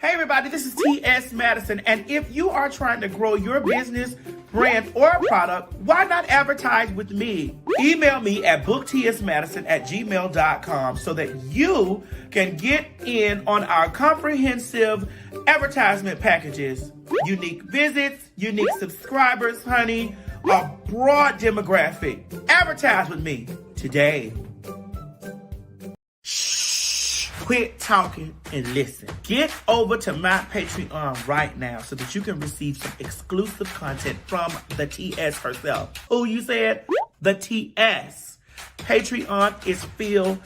Hey everybody, this is T.S. Madison, and if you are trying to grow your business, brand, or product, why not advertise with me? Email me at booktsmadison@gmail.com so that you can get in on our comprehensive advertisement packages. Unique visits, unique subscribers, honey, a broad demographic. Advertise with me today. Quit talking and listen. Get over to my Patreon right now so that you can receive some exclusive content from the TS herself. Who you said? The TS. Patreon is filled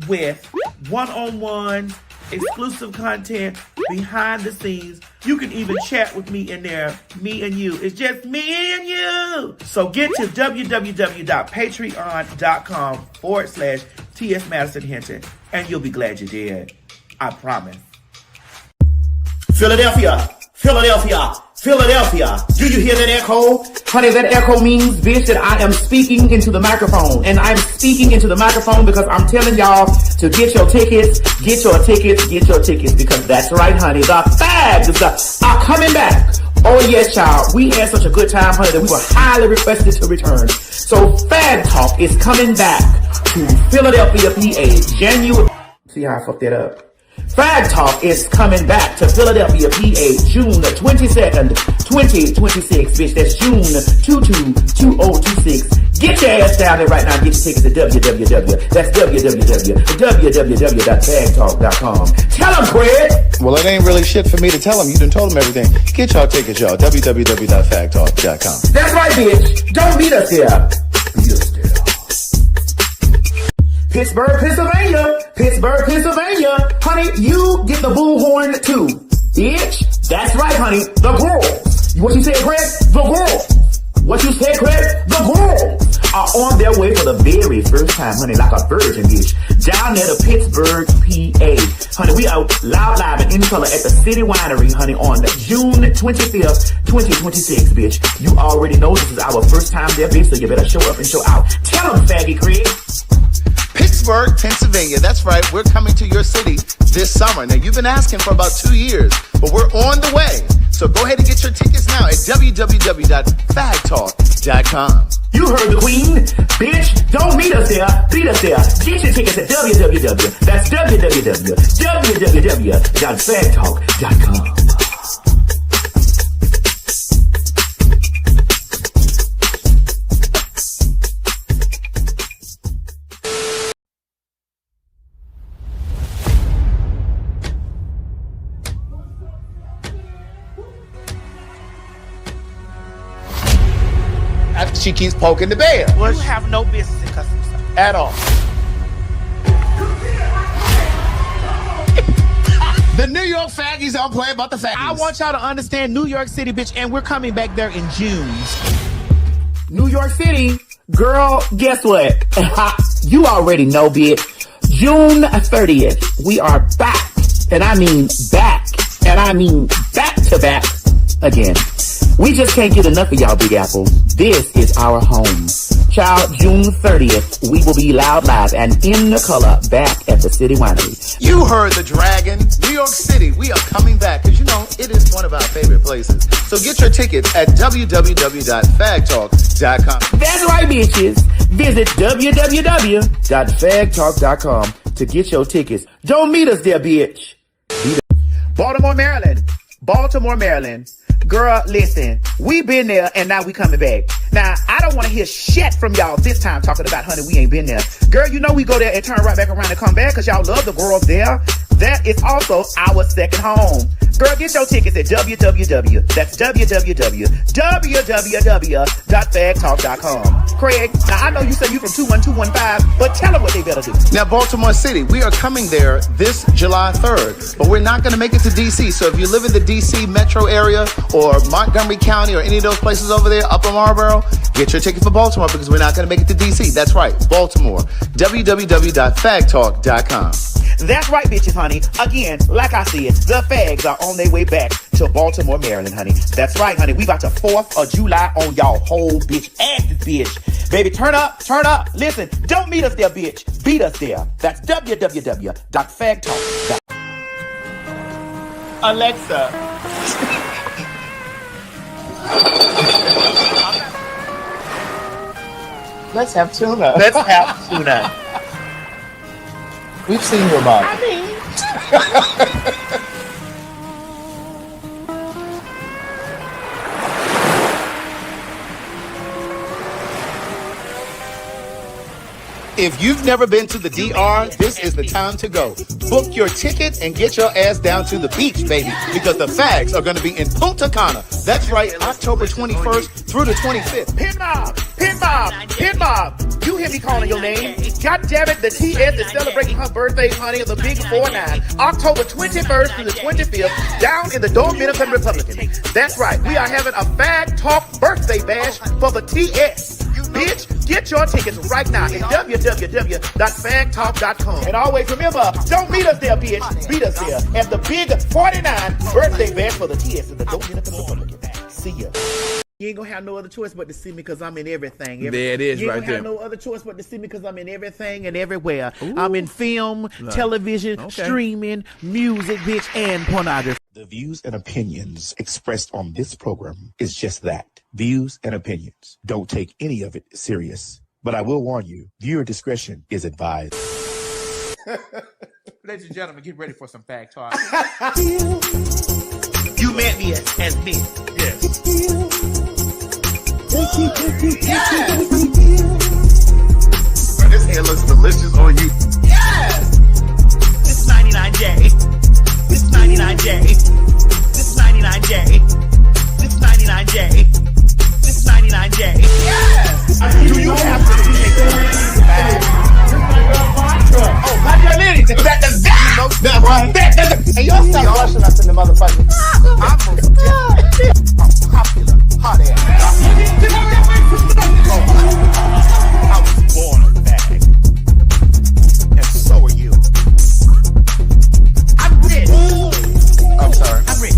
with one-on-one, exclusive content, behind the scenes. You can even chat with me in there, me and you. It's just me and you. So get to www.patreon.com/TS Madison Hinton, and you'll be glad you did. I promise. Philadelphia, Philadelphia, Philadelphia. Do you hear that echo? Honey, that echo means, bitch, that I am speaking into the microphone. And I'm speaking into the microphone because I'm telling y'all to get your tickets, get your tickets, get your tickets. Because that's right, honey. The fags are coming back. Oh, yes, child. We had such a good time, honey, that we were highly requested to return. So PhagTawlk is coming back to Philadelphia, PA, January. See how I fucked that up? PhagTawlk is coming back to Philadelphia, PA, June 22nd, 2026, bitch. That's June 2026. Get your ass down there right now and get your tickets at www.phagtalk.com. Tell them, Craig. Well, it ain't really shit for me to tell them. You done told them everything. Get y'all tickets, y'all. www.phagtalk.com. That's right, bitch. Don't meet us there. Meet us there. Pittsburgh, Pennsylvania. Pittsburgh, Pennsylvania. Honey, you get the bullhorn too. Bitch. That's right, honey. The girls. What you said, Craig? The girls. What you said, Craig? The girls are on their way for the very first time, honey, like a virgin, bitch. Down there to Pittsburgh, PA. Honey, we are loud, live, and in color at the City Winery, honey, on June 25th, 2026, bitch. You already know this is our first time there, bitch, so you better show up and show out. Tell them, faggy Craig. Pittsburgh, Pennsylvania. That's right. We're coming to your city this summer. Now, you've been asking for about 2 years, but we're on the way. So go ahead and get your tickets now at www.phagtalk.com. You heard the queen. Bitch, don't meet us there. Beat us there. Get your tickets at www.phagtalk.com. She keeps poking the bear. Well, you have no business in customer service. At all. The New York faggies don't play about the faggies. I want y'all to understand New York City, bitch, and we're coming back there in June. New York City, girl, guess what? You already know, bitch. June 30th, we are back. And I mean back. And I mean back to back again. We just can't get enough of y'all, Big Apple. This is our home. Child, June 30th, we will be loud, live, and in the color back at the City Winery. You heard the dragon. New York City, we are coming back because, you know, it is one of our favorite places. So get your tickets at www.phagtalk.com. That's right, bitches. Visit www.phagtalk.com to get your tickets. Don't meet us there, bitch. Baltimore, Maryland. Baltimore, Maryland. Girl, listen, we been there and now we coming back. Now, I don't want to hear shit from y'all this time talking about, honey, we ain't been there. Girl, you know we go there and turn right back around and come back because y'all love the girls there. That is also our second home. Girl, get your tickets at www.phagtalk.com. Craig, now I know you say you from 21215, but tell them what they better do. Now, Baltimore City, we are coming there this July 3rd, but we're not going to make it to D.C. So if you live in the D.C. metro area or Montgomery County or any of those places over there, Upper Marlboro, get your ticket for Baltimore because we're not going to make it to D.C. That's right, Baltimore. www.phagtalk.com. That's right, bitches, honey. Again, like I said, the fags are on their way back to Baltimore, Maryland, honey. That's right, honey. We about to 4th of July on y'all whole bitch asses, bitch. Baby, turn up, turn up. Listen, don't meet us there, bitch. Beat us there. That's www.phagtalk.com. Alexa. Let's have tuna. Let's have tuna. We've seen your mom. If you've never been to the DR, this is the time to go. Book your ticket and get your ass down to the beach, baby, because the fags are going to be in Punta Cana. That's right, October 21st through the 25th. Pin mob! Pin mob! Pin mob! You hear me calling your name? God damn it, the TS is celebrating her birthday, honey, of the big 4-9, October 21st to the 25th, down in the Dominican Republic. That's right, we are having a PhagTawlk birthday bash for the TS. Bitch, get your tickets right now at www.PhagTawlk.com. And always remember, don't meet us there, bitch. Meet us there at the big 49 birthday bash for the TS in the Dominican Republic. See ya. You ain't gonna have no other choice but to see me because I'm in everything. There it is, you ain't right gonna have there. no other choice but to see me because I'm in everything and everywhere. I'm in film, television, streaming, music, bitch, and pornography. The views and opinions expressed on this program is just that. Views and opinions. Don't take any of it serious. But I will warn you, viewer discretion is advised. Ladies and gentlemen, get ready for some PhagTawlk. You met me as me. Yes. This hair looks delicious on you. This 99J. This 99J. This 99J. This 99J. This 99J. Do you have to take the bag? Oh, how do you need it? And y'all stop rushing us in the motherfucking. I'm popular, hot ass. I was born a bag. And so are you. I'm rich. I'm sorry. I'm rich.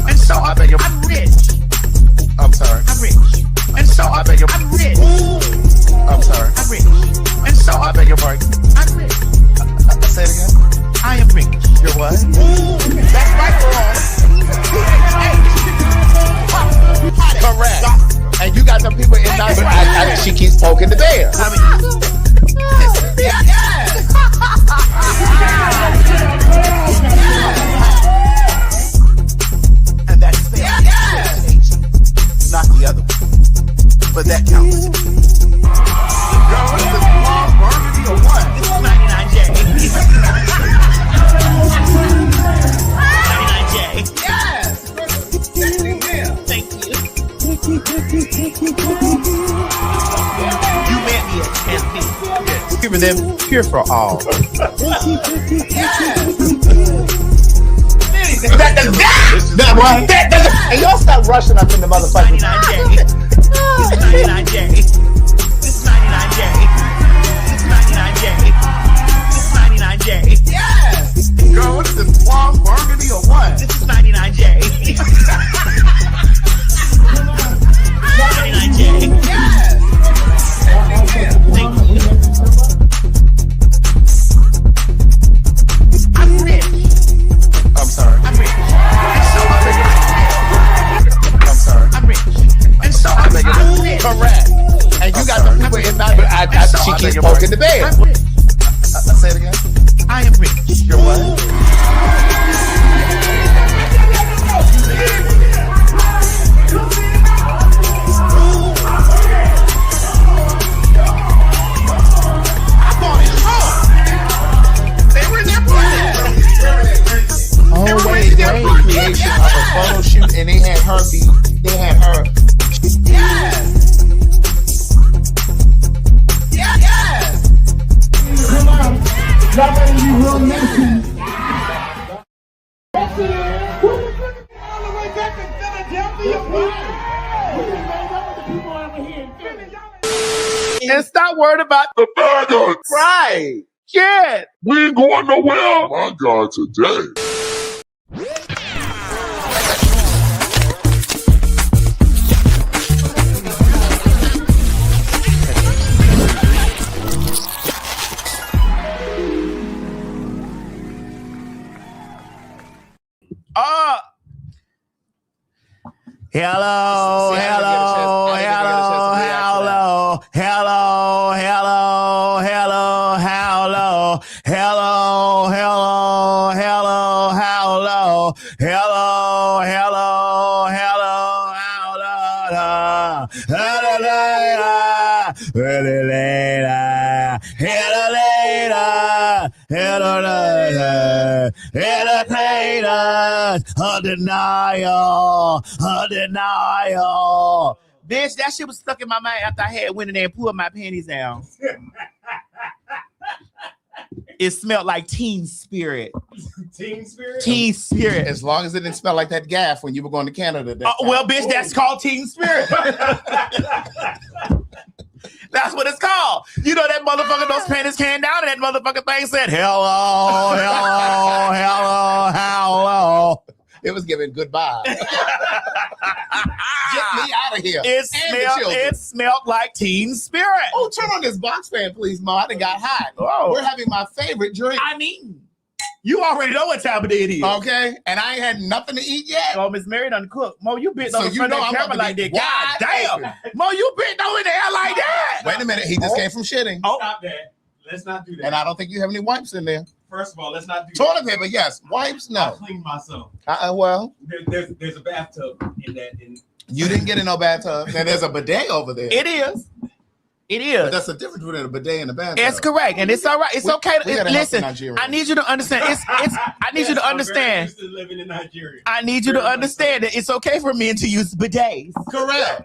And so I beg your I'm rich. I'm sorry. I'm rich. And so I beg your I'm rich. I'm sorry. I'm rich. And so I beg your pardon. I'm rich. Say it again. I am rich. You're what? That's right, girl. Correct. And you got some people in there, but she keeps poking the bear. And that's fair. Not the other one. But that counts. Girl, what is this? Mom, burgundy or what? This is 99J. 99J. Thank you. You met me as me. Giving them pure for all. And y'all stop rushing up in the motherfucking. 99J. This 99J. This 99J. This 99J. This 99J. Girl, what is this? Plum, burgundy or what? This is 99J. 99J. Thank you. I'm rich. I'm sorry. I'm rich. I'm sorry. I'm rich. And so I'm rich. Correct. And you got some people in there, but she keeps poking the bear. I'm rich. Say it again. I am rich. You're what? Creation of a photo shoot, and they had her. Come on, y'all better be real nasty. All the way back to Philadelphia. We just made up with the people over here in Philly. And stop worried about The faggots! right. Yeah. We ain't going nowhere! My God, today. Hello, See, I didn't hello, get a chance to react to that. hello, hello, hello, hello, hello, hello, hello, hello, hello, hello, hello, Denial. Bitch, that shit was stuck in my mind after I had went in there and pulled my panties down. It smelled like Teen Spirit. Team spirit. Teen Spirit. As long as it didn't smell like that gaff when you were going to Canada. Well, bitch, that's called Teen Spirit. That's what it's called. You know that motherfucker, those panties came down and that motherfucking thing said, hello, hello, hello, hello. It was giving goodbye. Get me out of here. It smelled like Teen Spirit. Oh, turn on this box fan, please, Ma. I done got hot. Oh. We're having my favorite drink. I mean, you already know what time of day it is. Okay, and I ain't had nothing to eat yet. Oh, Miss Mary done cook. Mo, you bit So on the you front know of I'm the about camera to like be that. God wide damn. open. Mo, you bit over the air like that. Wait a minute, he just came from shitting. Oh, Stop that. Let's not do that. And I don't think you have any wipes in there. First of all, let's not do Toilet that. paper, yes. Wipes, I no. cleaned myself. Well, There's a bathtub in that. you didn't get in no bathtub. And there's a bidet over there. it is. It But is. that's the difference between a bidet and a bathtub. It's correct, and it's all right. It's okay. we gotta help Listen, Nigeria. I need you to understand. I need you to understand. I'm very used to living in Nigeria. I need you to understand that it's okay for men to use bidets. Correct.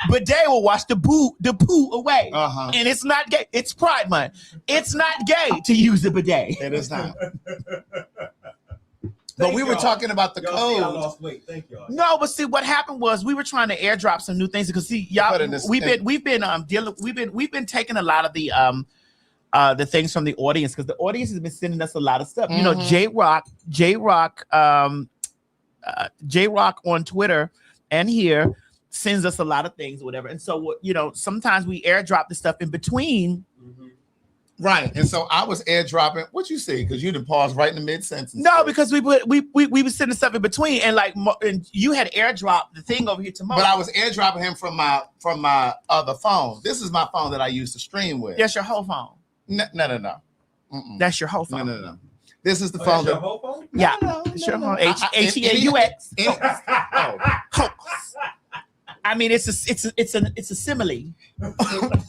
Bidet will wash the poo away. Uh-huh. And it's not gay. It's Pride Month. It's not gay to use a bidet. It is not. But we were talking about the Y'all see I code. lost weight. Thank y'all. No, but see what happened was we were trying to airdrop some new things because see y'all Put in this- we've been taking a lot of the things from the audience because the audience has been sending us a lot of stuff. You know, J Rock on Twitter and here sends us a lot of things, whatever. And so you know, sometimes we airdrop the stuff in between. Right. And so I was airdropping. What you say? Because you didn't pause right in the mid-sentence. No, because we were sending stuff in between, and and you had airdropped the thing over here to Mo. But I was airdropping him from my other phone. This is my phone that I use to stream with. That's your whole phone. No. Mm-mm. That's your whole phone. No. This is the That's phone your that. whole phone? Yeah, No, it's your no. phone. H-E-A-U-X. Oh. Hoax. I mean, it's a simile.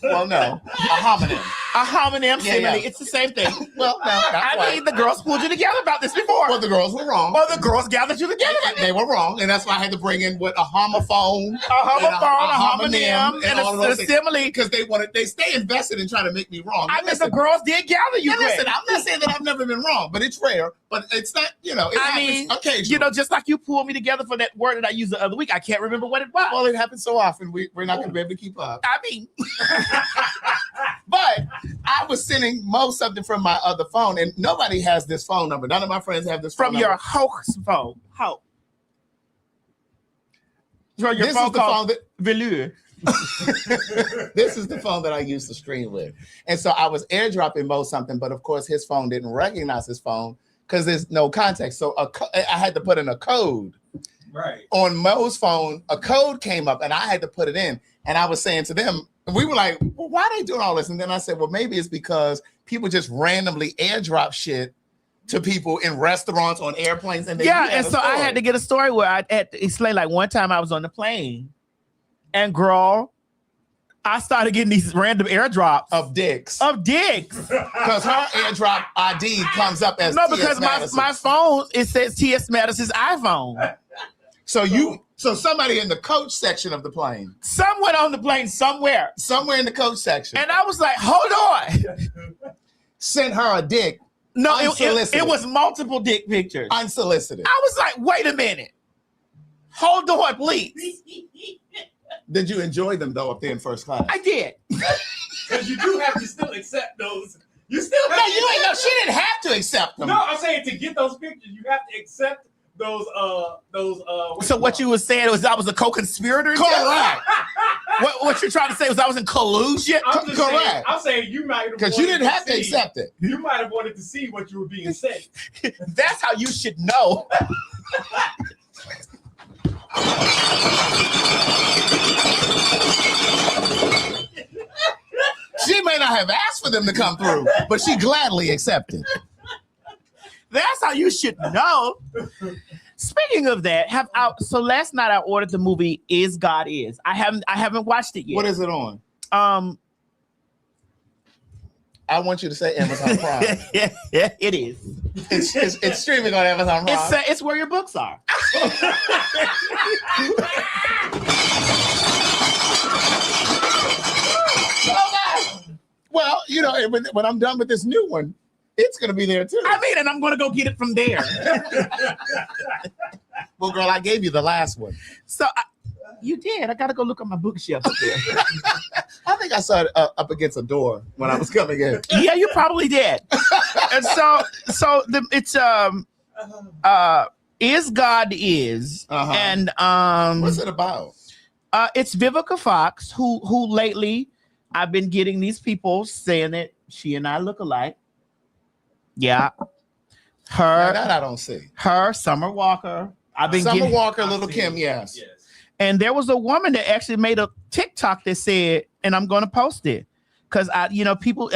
Well, no. A homonym. A homonym Yeah, simile. yeah. It's the same thing. Well, no, not I quite. mean, the girls pulled you together about this before. Well, the girls were wrong. Or the girls gathered you together. They were wrong, and that's why I had to bring in what a homophone, A homophone, a homonym, and all of those a things. simile. Because they stay invested in trying to make me wrong. I mean, the girls did gather you. And listen, Greg. I'm not saying that I've never been wrong, but it's rare. But it's not, it I happens mean, occasionally. you know, just like you pulled me together for that word that I used the other week. I can't remember what it was. well, it happens so often, we're not going to be able to keep up. I mean, But I was sending Mo something from my other phone, and nobody has this phone number. None of my friends have this phone from number. your hoax phone. How? From your This phone is the called phone that Velour. this is the phone that I used to stream with. And so I was airdropping Mo something, but of course his phone didn't recognize his phone because there's no context. So I had to put in a code. Right. On Mo's phone, a code came up and I had to put it in. And I was saying to them, we were like, well, why are they doing all this? And then I said, well, maybe it's because people just randomly airdrop shit to people in restaurants, on airplanes. And Yeah, and so I had to get a story where I had to explain, like one time I was on the plane and girl, I started getting these random airdrops of dicks. Because her airdrop ID comes up as no, T.S. because Madison's. my phone, it says T.S. Madison's iPhone. So somebody in the coach section of the plane. Someone on the plane somewhere. Somewhere in the coach section. And I was like, hold on. Sent her a dick. No, unsolicited. it was multiple dick pictures. Unsolicited. I was like, wait a minute. Hold on, please. Did you enjoy them though up there in first class? I did. Because you do have to still accept those. You still No, have you ain't know. She didn't have to accept them. No, I'm saying to get those pictures, you have to accept those. So what you were saying was I was a co-conspirator? Correct. What you're trying to say was I was in collusion? Correct. I'm saying you might have Because you didn't have to accept it. You might have wanted to see what you were being sent. That's how you should know. have asked for them to come through, but she gladly accepted. That's how you should know. Speaking of that, so last night I ordered the movie Is God Is. I haven't watched it yet. What is it on? I want you to say Amazon Prime. Yeah, it is. It's streaming on Amazon Prime. It's where your books are. Well, you know, when I'm done with this new one, it's going to be there too. I mean, and I'm going to go get it from there. Well, girl, I gave you the last one. So you did. I got to go look on my bookshelf up there. I think I saw it up against a door when I was coming in. Yeah, you probably did. And it's Is God Is, and what's it about? It's Vivica Fox, who lately I've been getting these people saying that she and I look alike. Yeah, her. That I don't see. Her, Summer Walker. Summer Walker, Little Kim. Yes. And there was a woman that actually made a TikTok that said, and I'm going to post it because people,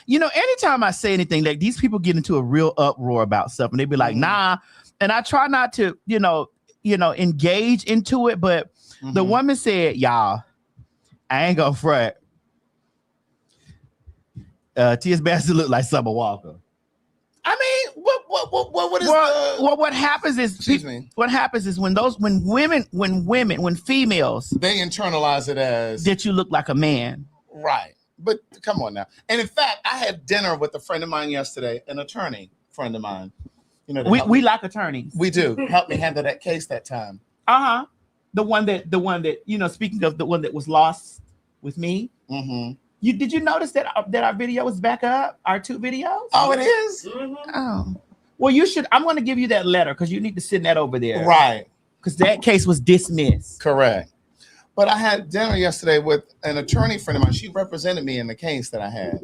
anytime I say anything, like these people get into a real uproar about stuff, and they be like, nah. And I try not to, engage into it, but the woman said, y'all, I ain't gonna fret. T.S. Bassett look like Summer Walker. I mean, what is what happens is what happens is when females they internalize it as that you look like a man. Right. But come on now. And in fact, I had dinner with a friend of mine yesterday, an attorney friend of mine. You know, we like attorneys. We do. Help me handle that case that time. The one that speaking of the one that was lost with me. Mm-hmm. Did you notice that our video was back up? Our 2 videos? Oh, it is? Mm-hmm. Oh. Well, you should. I'm going to give you that letter because you need to send that over there. Right. Because that case was dismissed. Correct. But I had dinner yesterday with an attorney friend of mine. She represented me in the case that I had.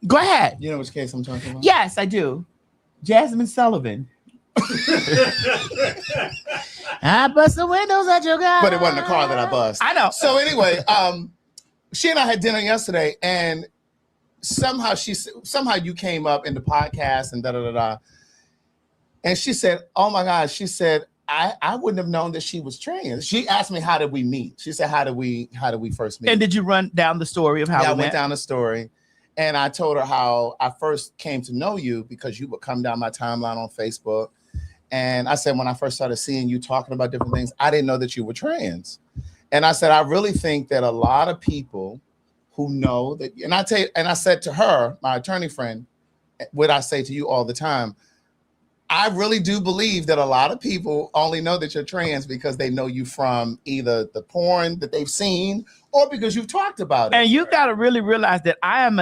Go ahead. You know which case I'm talking about? Yes, I do. Jasmine Sullivan. I bust the windows at your guy. But it wasn't a car that I bust. I know. So anyway, she and I had dinner yesterday, and somehow you came up in the podcast and da. And she said, "Oh my God," she said, I wouldn't have known that she was trans. She asked me, how did we meet? She said, how did we first meet? And did you run down the story of how we met? I went down the story. And I told her how I first came to know you because you would come down my timeline on Facebook. And I said, when I first started seeing you talking about different things, I didn't know that you were trans. And I said, I really think that a lot of people who know that, and I said to her, my attorney friend, what I say to you all the time, I really do believe that a lot of people only know that you're trans because they know you from either the porn that they've seen or because you've talked about it. And you got to really realize that I am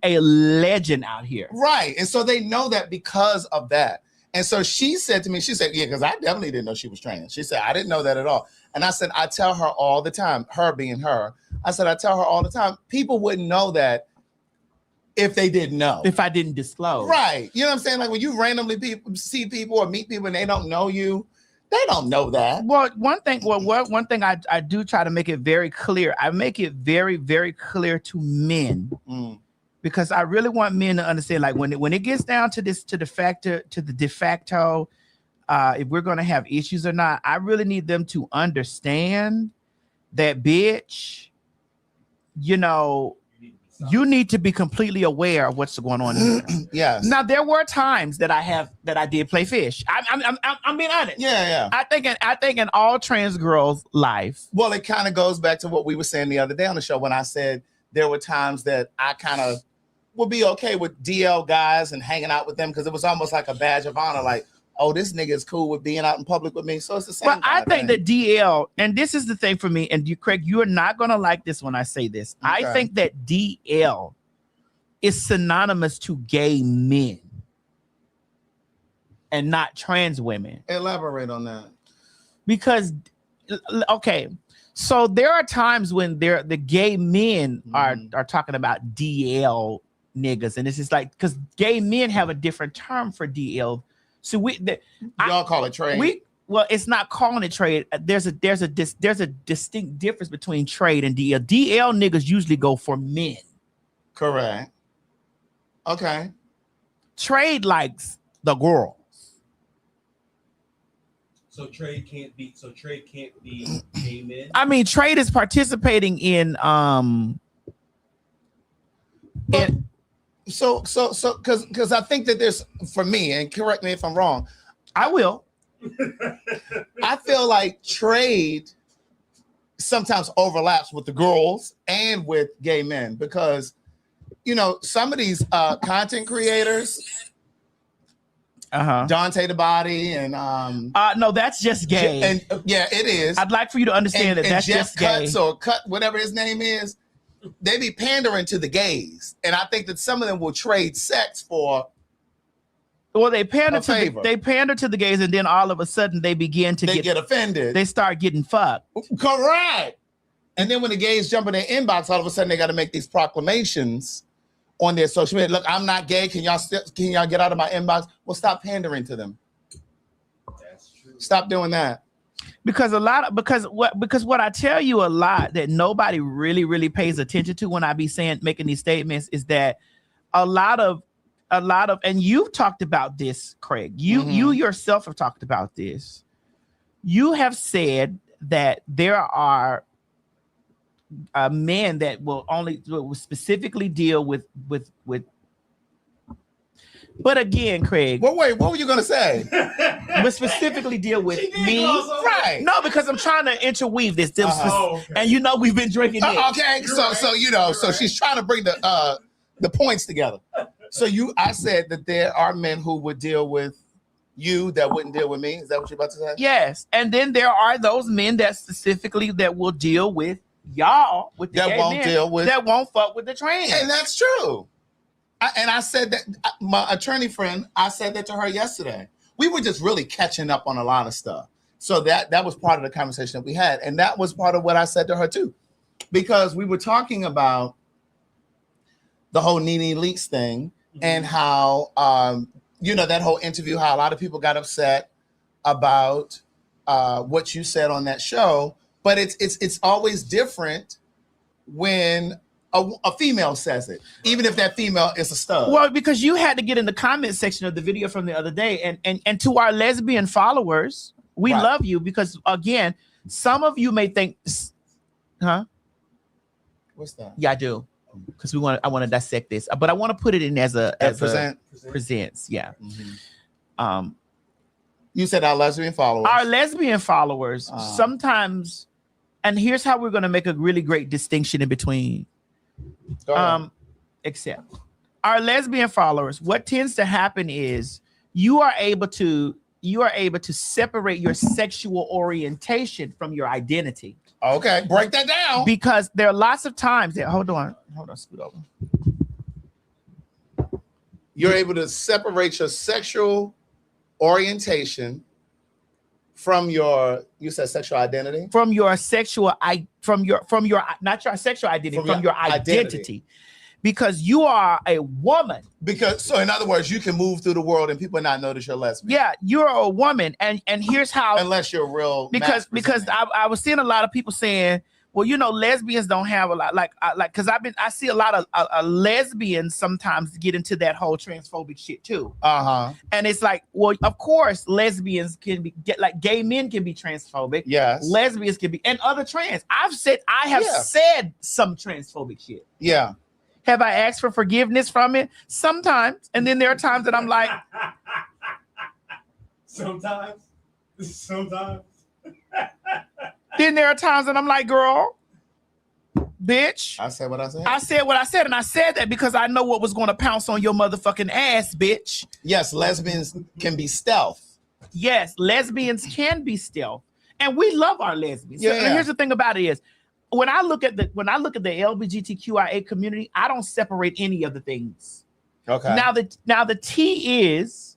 a legend out here. Right. And so they know that because of that. And so she said to me, she said, yeah, because I definitely didn't know she was trans. She said, I didn't know that at all. And I said, I tell her all the time, her being her, I said, I tell her all the time, people wouldn't know that if they didn't know. If I didn't disclose. Right. You know what I'm saying? Like when you randomly see people or meet people and they don't know you, they don't know that. Well, one thing I do try to make it very clear. I make it very, very clear to men. Because I really want men to understand, like when it gets down to this, to the de facto, if we're going to have issues or not, I really need them to understand that, bitch, you need to be completely aware of what's going on here. Yes. Now there were times that I did play fish. I'm being honest. Yeah. I think in all trans girls' life. Well, it kind of goes back to what we were saying the other day on the show when I said there were times that I kind of would be okay with DL guys and hanging out with them because it was almost like a badge of honor. Like, oh, this nigga is cool with being out in public with me. So it's the same. But I think that DL, and this is the thing for me, and you, Craig, you are not going to like this when I say this. Okay. I think that DL is synonymous to gay men and not trans women. Elaborate on that. Because, okay, so there are times when the gay men are talking about DL niggas, and it's just like, because gay men have a different term for DL. So y'all call it trans. well, it's not calling it trade. There's a distinct difference between trade and DL. DL niggas usually go for men. Correct. Okay. Trade likes the girls. So trade can't be gay men. I mean, trade is participating in So because I think that there's, for me, and correct me if I'm wrong, I will. I feel like trade sometimes overlaps with the girls and with gay men because, you know, some of these content creators, Dante the Body and no, that's just gay. And yeah, it is. I'd like for you to understand that that's Jeff just gay. Cuts or Cut, whatever his name is, they be pandering to the gays, and I think that some of them will trade sex for. Well, they pander to the gays, and then all of a sudden they begin to get offended. They start getting fucked. Correct. And then when the gays jump in their inbox, all of a sudden they got to make these proclamations on their social media. Look, I'm not gay. Can y'all get out of my inbox? Well, stop pandering to them. That's true. Stop doing that. Because what I tell you a lot that nobody really pays attention to when I be making these statements is that a lot of and you've talked about this, Craig. You yourself have talked about this. You have said that there are men that will specifically deal with. But again, Craig. Well, wait, what were you gonna say? But specifically deal with me, right? No, because I'm trying to interweave this. And you know we've been drinking it. Okay, so you know, so she's trying to bring the points together. So I said that there are men who would deal with you that wouldn't deal with me. Is that what you're about to say? Yes, and then there are those men that specifically that will deal with y'all with the that won't fuck with the trans. And that's true. I said that my attorney friend, I said that to her yesterday. We were just really catching up on a lot of stuff. So that was part of the conversation that we had. And that was part of what I said to her too. Because we were talking about the whole Nene Leakes thing and how, that whole interview, how a lot of people got upset about what you said on that show. But it's always different when a female says it, even if that female is a stud. Well, because you had to get in the comment section of the video from the other day, and to our lesbian followers, we love you because again, some of you may think, huh? What's that? Yeah, I do, because I want to dissect this, but I want to put it in as presents. Yeah. Mm-hmm. You said our lesbian followers. Our lesbian followers sometimes, and here's how we're going to make a really great distinction in between. Except our lesbian followers, what tends to happen is you are able to separate your sexual orientation from your identity. Okay, break that down. Because there are lots of times that hold on, scoot over. You're able to separate your sexual orientation from your, you said sexual identity? From your sexual not your sexual identity, from your identity. Because you are a woman. So in other words, you can move through the world and people not notice you're lesbian. Yeah, you're a woman, and here's how. Unless you're real. Because I was seeing a lot of people saying, well, lesbians don't have a lot like because I see a lot of lesbians sometimes get into that whole transphobic shit too. And it's like, well, of course, lesbians can be gay men can be transphobic. Yes, lesbians can be, and other trans. I have said some transphobic shit. Yeah. Have I asked for forgiveness from it? Sometimes, and then there are times that I'm like, sometimes. Then there are times that I'm like, girl, bitch. I said what I said. I said what I said, and I said that because I know what was going to pounce on your motherfucking ass, bitch. Yes, lesbians can be stealth. Yes, lesbians can be stealth, and we love our lesbians. Yeah. And here's the thing about it is, when I look at the LGBTQIA community, I don't separate any of the things. Okay. Now the T is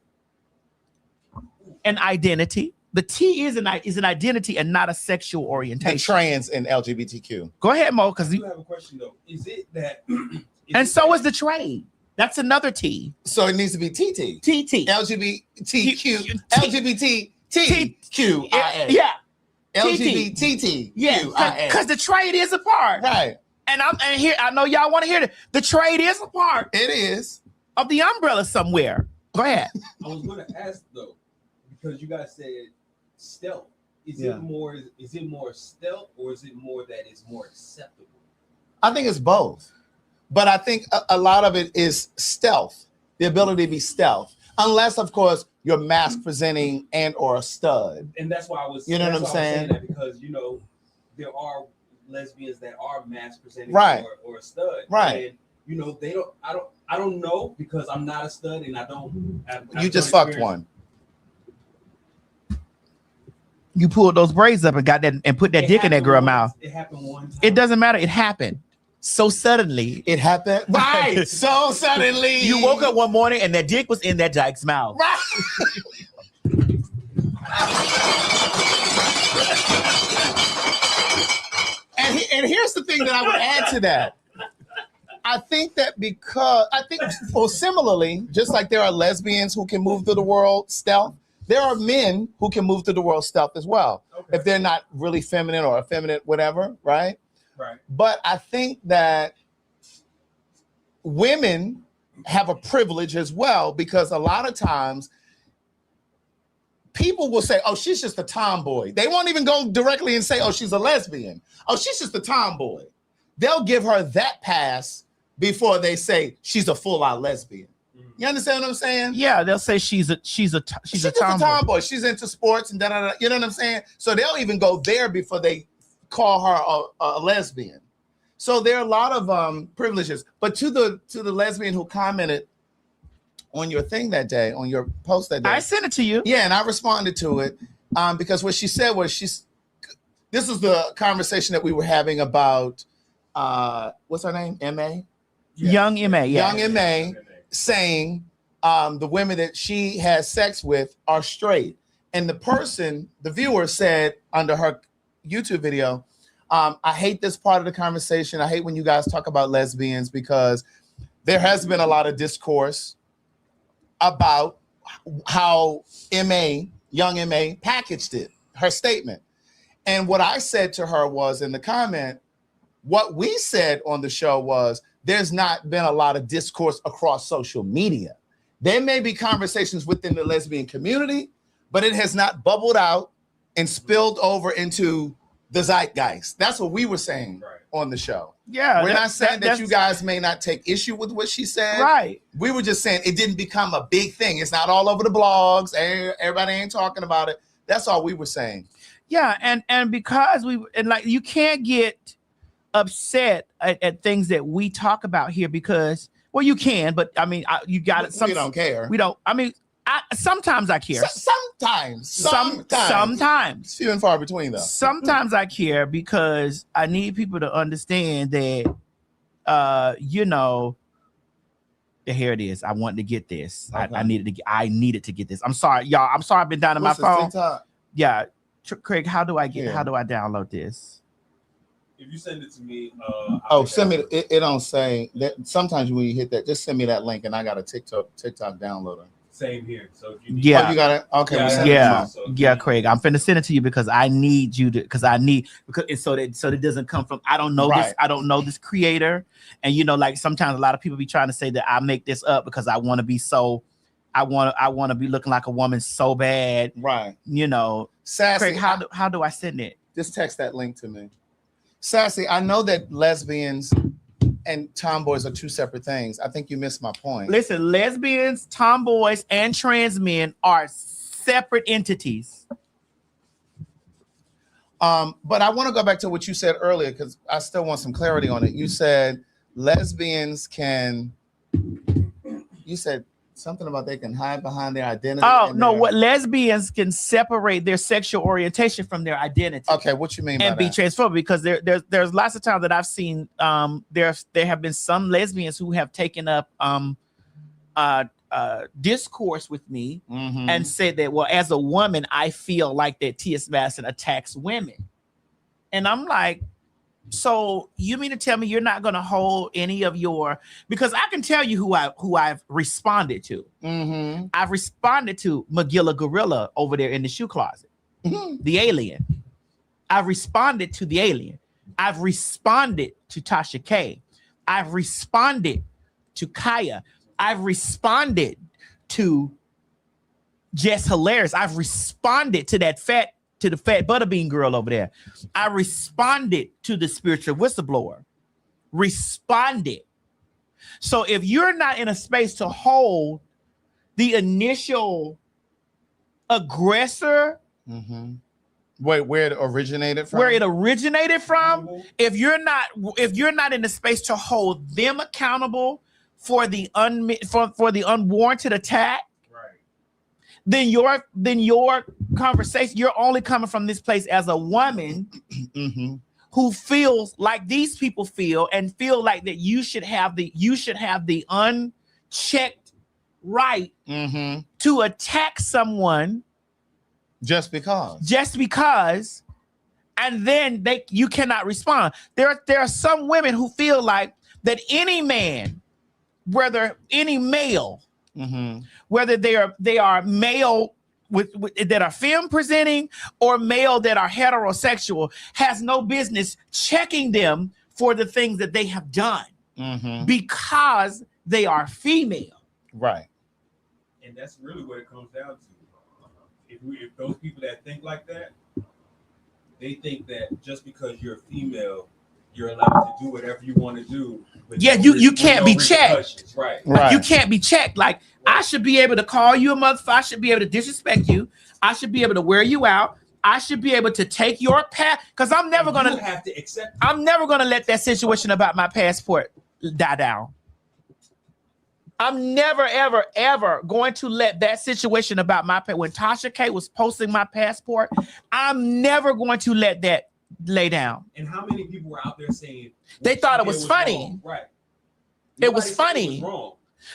an identity. The T is an identity and not a sexual orientation. And trans and LGBTQ. Go ahead, Mo, because you have a question though. Is it that? Is the trade. That's another T. So it needs to be TT. TT. LGBTQ. LGBT TQIA. Yeah. LGBTQ. Yeah. Because the trade is a part. Right. And here. I know y'all want to hear it. The trade is a part It is. of the umbrella somewhere. Go ahead. I was going to ask though, because you guys said stealth. Is it more stealth, or is it more that it's more acceptable? I think it's both. But I think a lot of it is stealth, the ability to be stealth. Unless, of course, you're mask presenting and or a stud. And that's why I was, you know what I'm saying? That because, you know, there are lesbians that are mask presenting right. or a stud. Right. And, you know, I don't know because I'm not a stud and I don't. You just fucked one. You pulled those braids up and got that and put that dick in that girl mouth. It happened one time. It doesn't matter. It happened so suddenly. It happened right so suddenly. You woke up one morning and that dick was in that dyke's mouth. Right. and here's the thing that I would add to that. I think that similarly, just like there are lesbians who can move through the world stealth, there are men who can move through the world stealth as well. Okay. If they're not really feminine or effeminate, whatever, right? Right. But I think that women have a privilege as well, because a lot of times people will say, oh, she's just a tomboy. They won't even go directly and say, oh, she's a lesbian. Oh, she's just a tomboy. They'll give her that pass before they say she's a full-out lesbian. You understand what I'm saying? Yeah, they'll say she's a tomboy. She's into sports and da-da-da. You know what I'm saying? So they'll even go there before they call her a lesbian. So there are a lot of privileges. But to the lesbian who commented on your thing that day, on your post that day, I sent it to you. Yeah, and I responded to it because what she said was this is the conversation that we were having about what's her name? M.A. Yeah. Young M.A. Yeah. Young M.A. saying the women that she has sex with are straight. And the viewer said under her YouTube video, I hate this part of the conversation. I hate when you guys talk about lesbians because there has been a lot of discourse about how young M.A. packaged it, her statement. And what I said to her was in the comment, what we said on the show was, there's not been a lot of discourse across social media. There may be conversations within the lesbian community, but it has not bubbled out and spilled over into the zeitgeist. That's what we were saying on the show. Yeah. We're not saying that you guys may not take issue with what she said. Right. We were just saying it didn't become a big thing. It's not all over the blogs. Everybody ain't talking about it. That's all we were saying. Yeah. And because you can't get upset at things that we talk about here because, well, you can, but I mean, you got it. We don't care. We don't. I mean, sometimes I care. Sometimes. Few and far between, though. Sometimes I care because I need people to understand that, here it is. I wanted to get this. Okay. I needed to get this. I'm sorry, y'all. I'm sorry. I've been down to my phone. TikTok? Yeah, Craig. How do I download this? If you send it to me, send me. It don't say that. Sometimes when you hit that, just send me that link, and I got a TikTok downloader. Same here. So if you need you got it. Okay. Yeah, Craig. I'm finna send it to you because I need you to. Because so that it doesn't come from. I don't know this. I don't know this creator, and like sometimes a lot of people be trying to say that I make this up because I want to be so. I want to be looking like a woman so bad. Right. Sassy. Craig, how do I send it? Just text that link to me. Sassy, I know that lesbians and tomboys are two separate things. I think you missed my point. Listen, lesbians, tomboys, and trans men are separate entities. But I want to go back to what you said earlier because I still want some clarity on it. You said lesbians can. You said something about they can hide behind their identity. Oh, no, what lesbians can separate their sexual orientation from their identity. Okay, what you mean by that? And be transphobic because there's lots of times that I've seen there have been some lesbians who have taken up discourse with me and said that, well, as a woman, I feel like that T.S. Madison attacks women. And I'm like, So you mean to tell me you're not going to hold any of your, because I can tell you who I've responded to. Mm-hmm. I've responded to Magilla Gorilla over there in the shoe closet, the alien. I've responded to the alien. I've responded to Tasha K. I've responded to Kaya. I've responded to Jess Hilarious. I've responded to the fat butterbean girl over there. I responded to the spiritual whistleblower. Responded. So if you're not in a space to hold the initial aggressor, Wait, where it originated from? if you're not in the space to hold them accountable for the unwarranted attack, then your conversation, you're only coming from this place as a woman who feels like these people feel, and feel like that you should have the unchecked right to attack someone just because, and then you cannot respond. There are some women who feel like that any man, whether any male, whether they are male with that are femme presenting or male that are heterosexual, has no business checking them for the things that they have done because they are female. Right. And that's really what it comes down to. If those people that think like that, they think that just because you're a female, you're allowed to do whatever you want to do. Yeah, you can't be checked. Right. You can't be checked. Like, I should be able to call you a motherfucker. I should be able to disrespect you. I should be able to wear you out. I should be able to take your path, because I'm never gonna have to accept. I'm never gonna let that situation about my passport die down. I'm never, ever, ever going to let that situation about when Tasha K was posting my passport, I'm never going to let that lay down. And how many people were out there saying they thought it was funny? Wrong. Right. It was funny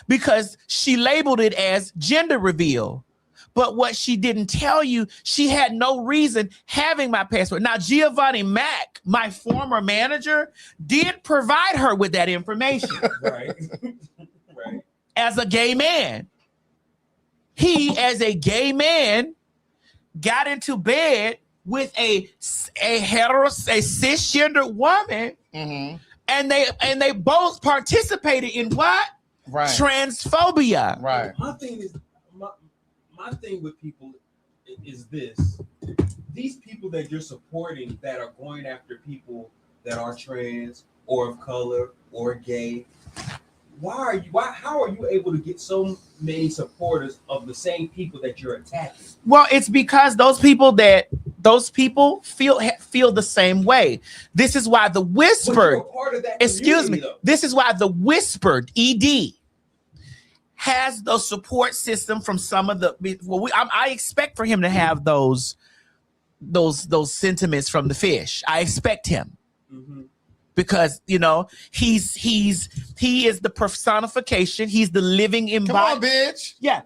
because she labeled it as gender reveal. But what she didn't tell you, she had no reason having my passport. Now, Giovanni Mack, my former manager, did provide her with that information. Right. Right. As a gay man, he, as a gay man, got into bed with a cisgender woman, and they both participated in what? Right. Transphobia. Right. My thing is, my thing with people is this: these people that you're supporting that are going after people that are trans or of color or gay. How are you able to get so many supporters of the same people that you're attacking? Well, it's because those people feel the same way. This is why the whispered, this is why the whispered ED has the support system from some of the. I expect for him to have those sentiments from the fish. I expect him. Because he is the personification. He's the living embodiment. Come on, bitch. Yeah,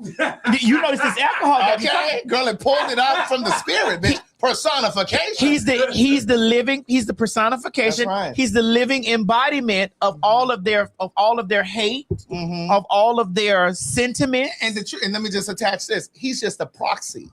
you notice this alcohol. Okay, girl, it pulled it out from the spirit, bitch. Personification. He's the personification. That's right. He's the living embodiment of all of their hate, of all of their sentiment. And let me just attach this. He's just a proxy.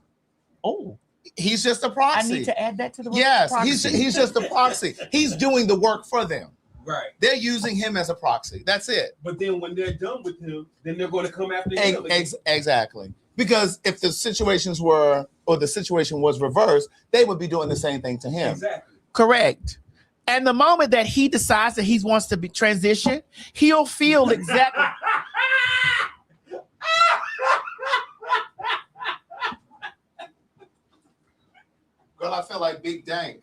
Oh. He's just a proxy. I need to add that to the word. Yes, proxy. he's just a proxy. He's doing the work for them. Right. They're using him as a proxy. That's it. But then when they're done with him, then they're going to come after him. Exactly. Because if the situation was reversed, they would be doing the same thing to him. Exactly. Correct. And the moment that he decides that he wants to be transition, he'll feel exactly. Girl, I feel like Big Dank.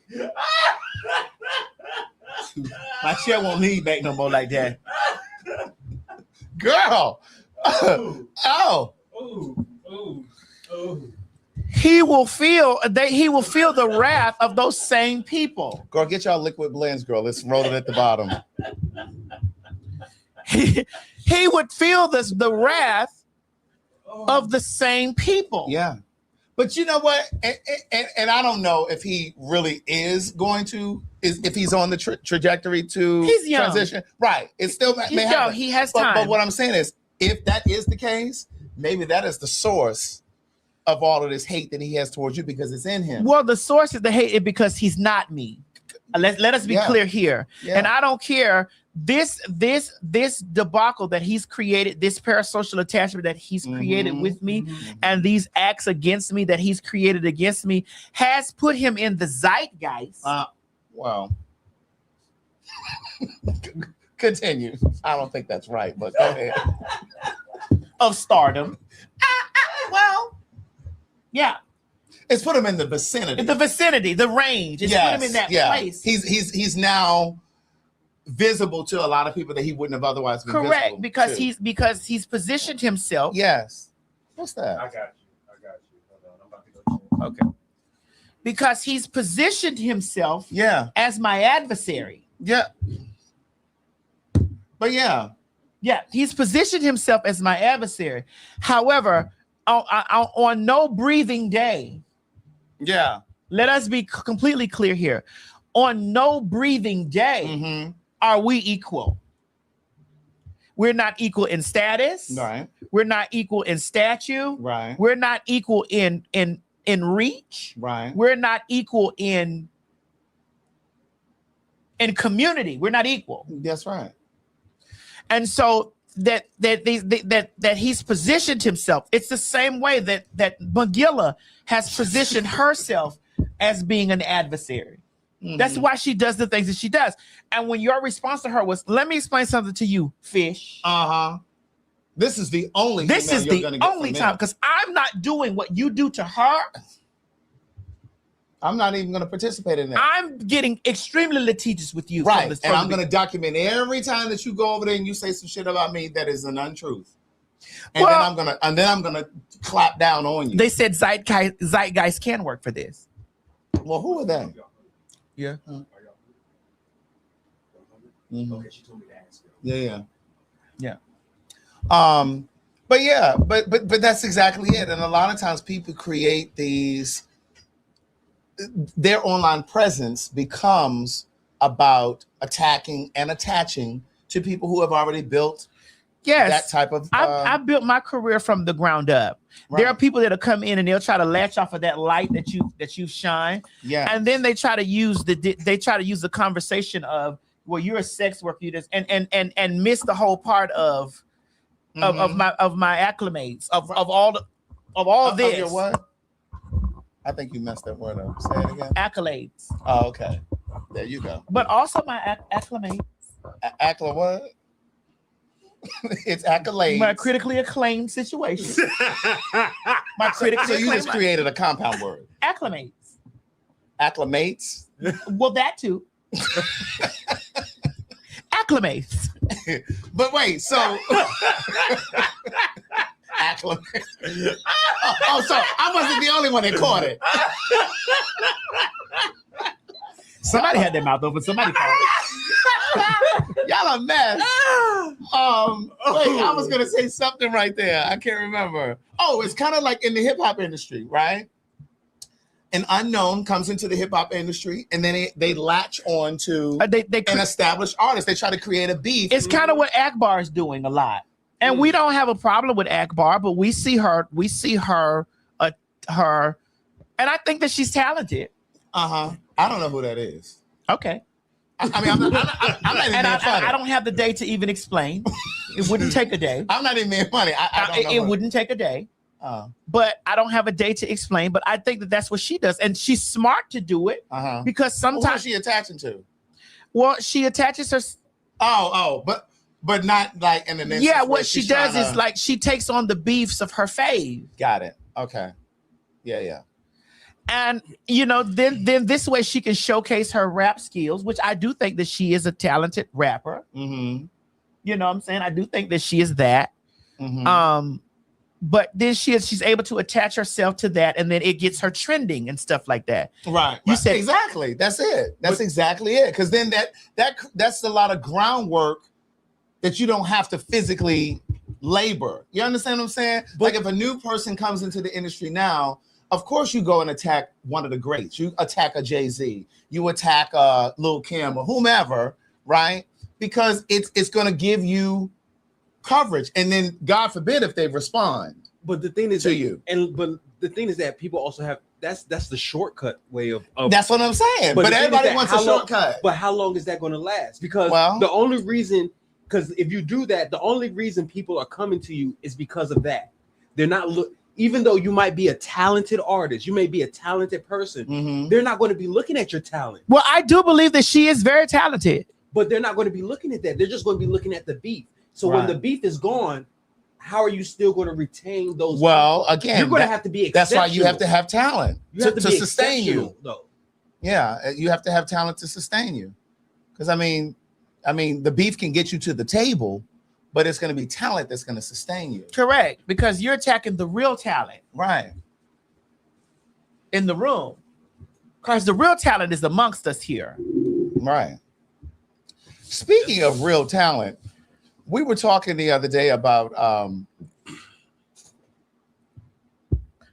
My chair won't lean back no more like that. Girl. Oh. He will feel the wrath of those same people. Girl, get y'all liquid blends, girl. Let's roll it at the bottom. He would feel the wrath of the same people. Yeah. But you know what? And I don't know if he really is going to, if he's on the trajectory to He's young. transition. Right. It still may He's young. happen. He has But time. what I'm saying is, if that is the case, maybe that is the source of all of this hate that he has towards you because it's in him. Well, the source of the hate is because he's not me. Let us be clear here. Yeah. And I don't care. This debacle that he's created, this parasocial attachment that he's created with me, and these acts against me that he's created against me has put him in the zeitgeist. Well, continue. I don't think that's right, but go ahead. Of stardom. Well, yeah. It's put him in the vicinity. In the vicinity, the range. It's put him in that place. He's now visible to a lot of people that he wouldn't have otherwise been correct visible because to. he's positioned himself. Yes. What's that? I got you. Hold on, I'm about to go check. Okay. Because he's positioned himself as my adversary. Yeah. But yeah, he's positioned himself as my adversary. However, on no breathing day, let us be completely clear here. On no breathing day are we equal. We're not equal in status. Right. We're not equal in stature. Right. We're not equal in reach. Right. We're not equal in community. We're not equal. That's right. And so that he's positioned himself. It's the same way that Magilla has positioned herself as being an adversary. That's why she does the things that she does. And when your response to her was, "Let me explain something to you, fish." This is the only. This is the only time because I'm not doing what you do to her. I'm not even going to participate in that. I'm getting extremely litigious with you. Right. And I'm going to document every time that you go over there and you say some shit about me that is an untruth. And then I'm gonna clap down on you. They said zeitgeist can work for this. Well, who are they? Yeah. Okay, she told me to ask. Yeah. But that's exactly it. And a lot of times people create these. Their online presence becomes about attacking and attaching to people who have already built that type of. I built my career from the ground up. Right. There are people that'll come in and they'll try to latch off of that light that you shine. Yeah, and then they try to use the conversation of, well, you're a sex worker, you just and miss the whole part of my acclimates of all this. Of your what? I think you messed that word up. Say it again. Accolades. Oh, okay. There you go. But also my acclimates. Accla what? It's accolades. My critically acclaimed situation. My critically So you just created a compound word. Acclimates. Acclimates? Well, that too. Acclimates. But wait, so acclimate. So I wasn't the only one that caught it. Somebody had their mouth open. Somebody called it. Y'all a mess. Wait, I was gonna say something right there. I can't remember. Oh, it's kind of like in the hip hop industry, right? An unknown comes into the hip hop industry, and then they latch on to an established artist. They try to create a beef. It's kind of what Akbar is doing a lot, and we don't have a problem with Akbar, but we see her, and I think that she's talented. I don't know who that is. Okay. I mean, I'm not even being funny. I don't have the day to even explain. It wouldn't take a day. I'm not even being funny. It wouldn't take a day. But I don't have a day to explain. But I think that that's what she does, and she's smart to do it because sometimes. Who is she attaching to? Well, she attaches her. But not like in the. Yeah, what she does is like she takes on the beefs of her fave. Got it. Okay. Yeah. And then this way she can showcase her rap skills, which I do think that she is a talented rapper. You know what I'm saying? I do think that she is that. But then she's able to attach herself to that, and then it gets her trending and stuff like that. Right. You said exactly. That's it. That's exactly it. Because then that's a lot of groundwork that you don't have to physically labor. You understand what I'm saying? Like if a new person comes into the industry now, of course you go and attack one of the greats. You attack a Jay-Z, you attack Lil Kim or whomever, right? Because it's going to give you coverage, and then God forbid if they respond. But the thing is to you, but the thing is that people also have that's the shortcut way of that's what I'm saying. But everybody wants a shortcut. But how long is that going to last? Because the only reason, because if you do that, the only reason people are coming to you is because of that. They're not even though you might be a talented artist, you may be a talented person, they're not going to be looking at your talent. Well, I do believe that she is very talented, but they're not going to be looking at that. They're just going to be looking at the beef. So when the beef is gone, how are you still going to retain those? Well, people? Again, you're going to have to be exceptional. That's why you have to have talent to sustain you. Though. Yeah, you have to have talent to sustain you. Because I mean, the beef can get you to the table, but it's going to be talent that's going to sustain you. Correct, because you're attacking the real talent, right, in the room. Because the real talent is amongst us here, right. Speaking of real talent, we were talking the other day about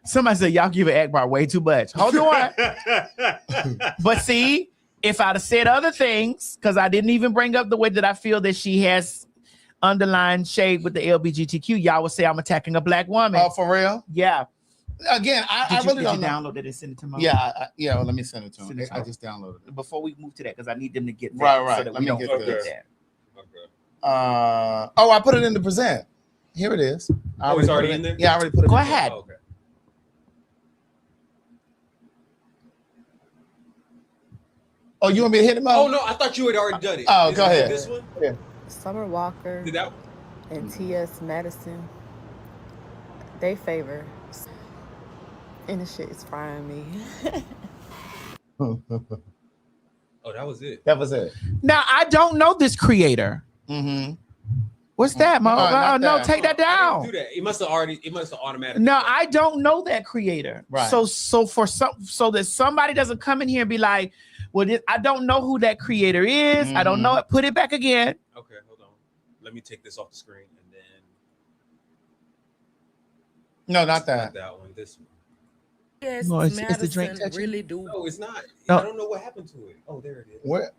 somebody said y'all give Akbar way too much. Hold on. But see, if I'd have said other things, because I didn't even bring up the way that I feel that she has underlying shade with the LGBTQ, y'all would say I'm attacking a black woman. Oh, for real? Yeah. Again, I really don't know. Download it and send it to my Yeah, let me send it to him. I just downloaded it. Before we move to that, because I need them to get that. Right. So that Let we me don't get forget that. Okay. I put it in the present. Here it is. It's already in there? Yeah, I already put it Go in ahead. There. Okay. Oh, you want me to hit him up? Oh no, I thought you had already done it. Oh, go ahead. This one? Yeah. Summer Walker Did that? and T.S. Madison, they favor, and the shit is frying me. Oh, that was it. That was it. Now, I don't know this creator. Mm-hmm. What's that, Mo? No, that. take that down. Do that. It must have automatically. No, I don't know that creator. Right. So that somebody doesn't come in here and be like, well, I don't know who that creator is. I don't know it. Put it back again. Okay, hold on. Let me take this off the screen and then. No, not that. Not that one. This one. Yes, No, it's the drink Madison touching. really do. No, it's not. No. I don't know what happened to it. Oh, there it is. Where?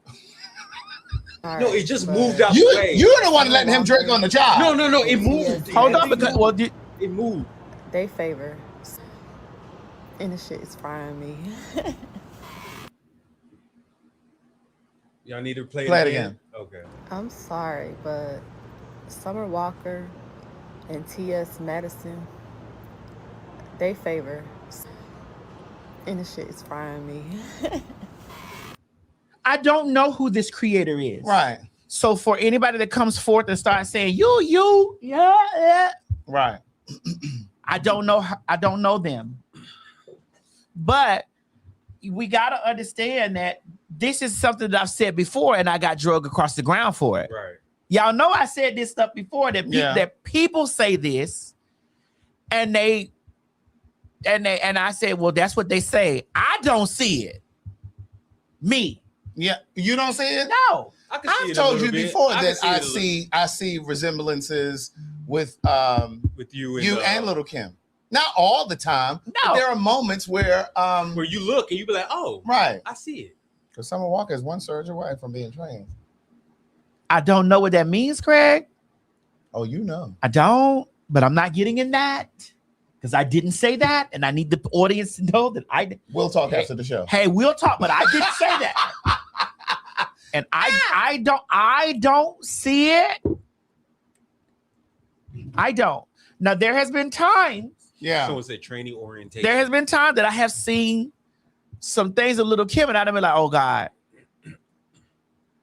No, it just moved out the way. You're the one letting him drink on the job. No, it moved. Hold on, because it moved. They favor, and the shit is frying me. Y'all need to play it again. again. Okay. I'm sorry, but Summer Walker and T.S. Madison, they favor, and the shit is frying me. I don't know who this creator is. Right. So for anybody that comes forth and starts saying yeah, Right. I don't know them. But we gotta understand that this is something that I've said before, and I got drugged across the ground for it. Right. Y'all know I said this stuff before that that people say this, and I said, well, that's what they say. I don't see it. Me. Yeah, you don't see it? No. I've told you before that I see resemblances with you and Little Kim. Not all the time. No. But there are moments where you look and you be like, oh, right. I see it. Because Summer Walker is one surge away from being trained. I don't know what that means, Craig. Oh, you know. I don't, but I'm not getting in that because I didn't say that, and I need the audience to know that I. We'll talk after the show. Hey, we'll talk, but I didn't say that, and I don't see it. I don't. Now there has been times. Yeah. Someone said training orientation. There has been time that I have seen some things of Little Kim, and I've been like, oh God,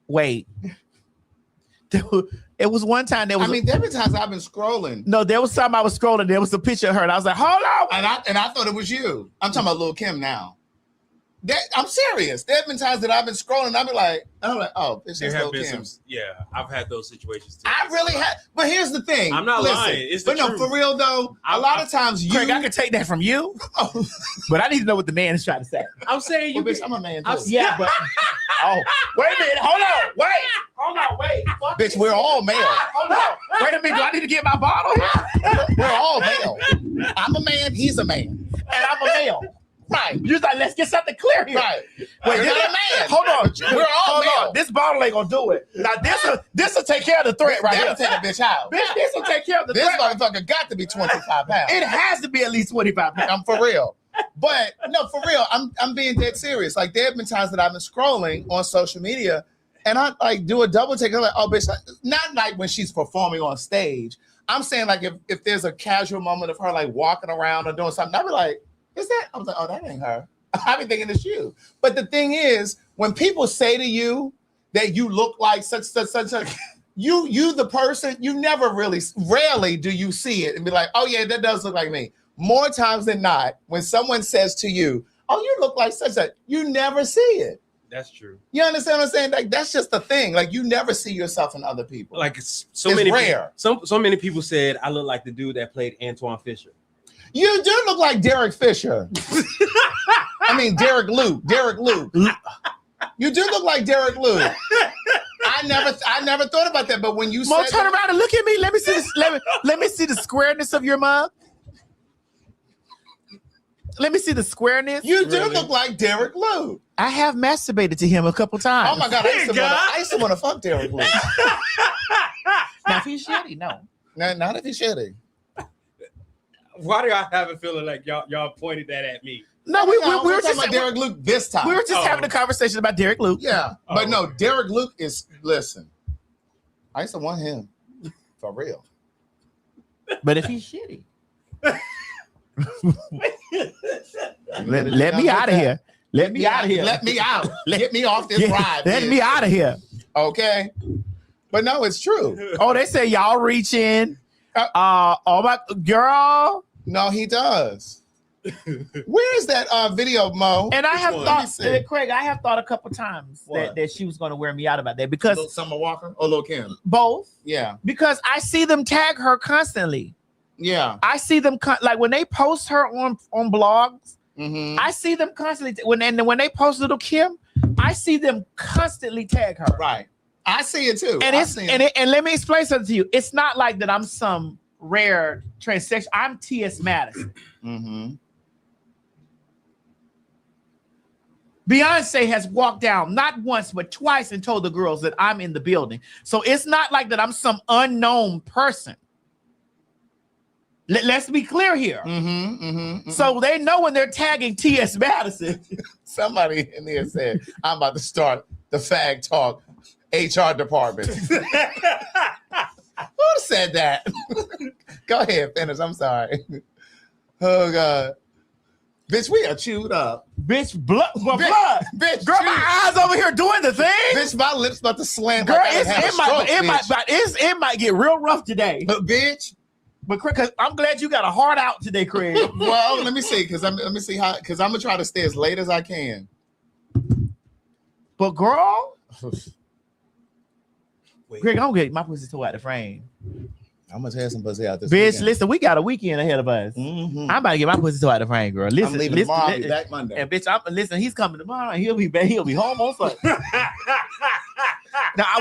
wait. It was one time there was. I mean, there have been times I've been scrolling. No, there was time I was scrolling. There was a picture of her, and I was like, "Hold on!" And I thought it was you. I'm talking about Lil' Kim now. I'm serious. There have been times that I've been scrolling. And I'm like, oh, it's just Lil' Kim. I've had those situations too. I really have. But here's the thing. I'm not lying. It's the truth. No, for real though. A lot of times Craig, I can take that from you, but I need to know what the man is trying to say. I'm saying you. Bitch, I'm a man too. Yeah, but wait a minute. Hold on. Wait. Bitch, we're all male. Hold on. Wait a minute. Do I need to get my bottle? We're all male. I'm a man. He's a man. and I'm a male. Right. You're like, let's get something clear here. Right. Wait, You're not a man. Hold on. We're all hold male. on. This bottle ain't gonna do it. Now this will take care of the threat right That'll here. take a bitch out. Bitch, this will take care of the This threat. motherfucker got to be 25 pounds. It has to be at least 25 pounds. I'm for real. But no, for real, I'm being dead serious. Like there have been times that I've been scrolling on social media and I like do a double take. I'm like, oh bitch, not like when she's performing on stage. I'm saying like if there's a casual moment of her like walking around or doing something, I'll be like, is that? I was like, oh, that ain't her. I've been thinking it's you. But the thing is, when people say to you that you look like such, you the person, you rarely do you see it and be like, oh yeah, that does look like me. More times than not, when someone says to you, oh, you look like such, you never see it. That's true. You understand what I'm saying? Like that's just the thing. Like you never see yourself in other people. Like it's many rare. So many people said I look like the dude that played Antoine Fisher. You do look like Derek Fisher. I mean Derek Luke. You do look like Derek Luke. I never thought about that, but when you Mo, said turn that, around and look at me. Let me see this. Let me see the squareness of your mug. Let me see the squareness. you do look like Derek Luke. I have masturbated to him a couple times. Oh my God, I used to want to fuck Derek Luke. Now if he's shitty, no. Not if he's shitty. Why do I have a feeling like y'all pointed that at me? No, we we're were talking just about Derek Luke this time. we were just having a conversation about Derek Luke. Yeah, but no, Derek Luke is, listen, I used to want him for real. But if he's shitty, let me out of here. Let me out of here. Let me out. Get me off this ride. Let bitch. me out of here. Okay. But no, it's true. Oh, they say y'all reaching. Oh my girl. No, he does. Where is that video, Mo? And I have one? thought, Let me see. Craig, I have thought a couple times What? that she was going to wear me out about that because Little Summer Walker or Lil Kim? both. Yeah. Because I see them tag her constantly. Yeah. I see them like when they post her on blogs. Mm-hmm. I see them constantly when they post Little Kim. I see them constantly tag her. Right. I see it too. And I it's see it. and let me explain something to you. It's not like that I'm some rare transsexual. I'm T.S. Madison. Mm-hmm. Beyonce has walked down not once but twice and told the girls that I'm in the building. So it's not like that I'm some unknown person. Let's be clear here. Mm-hmm. Mm-hmm. So they know when they're tagging T.S. Madison. Somebody in there said, I'm about to start the PhagTawlk HR department. Who said that? Go ahead, finish. I'm sorry. Oh, God. Bitch, we are chewed up. Bitch, blood. Blood. Bitch, Girl, chewed. my eyes over here doing the thing. Bitch, my lips about to slam. Girl, like I had a stroke, bitch. it might get real rough today. But bitch, But Craig, 'cause I'm glad you got a heart out today, Craig. well, let me see, because let me see how, because I'm gonna try to stay as late as I can. But girl, Wait. Craig, I'm gonna get my pussy toe out the frame. I'm gonna tear some pussy out this Bitch, weekend. listen, we got a weekend ahead of us. Mm-hmm. I'm about to get my pussy toe out the frame, girl. Listen, I'm leaving listen, tomorrow. I'll be listen. back Monday. And bitch, listen, he's coming tomorrow. And he'll be home on Sunday. Now I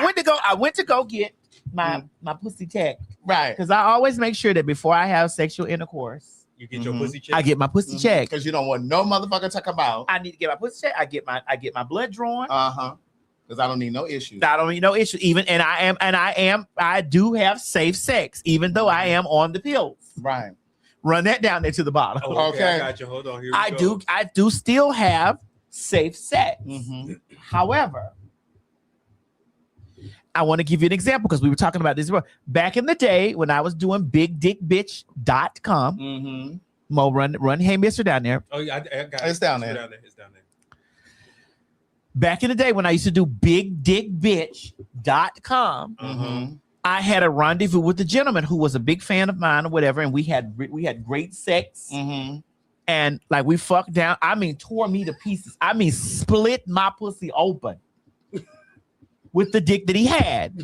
went to go get my pussy checked Right. because I always make sure that before I have sexual intercourse, You get your pussy checked. I get my pussy checked. Because you don't want no motherfucker to come out. I need to get my pussy checked. I get my blood drawn. Uh-huh. Because I don't need no issues. I don't need no issue. I do have safe sex, even though I am on the pills. Right. Run that down there to the bottom. Oh, okay, Okay. I got you. Hold on. Here we I go. do still have safe sex. Mm-hmm. However, I want to give you an example because we were talking about this back in the day when I was doing bigdickbitch.com. Mm-hmm. Mo, run Hey Mister down there. Oh yeah, I got It's down there. It's down there. Back in the day when I used to do bigdickbitch.com, Mm-hmm. I had a rendezvous with a gentleman who was a big fan of mine or whatever, and we had great sex. Mm-hmm. And like we fucked down. I mean, tore me to pieces. I mean, split my pussy open with the dick that he had.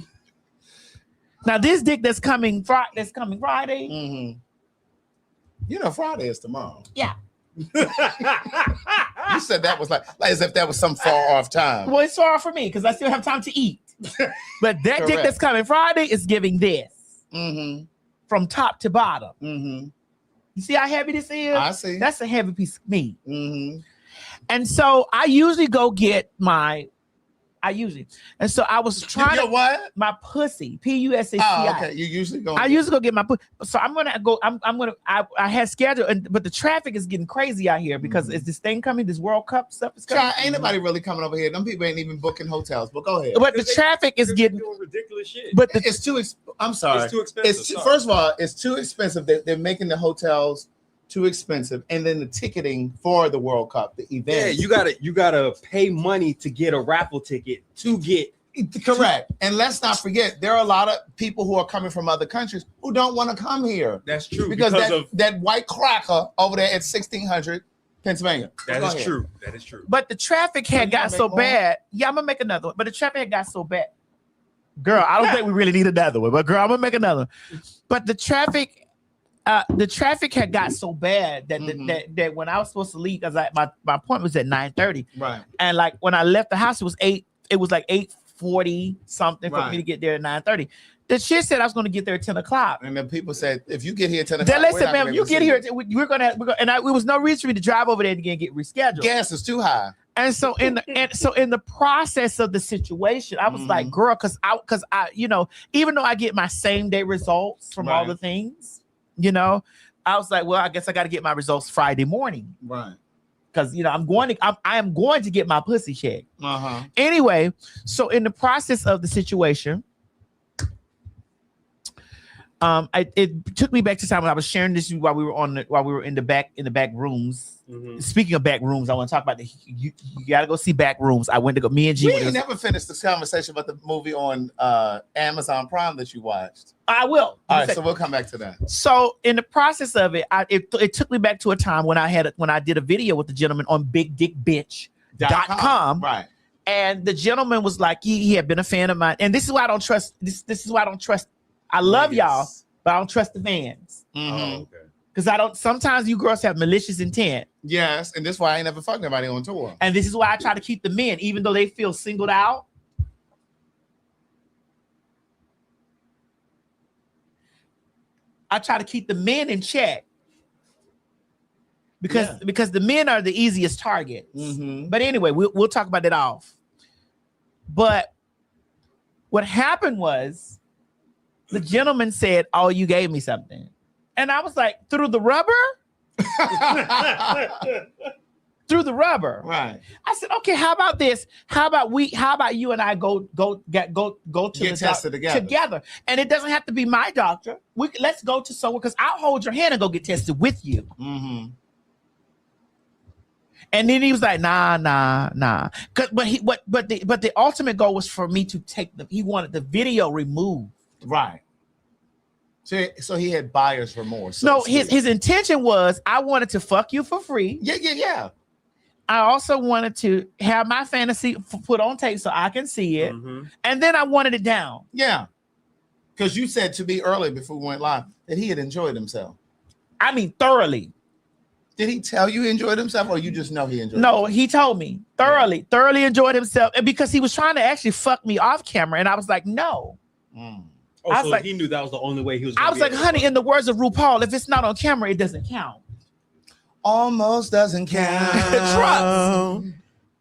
Now, this dick that's coming Friday. Mm-hmm. You know, Friday is tomorrow. Yeah. You said that was like as if that was some far off time. Well, it's far for me because I still have time to eat. But that dick Correct. that's coming Friday is giving this Mm-hmm. from top to bottom. Mm-hmm. You see how heavy this is? I see. That's a heavy piece of meat. Mm-hmm. And so I usually go get and so I was trying to what? My pussy, Pussy. Oh, okay. You usually go. I usually go get my pussy. So I'm gonna go. I had scheduled, but the traffic is getting crazy out here because it's this thing coming. This World Cup stuff is coming. Child, ain't nobody really coming over here. Them people ain't even booking hotels. But go ahead. But the traffic is getting doing ridiculous shit. But it's too. I'm sorry. It's too expensive. First of all, it's too expensive. They're making the hotels too expensive, and then the ticketing for the World Cup, the event. Yeah, you gotta pay money to get a raffle ticket to get. Correct. And let's not forget, there are a lot of people who are coming from other countries who don't want to come here. That's true. Because that white cracker over there at 1600 Pennsylvania. That is true. That is true. But the traffic had got so bad. Yeah, I'm gonna make another one. But the traffic had got so bad. Girl, I don't think we really need another one. But girl, I'm gonna make another one. But the traffic had got so bad that that when I was supposed to leave, because my appointment was at 9:30. Right. And like when I left the house, it was like 8:40 something for me to get there at 9:30. The shit said I was going to get there at 10 o'clock. And then people said, if you get here at 10 o'clock, then they said, ma'am, you get here, we're gonna and it was no reason for me to drive over there again and get rescheduled. Gas is too high. And so in the process of the situation, I was like, girl, because I even though I get my same day results from all the things, I was like, well, I guess I got to get my results Friday morning. Right. Because I am going to get my pussy checked. Uh-huh. Anyway, so in the process of the situation, it took me back to time when I was sharing this while we were in the back rooms. Mm-hmm. Speaking of back rooms, I want to talk about you got to go see back rooms. I went to go. Me and G. We ain't never finished this conversation about the movie on Amazon Prime that you watched. I will. All right, so we'll come back to that. So in the process of it, it took me back to a time when I did a video with the gentleman on BigDickBitch.com. Right. And the gentleman was like, he had been a fan of mine, and this is why I don't trust. This is why I don't trust. I love y'all, but I don't trust the fans. Mm-hmm. Oh, okay. Because I don't. Sometimes you girls have malicious intent. Yes, and this is why I ain't never fucked nobody on tour. And this is why I try to keep the men, even though they feel singled out. I try to keep the men in check because the men are the easiest targets. Mm-hmm. But anyway, we'll talk about that off. But what happened was the gentleman said, "Oh, you gave me something," and I was like, "Through the rubber." Through the rubber, right? I said, okay. How about this? How about you and I go to get the tested together? And it doesn't have to be my doctor. Let's go to someone because I'll hold your hand and go get tested with you. Mm-hmm. And then he was like, nah. But the ultimate goal was for me to he wanted the video removed. Right. So he had buyer's remorse. No, his intention was I wanted to fuck you for free. Yeah. I also wanted to have my fantasy put on tape so I can see it. Mm-hmm. And then I wanted it down. Yeah. Because you said to me earlier before we went live that he had enjoyed himself. I mean, thoroughly. Did he tell you he enjoyed himself or you just know he enjoyed himself? himself? He told me thoroughly enjoyed himself. And because he was trying to actually fuck me off camera. And I was like, no. Mm. Oh, so he knew that was the only way he was. I was like, honey, in the words of RuPaul, if it's not on camera, it doesn't count. Almost doesn't count. Trust.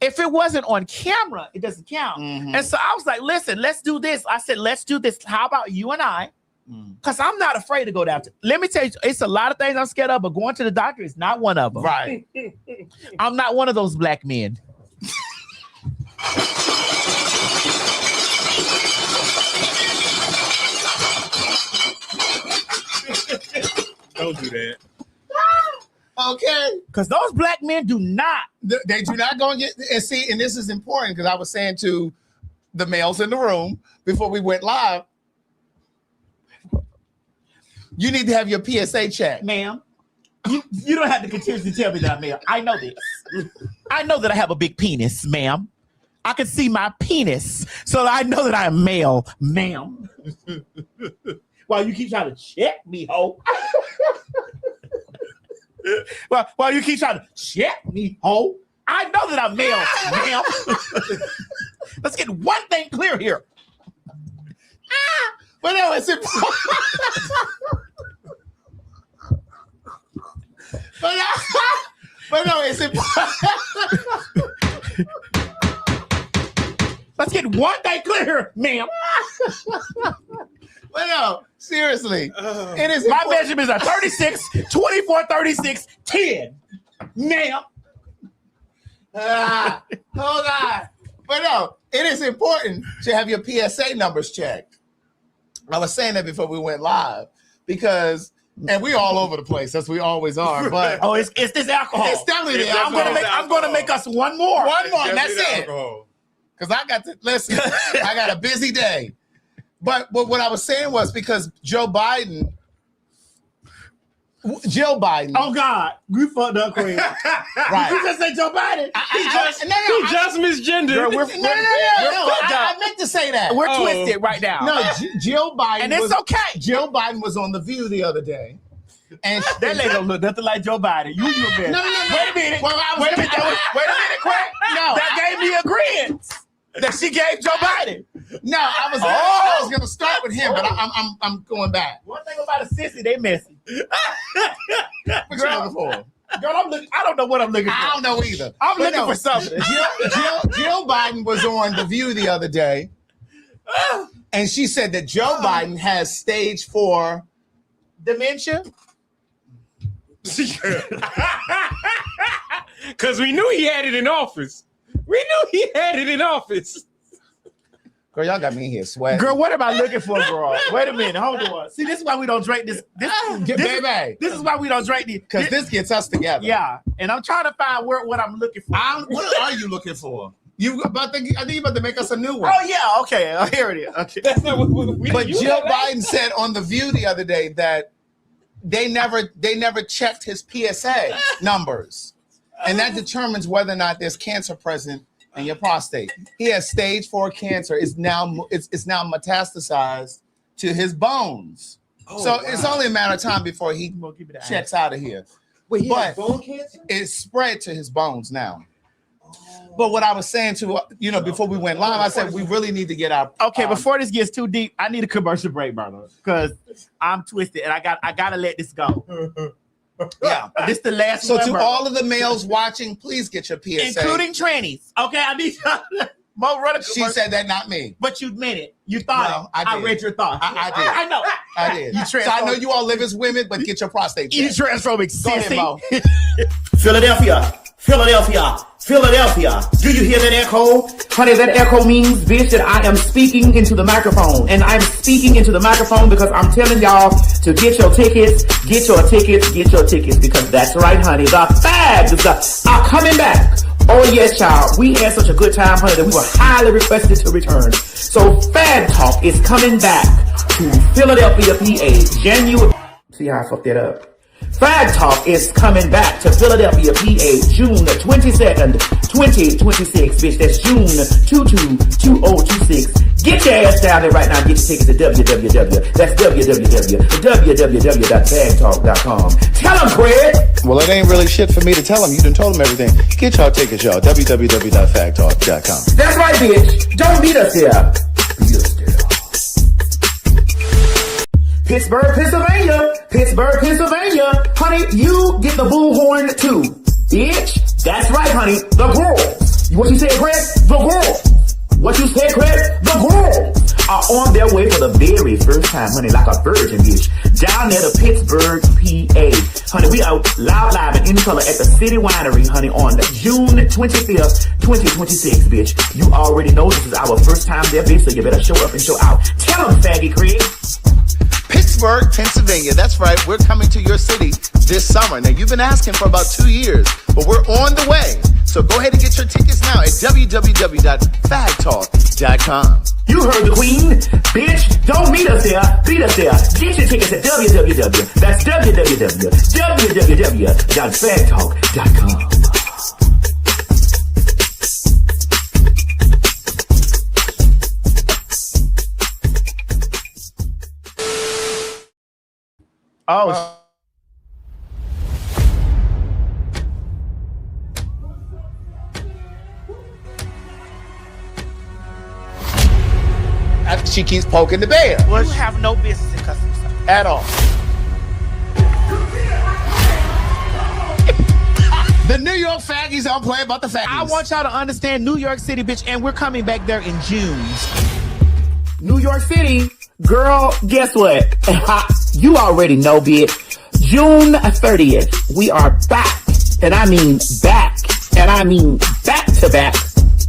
If it wasn't on camera, it doesn't count. Mm-hmm. And so I was like, listen, let's do this. I said, let's do this. How about you and I? Because I'm not afraid to go down to. Let me tell you, it's a lot of things I'm scared of, but going to the doctor is not one of them. Right. I'm not one of those black men. Don't do that. Okay. Because those black men do not. They do not go and get. And see, and this is important because I was saying to the males in the room before we went live, you need to have your PSA check. Ma'am, you don't have to continue to tell me that I'm male. I know this. I know that I have a big penis, ma'am. I can see my penis, so I know that I am male, ma'am. While you keep trying to check me, ho. While you keep trying to check me, ho. I know that I'm male, ma'am. Let's get one thing clear here. But no, it's important. But no, it's important. Let's get one thing clear, ma'am. But no, seriously, it is My important. measurements are 36, 24, 36, 10. Ma'am. Hold on. But no, it is important to have your PSA numbers checked. I was saying that before we went live because, and we all over the place as we always are. But Oh, it's this alcohol. it's definitely the I'm alcohol. gonna make us one more. One more, and that's it. Alcohol. Because I got to listen. I got a busy day. But what I was saying was because Jill Biden. Oh God, we fucked up, Queen. Right. You just said Joe Biden. He just misgendered. Girl, No, I meant to say that. We're twisted right now. No, Jill Biden. and it's okay. Jill Biden was on The View the other day. And That lady don't look nothing like Joe Biden. You a bit. No. Wait a minute. Well, Wait a minute, Craig. No. That gave me agreement that she gave Joe Biden. No, I was gonna start with him, but I'm going back. One thing about a sissy, they messy. What you looking for? Girl, I don't know what I'm looking for. I don't know either. I'm But looking no, for something. Jill Biden was on The View the other day, and she said that Joe Biden has stage 4 dementia. Because we knew he had it in office. Girl, y'all got me in here sweating. Girl, what am I looking for, girl? Wait a minute, hold on. See, this is why we don't drink this. Baby, This is why we don't drink these. because this gets us together. Yeah, and I'm trying to find what I'm looking for. What are you looking for? I think you're about to make us a new one. Oh yeah, okay. Here it is. Okay. That's not what we But you Jill had last- Biden said on The View the other day that they never checked his PSA numbers, and that determines whether or not there's cancer present in your prostate. He has stage 4 cancer. It's now metastasized to his bones. So it's only a matter of time before he checks out of here. Wait, he had but- bone cancer? It's spread to his bones now. But what I was saying before we went live, I said we really need to get our Okay, before this gets too deep, I need a commercial break, brother, because I'm twisted and I gotta let this go. yeah. This the last So one, to brother. all of the males watching, please get your PSA. including trannies. Okay, I need more run a She commercial. said that, not me. But you meant it. You thought No, it. I I did. read your thoughts. I did. I know. I did. You So I know transphobic. you all live as women, but get your prostate You checked. transphobic Go ahead, sissy. Mo. Philadelphia, Philadelphia, Philadelphia. Do you hear that echo? Honey, that echo means, bitch, that I am speaking into the microphone. And I'm speaking into the microphone because I'm telling y'all to get your tickets, get your tickets, get your tickets. Because that's right, honey. The fags are coming back. Oh, yes, child. We had such a good time, honey, that we were highly requested to return. So PhagTawlk is coming back to Philadelphia, PA, January. See how I fucked that up? PhagTawlk is coming back to Philadelphia, PA, June 22nd, 2026, bitch. That's June 2026. Get your ass down there right now and get your tickets at www. That's www.phagtawlk.com. Tell them, Craig. Well, it ain't really shit for me to tell them. You done told them everything. Get y'all tickets, y'all. www.phagtawlk.com. That's right, bitch. Don't meet us there. Beat us there. Pittsburgh, Pennsylvania. Honey, you get the bullhorn too. Bitch. That's right, honey. The girls. What you said, Craig? The girls. What you said, Craig? The girls are on their way for the very first time, honey, like a virgin, bitch. Down there to Pittsburgh, PA. Honey, we are live and in color at the City Winery, honey, on June 25th, 2026, bitch. You already know this is our first time there, bitch, so you better show up and show out. Tell them, faggy Craig. Pittsburgh, Pennsylvania. That's right. We're coming to your city this summer. Now, you've been asking for about 2 years, but we're on the way. So go ahead and get your tickets now at www.phagtawlk.com. You heard the queen. Bitch, don't meet us there. Beat us there. Get your tickets at www. That's www.phagtawlk.com. Oh, She keeps poking the bear well, you have no business in customer service. at all. The New York faggies don't play about the faggies. I want y'all to understand New York City, bitch, and we're coming back there in June. New York City, girl, guess what? You already know, bitch. June 30th, we are back. And I mean back. And I mean back to back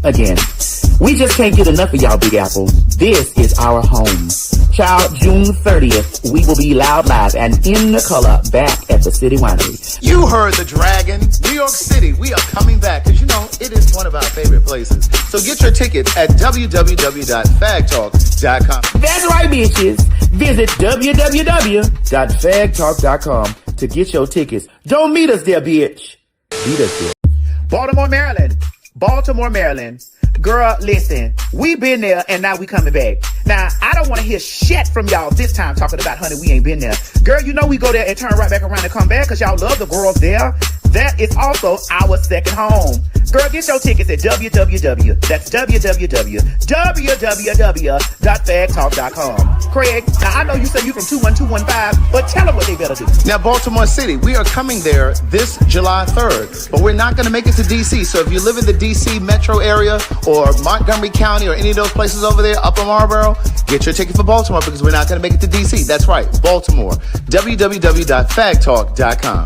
again. We just can't get enough of y'all, Big Apple. This is our home. Child, June 30th, we will be loud live and in the color back at the City Winery. You heard the dragon. New York City, we are coming back because, you know, it is one of our favorite places. So get your tickets at www.PhagTawlk.com. That's right, bitches. Visit www.PhagTawlk.com to get your tickets. Don't meet us there, bitch. Meet us there. Baltimore, Maryland. Baltimore, Maryland. Girl, listen, we been there and now we coming back. Now, I don't want to hear shit from y'all this time talking about, honey, we ain't been there. Girl, you know we go there and turn right back around and come back because y'all love the girls there. That is also our second home. Girl, get your tickets at www.PhagTawlk.com. Craig, now I know you say you from 21215, but tell them what they better do. Now, Baltimore City, we are coming there this July 3rd, but we're not going to make it to D.C. So if you live in the D.C. metro area or Montgomery County or any of those places over there, Upper Marlboro, get your ticket for Baltimore because we're not going to make it to D.C. That's right, Baltimore. www.PhagTawlk.com.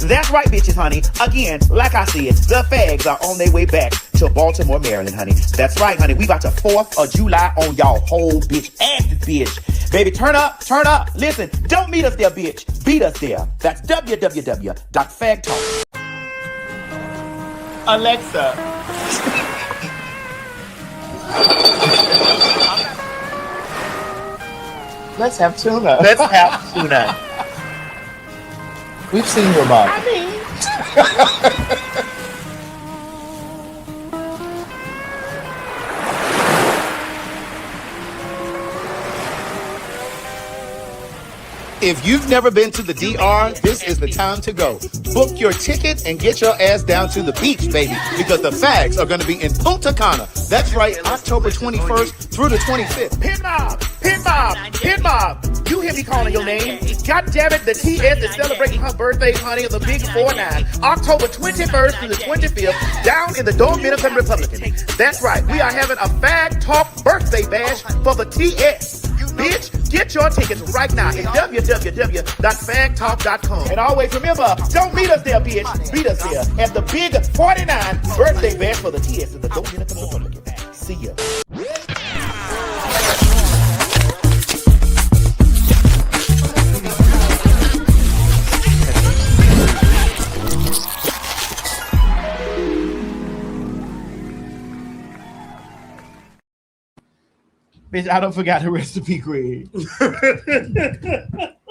That's right, bitches, honey. Again, like I said, the fags are on their way back to Baltimore, Maryland, honey. That's right, honey. We about to 4th of July on y'all whole bitch asses, bitch. Baby, turn up, turn up. Listen, don't meet us there, bitch. Beat us there. That's www.PhagTawlk. Alexa. Let's have tuna. Let's have tuna. We've seen your mom. If you've never been to the DR, this is the time to go. Book your ticket and get your ass down to the beach, baby, because the fags are going to be in Punta Cana. That's right, October 21st through the 25th. Pin mob, pin mob, pin mob. You hear me calling your name. God damn it, the TS is celebrating her birthday, honey, of the big 4-9. October 21st through the 25th, down in the Dominican Republic. That's right, we are having a PhagTawlk birthday bash for the TS. Bitch, get your tickets right now at www.PhagTawlk.com. And always remember, don't meet us there, bitch. Meet us there at the big 49 birthday bash for the TS in the Dominican Republic. See ya. Bitch, I don't forgot the recipe, Craig.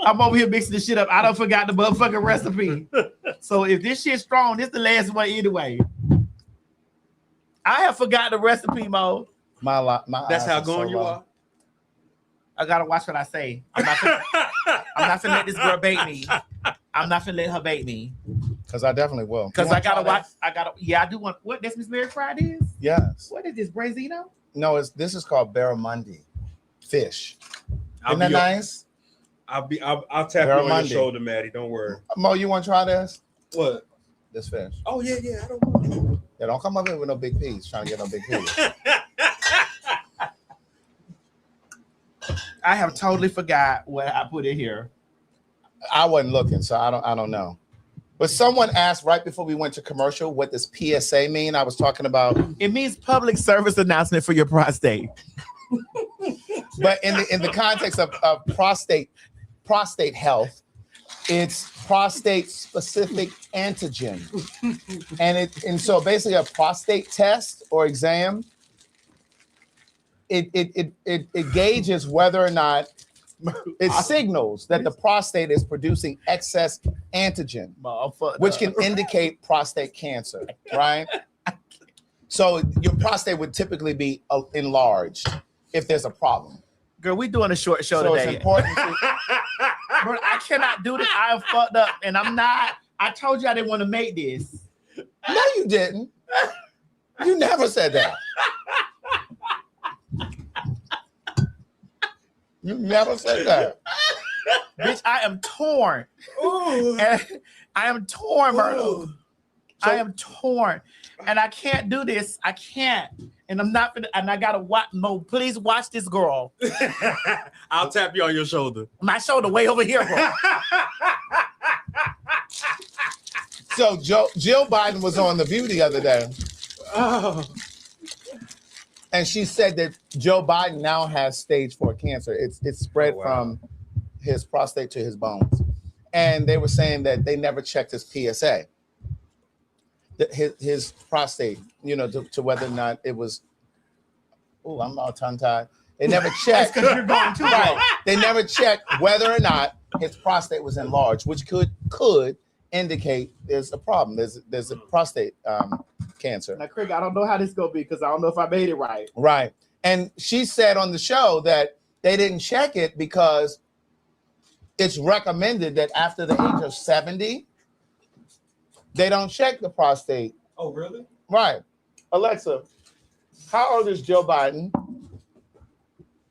I'm over here mixing this shit up. I don't forgot the motherfucking recipe. So if this shit's strong, this the last one anyway. I have forgot the recipe, Mo. That's how going you are. I gotta watch what I say. I'm not finna let this girl bait me. I'm not finna let her bait me. Because I definitely will. Because I gotta watch. I do want. What? That's Miss Mary Fridays? Yes. What is this, Brazino? No, this is called barramundi fish. Isn't that nice? I'll tap you on your shoulder, Maddie. Don't worry. Mo, you want to try this? What? This fish. Oh yeah. I don't want. Yeah, don't come up here with no big piece. Trying to get no big piece. I have totally forgot what I put in here. I wasn't looking, so I don't know. But someone asked right before we went to commercial, what does PSA mean? I was talking about. It means public service announcement for your prostate. But in the context of prostate health, it's prostate specific antigen, and so basically a prostate test or exam. It gauges whether or not it signals that the prostate is producing excess antigen, which can indicate prostate cancer, right? So your prostate would typically be enlarged if there's a problem. Girl, we doing a short show so today. It's important. Bro, I cannot do this. I am fucked up, and I'm not. I told you I didn't want to make this. No, you didn't. You never said that. You never said that. Bitch, I am torn. Ooh. I am torn, Myrtle. I am torn, and I can't do this. I can't, and I'm not. And I gotta watch. No, please watch this girl. I'll tap you on your shoulder. My shoulder way over here, bro. So Jill Biden was on The View the other day. Oh. And she said that Joe Biden now has stage 4 cancer. It's spread from his prostate to his bones. And they were saying that they never checked his PSA, his prostate, to whether or not it was. Oh, I'm all tongue-tied. They never checked. Because you're going too right. They never checked whether or not his prostate was enlarged, which could indicate there's a problem. There's a prostate cancer. Now, Craig, I don't know how this is gonna be because I don't know if I made it right. Right. And she said on the show that they didn't check it because it's recommended that after the age of 70, they don't check the prostate. Oh, really? Right. Alexa, how old is Joe Biden?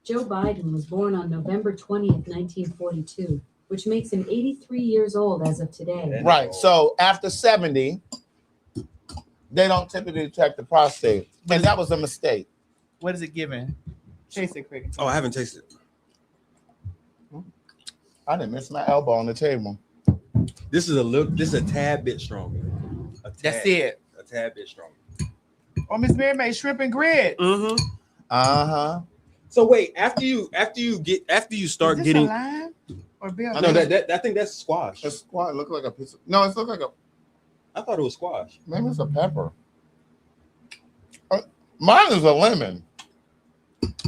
Joe Biden was born on November 20th, 1942, which makes him 83 years old as of today. Right. So after 70, they don't typically check the prostate. And that was a mistake. What is it giving? Taste it, Craig. Oh, I haven't tasted it. I didn't miss my elbow on the table. This is a tad bit stronger. That's it. A tad bit stronger. Oh, Miss Mary made shrimp and grit. Mm-hmm. Uh-huh. So wait, after you start Is this getting a lime or bill? no, that I think that's squash. It's squash. It looked like a piece of, no, it looked like a, I thought it was squash. maybe it's a pepper. Mine is a lemon.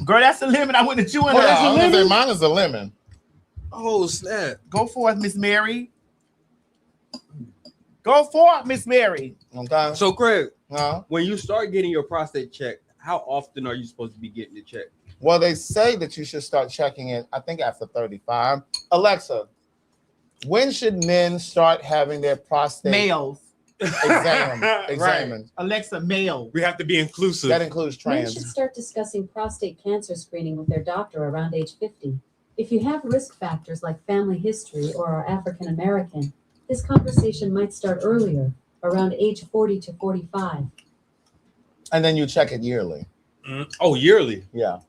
Girl, that's the lemon. I went to chew on Well, that. I was gonna say mine is a lemon. Oh snap! Go forth, Miss Mary. Go forth, Miss Mary. Okay. So Craig, Huh? when you start getting your prostate checked, how often are you supposed to be getting it checked? Well, they say that you should start checking it, I think, after 35. Alexa, when should men start having their prostate Males. examined? Alexa, male. We have to be inclusive. That includes Men should trans. start discussing prostate cancer screening with their doctor around age 50. If you have risk factors like family history or are African American, this conversation might start earlier, around age 40 to 45. And then you check it yearly. Oh, yearly. Yeah.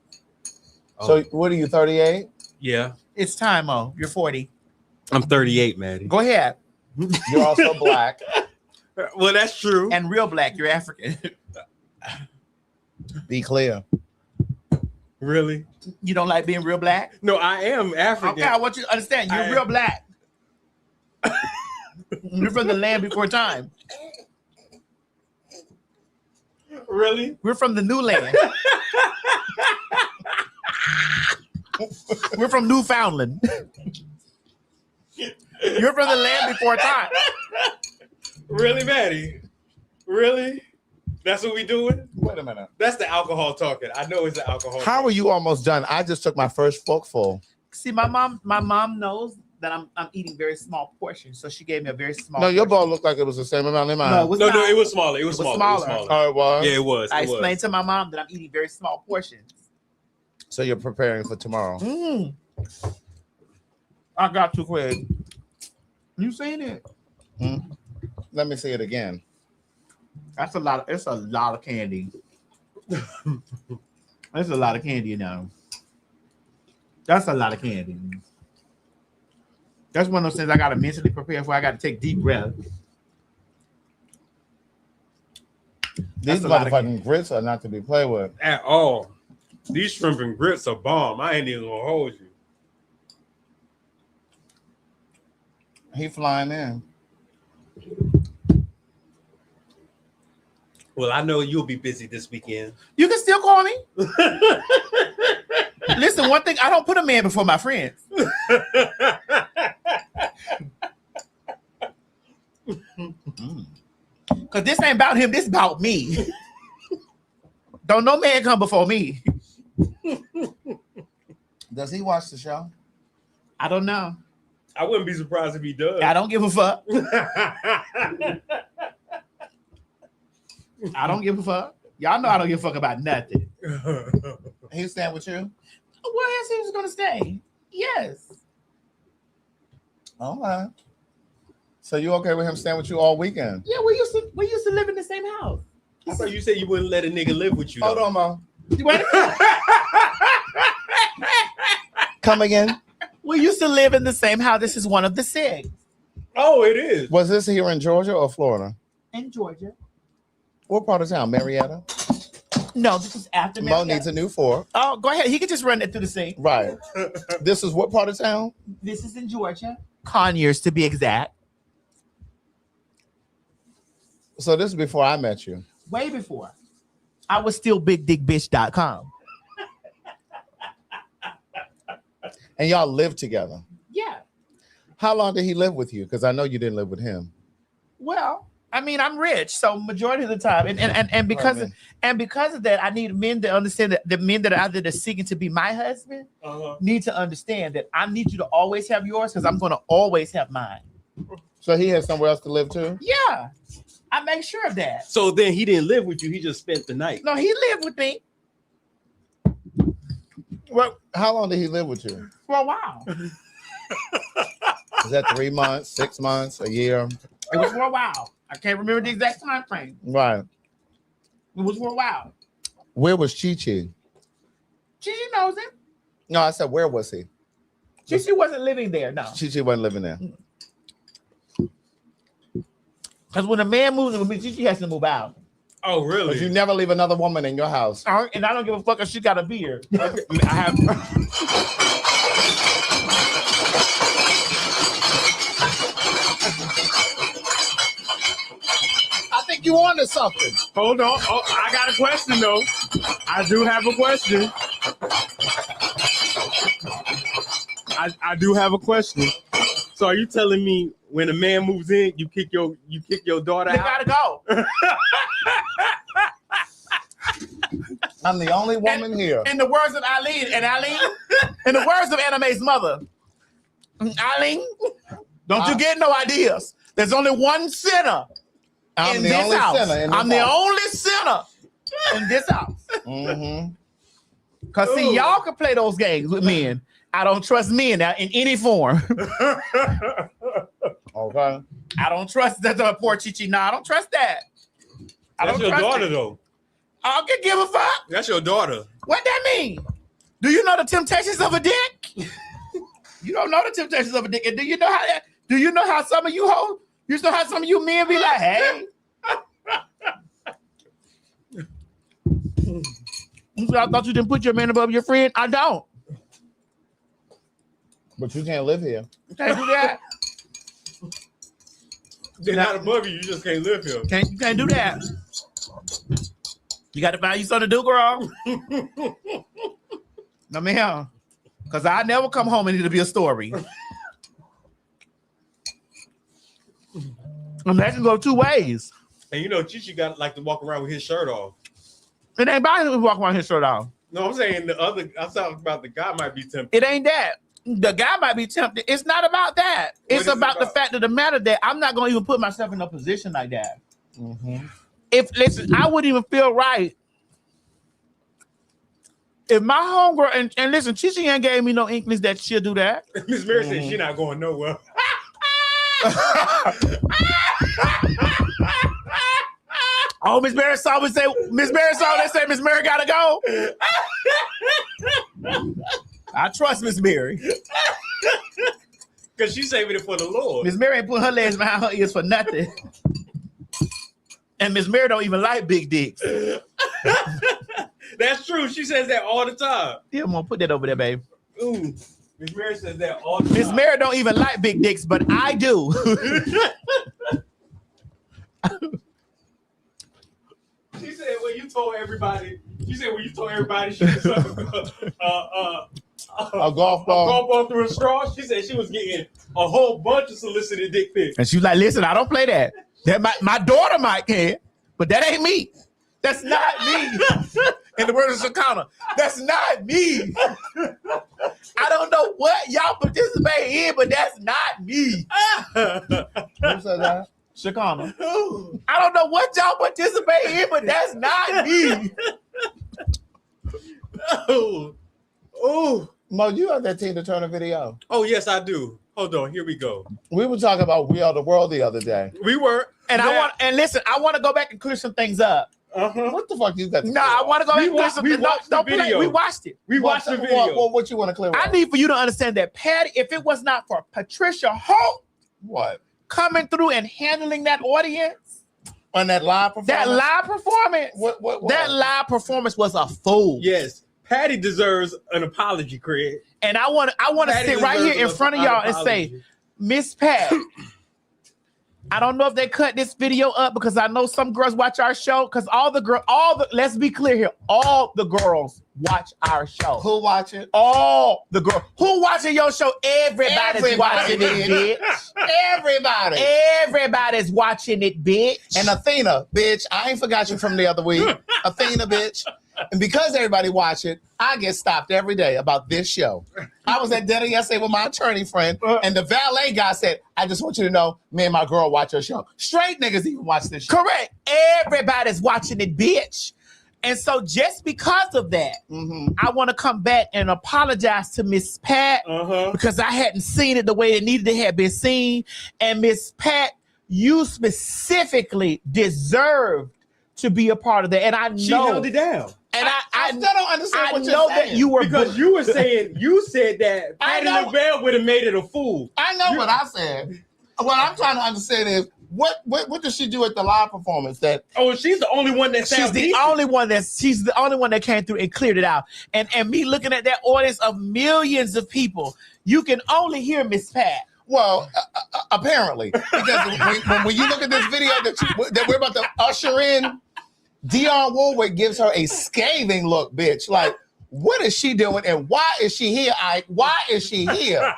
Oh. So what are you, 38? Yeah, It's time, oh. You're 40. I'm 38, Maddie. Go ahead. You're also black. Well, that's true. And real black, you're African. Be clear. Really? You don't like being real black? No, I am African. Okay, I want you to understand. You're real black. You're from the land before time. Really? We're from the new land. We're from Newfoundland. You're from the land before time. Really, Maddie? Really? That's what we doing? Wait a minute. That's the alcohol talking. I know it's the alcohol. How are you almost done? I just took my first forkful. See, my mom knows that I'm eating very small portions, so she gave me a very small. No, your portion. bowl looked like it was the same amount in mine. No, it was No, not. it was smaller. It was It was smaller. smaller. Oh, it was? Yeah, it was. I It was. explained to my mom that I'm eating very small portions. So you're preparing for tomorrow. I got you, Craig. You seen it? Let me see it again. That's a lot. It's a lot of candy. That's a lot of candy now. That's a lot of candy. That's one of those things I got to mentally prepare for. I got to take deep breaths. These That's a lot of motherfucking grits are not to be played with. At all. These shrimp and grits are bomb. I ain't even gonna hold you. He flying in. Well, I know you'll be busy this weekend. You can still call me. Listen, one thing, I don't put a man before my friends. Because this ain't about him, this about me. Don't no man come before me. Does he watch the show? I don't know. I wouldn't be surprised if he does. I don't give a fuck. I don't give a fuck. Y'all know I don't give a fuck about nothing. He's staying with you? Well, yes, he was going to stay. Yes. All right. So you okay with him staying with you all weekend? Yeah, we used to live in the same house. I thought you said you wouldn't let a nigga live with you. Hold though. on, Mo. Wait a minute. Come again? We used to live in the same house. This is one of the six. Oh, it is. Was this here in Georgia or Florida? In Georgia. What part of town? Marietta? No, this is after Mo Marietta. needs a new fork. Oh, go ahead. He can just run it through the sink. Right. This is what part of town? This is in Georgia. Conyers, to be exact. So this is before I met you. Way before. I was still bigdickbitch.com. And y'all lived together. Yeah. How long did he live with you? Because I know you didn't live with him. Well, I mean, I'm rich, so majority of the time, and because of that, I need men to understand that the men that are out there that's seeking to be my husband need to understand that I need you to always have yours because I'm going to always have mine. So he has somewhere else to live too? Yeah, I make sure of that. So then he didn't live with you. He just spent the night. No, he lived with me Well, how long did he live with you? for a while. Is that 3 months, 6 months, a year? It was for a while. I can't remember the exact time frame. Right. It was for a while. Where was Chi-Chi? Gigi knows him. No, I said, where was he? Gigi wasn't living there, no. Chi-Chi wasn't living there. Because when a man moves with me, Gigi has to move out. Oh, really? But you never leave another woman in your house. And I don't give a fuck if she got a beard. I have. I think you wanted something. Hold on. Oh, I got a question though. I do have a question. I do have a question. So are you telling me when a man moves in, you kick your daughter They out? gotta go. I'm the only woman here. In the words of Eileen, in the words of Anime's mother, Eileen, don't you get no ideas. There's only one sinner I'm in the this only house. sinner in this I'm the house. only sinner in this house. Mm-hmm. Because see, y'all can play those games with men. I don't trust men now in any form. Okay. I don't trust that poor Chichi. No, I don't trust that. I That's don't your trust daughter it. though. I don't give a fuck. That's your daughter. What that mean? Do you know the temptations of a dick? You don't know the temptations of a dick. And do you know how that? Do you know how some of you hoes? You know how some of you men be like, hey. I thought you didn't put your man above your friend. I don't. But you can't live here. You can't do that. They're not above you. You just can't live here. You can't do that. You got to find you something to do, girl. No, ma'am. Because I never come home and it'll be a story. And that can go two ways. And you know, Chichi got like to walk around with his shirt off. It ain't about him to walk around his shirt off. No, I'm saying I'm talking about the guy might be tempted. It ain't that. The guy might be tempted. It's not about that. It's about the fact of the matter that I'm not going to even put myself in a position like that. Mm-hmm. Listen, I wouldn't even feel right if my homegirl, and listen, Chichi ain't gave me no inklings that she'll do that. Miss Mary said she's not going nowhere. Oh, Miss Mary saw me say, Miss Mary saw they say Miss Mary gotta go. I trust Miss Mary. Because she's saving it for the Lord. Miss Mary ain't put her legs behind her ears for nothing. And Miss Mary don't even like big dicks. That's true. She says that all the time. Yeah, I'm gonna put that over there, babe. Ooh. Miss Mary says that all the time. Miss Mary don't even like big dicks, but I do. She said when you told everybody she was sucking A golf ball. Through a straw, she said she was getting a whole bunch of solicited dick pics. And she was like, listen, I don't play that. That my daughter might can, but that ain't me. That's not me. In the words of Shakana, that's not me. I don't know what y'all participate in, but that's not me. Who said that? Shakana. I don't know what y'all participate in, but that's not me. Oh. Mo, you have that Tina Turner video? Oh, yes, I do. Hold on, here we go. We were talking about We Are the World the other day. We were, And I want to go back and clear some things up. What the fuck you got? No, I want to go back and clear some things up. Don't play. We watched it. We watched the video. What you want to clear up? I need for you to understand that Patty, if it was not for Patricia Holt What? coming through and handling that audience, On that live performance? that live performance, What? that live performance was a fool. Yes, Patty deserves an apology, Craig. And I want to sit right here in front of y'all and say, Miss Pat, I don't know if they cut this video up because I know some girls watch our show. Because let's be clear here, all the girls watch our show. Who watch it? All the girls. Who watching your show? Everybody's watching it, bitch. Everybody. Everybody's watching it, bitch. And Athena, bitch, I ain't forgot you from the other week. Athena, bitch. And because everybody watch it, I get stopped every day about this show. I was at dinner yesterday with my attorney friend, and the valet guy said, I just want you to know, me and my girl watch your show. Straight niggas even watch this show. Correct. Everybody's watching it, bitch. And so just because of that, I want to come back and apologize to Miss Pat because I hadn't seen it the way it needed to have been seen. And Miss Pat, you specifically deserved to be a part of that. And I know She held it down. And I still don't understand what you're know saying. that you were Because you were saying, you said that Patty know. LaBelle would have made it a fool. I know what I said. What I'm trying to understand is, what does she do at the live performance that she's the only one that she's the only one that came through and cleared it out. And me looking at that audience of millions of people, you can only hear Miss Pat. Well, apparently, because when you look at this video that we're about to usher in, Dionne Warwick gives her a scathing look, bitch. Like, what is she doing and why is she here? Why is she here?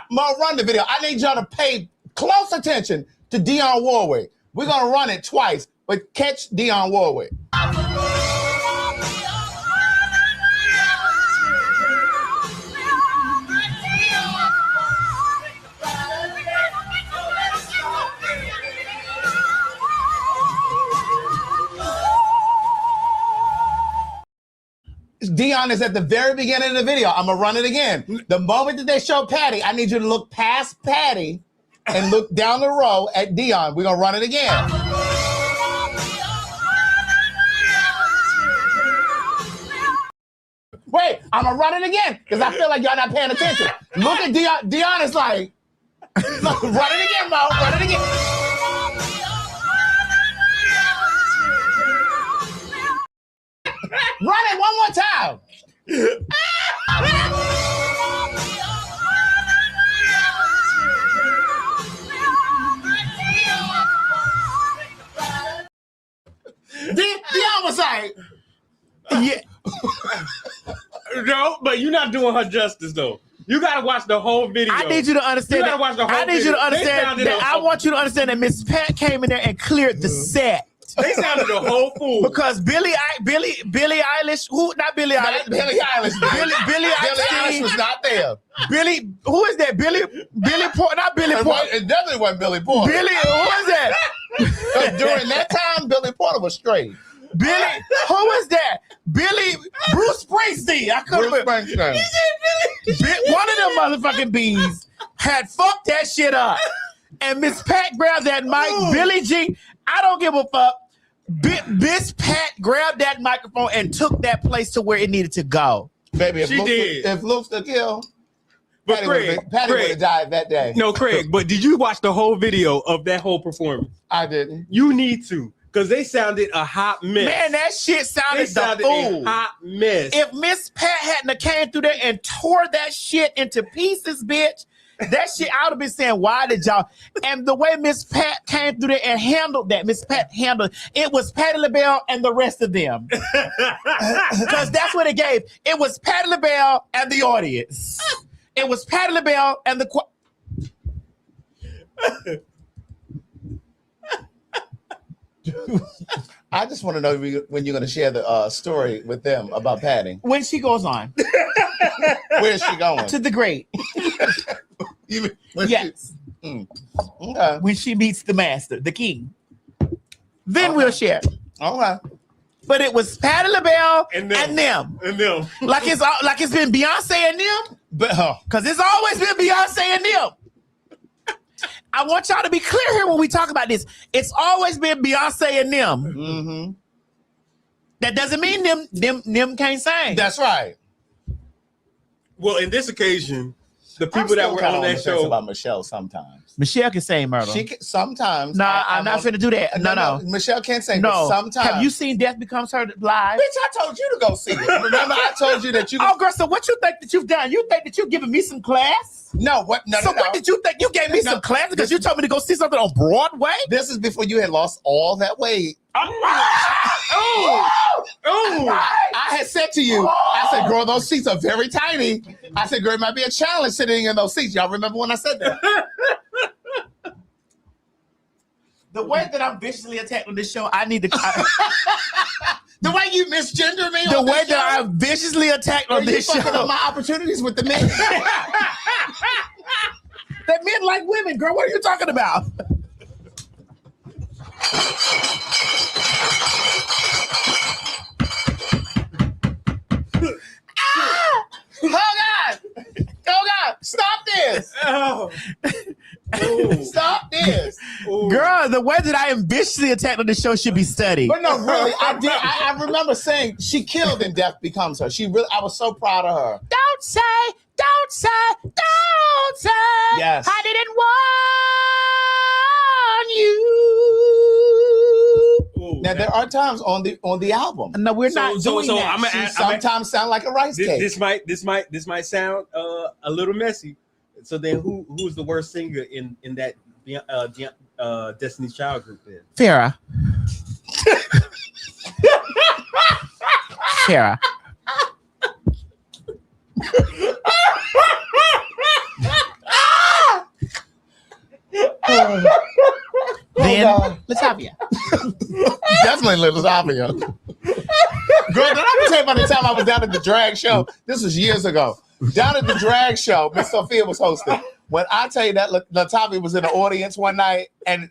Ma, run the video. I need y'all to pay close attention to Dionne Warwick. We're going to run it twice, but catch Dionne Warwick. Dionne is at the very beginning of the video. I'm gonna run it again. The moment that they show Patty, I need you to look past Patty and look down the row at Dionne. We're gonna run it again. Wait, I'm gonna run it again because I feel like y'all not paying attention. Look at Dionne. Dionne is like, look, run it again, Mo. Run it again. Run it one more time. Dionne was like, yeah. No, but you're not doing her justice though. You gotta watch the whole video. I need you to understand. You gotta watch the whole video. You to understand that. I want you to understand that Miss Pat came in there and cleared the set. They sounded a whole fool because Billie Eilish, who not Billie Eilish, Billie Eilish, Billie Eilish was not there. Billy, who is that? Billy Porter, not Billy Porter. It definitely wasn't Billy Porter. Billy, who is that? During that time, Billy Porter was straight. Billy, who is that? Bruce Springsteen. I couldn't remember. One of them motherfucking bees had fucked that shit up. And Miss Pat grabbed that mic. Billie Jean, I don't give a fuck. Miss Pat grabbed that microphone and took that place to where it needed to go. Baby, if she did. If looks to kill, but Patty would have died that day. No, Craig, but did you watch the whole video of that whole performance? I didn't. You need to, because they sounded a hot mess. Man, that shit sounded a hot mess. If Miss Pat hadn't have came through there and tore that shit into pieces, bitch, that shit, I would have been saying, why did y'all? And the way Miss Pat came through there and handled that, Miss Pat handled it was Patti LaBelle and the rest of them. Because that's what it gave. It was Patti LaBelle and the audience. It was Patti LaBelle and the... I just want to know when you're going to share the story with them about Patty. When she goes on. Where's she going? To the great. Yes. Okay. When she meets the master, the king. Then we'll share. Okay. But it was Patti LaBelle and them. And them. Like it's been Beyonce and them. Because it's always been Beyonce and them. I want y'all to be clear here when we talk about this. It's always been Beyonce and them. Mm-hmm. That doesn't mean them can't sing. That's right. Well, in this occasion, the people that were on that show about Michelle sometimes. Michelle can sing, Myrtle. She can, sometimes. Nah, I'm not finna do that. No. Michelle can't sing. No. But sometimes. Have you seen Death Becomes Her live? Bitch, I told you to go see it. Remember, I told you that you. Oh, girl. So what you think that you've done? You think that you've given me some class? No. What? No. So what did you think? You gave me some class because you told me to go see something on Broadway. This is before you had lost all that weight. I had said to you, I said, girl, those seats are very tiny. I said, girl, it might be a challenge sitting in those seats. Y'all remember when I said that? The way that I'm viciously attacked on this show, I need to. The way you misgender me. The on way this show, that I'm viciously attacked on this fucking show. up my opportunities with the men. That men like women, girl. What are you talking about? Oh God! Stop this! Oh. Stop this! Girl, the way that I am viciously attacked on this show should be studied. But no, really, I did. I remember saying she killed in Death Becomes Her. She really. I was so proud of her. Don't say. Yes. I didn't warn you. Now there are times on the album. No, we're not doing that. She sometimes sound like a rice cake. This might sound a little messy. So then, who's the worst singer in that Destiny's Child group? Then Farrah. Farrah. Then Latavia. Definitely Little Latavia. Girl, did I tell you about the time I was down at the drag show? This was years ago. Down at the drag show, Miss Sophia was hosting. When I tell you that Latavia was in the audience one night and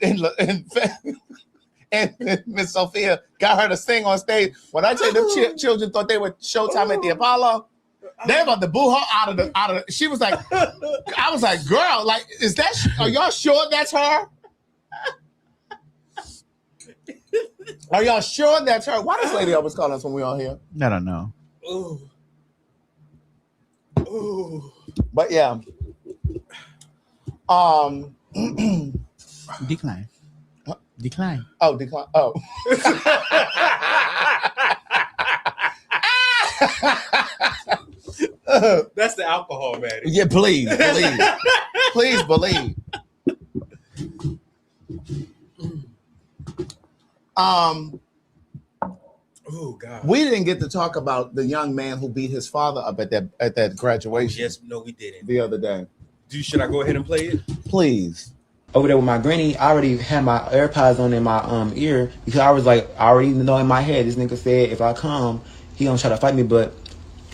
Miss Sophia got her to sing on stage. When I tell you them children thought they were Showtime at the Apollo, they about to boo her out of the. She was like, I was like, girl, like, is that? Are y'all sure that's her? Are y'all sure that's her? Why does lady always call us when we're on here? I don't know. Ooh. But yeah. Decline. Decline. Oh, decline. Oh. That's the alcohol, man. Yeah, please believe. Oh God. We didn't get to talk about the young man who beat his father up at that graduation. Yes, no, we didn't. The other day. Should I go ahead and play it? Please. Over there with my granny, I already had my AirPods on in my ear because I was like, I already know in my head this nigga said if I come, he gonna try to fight me. But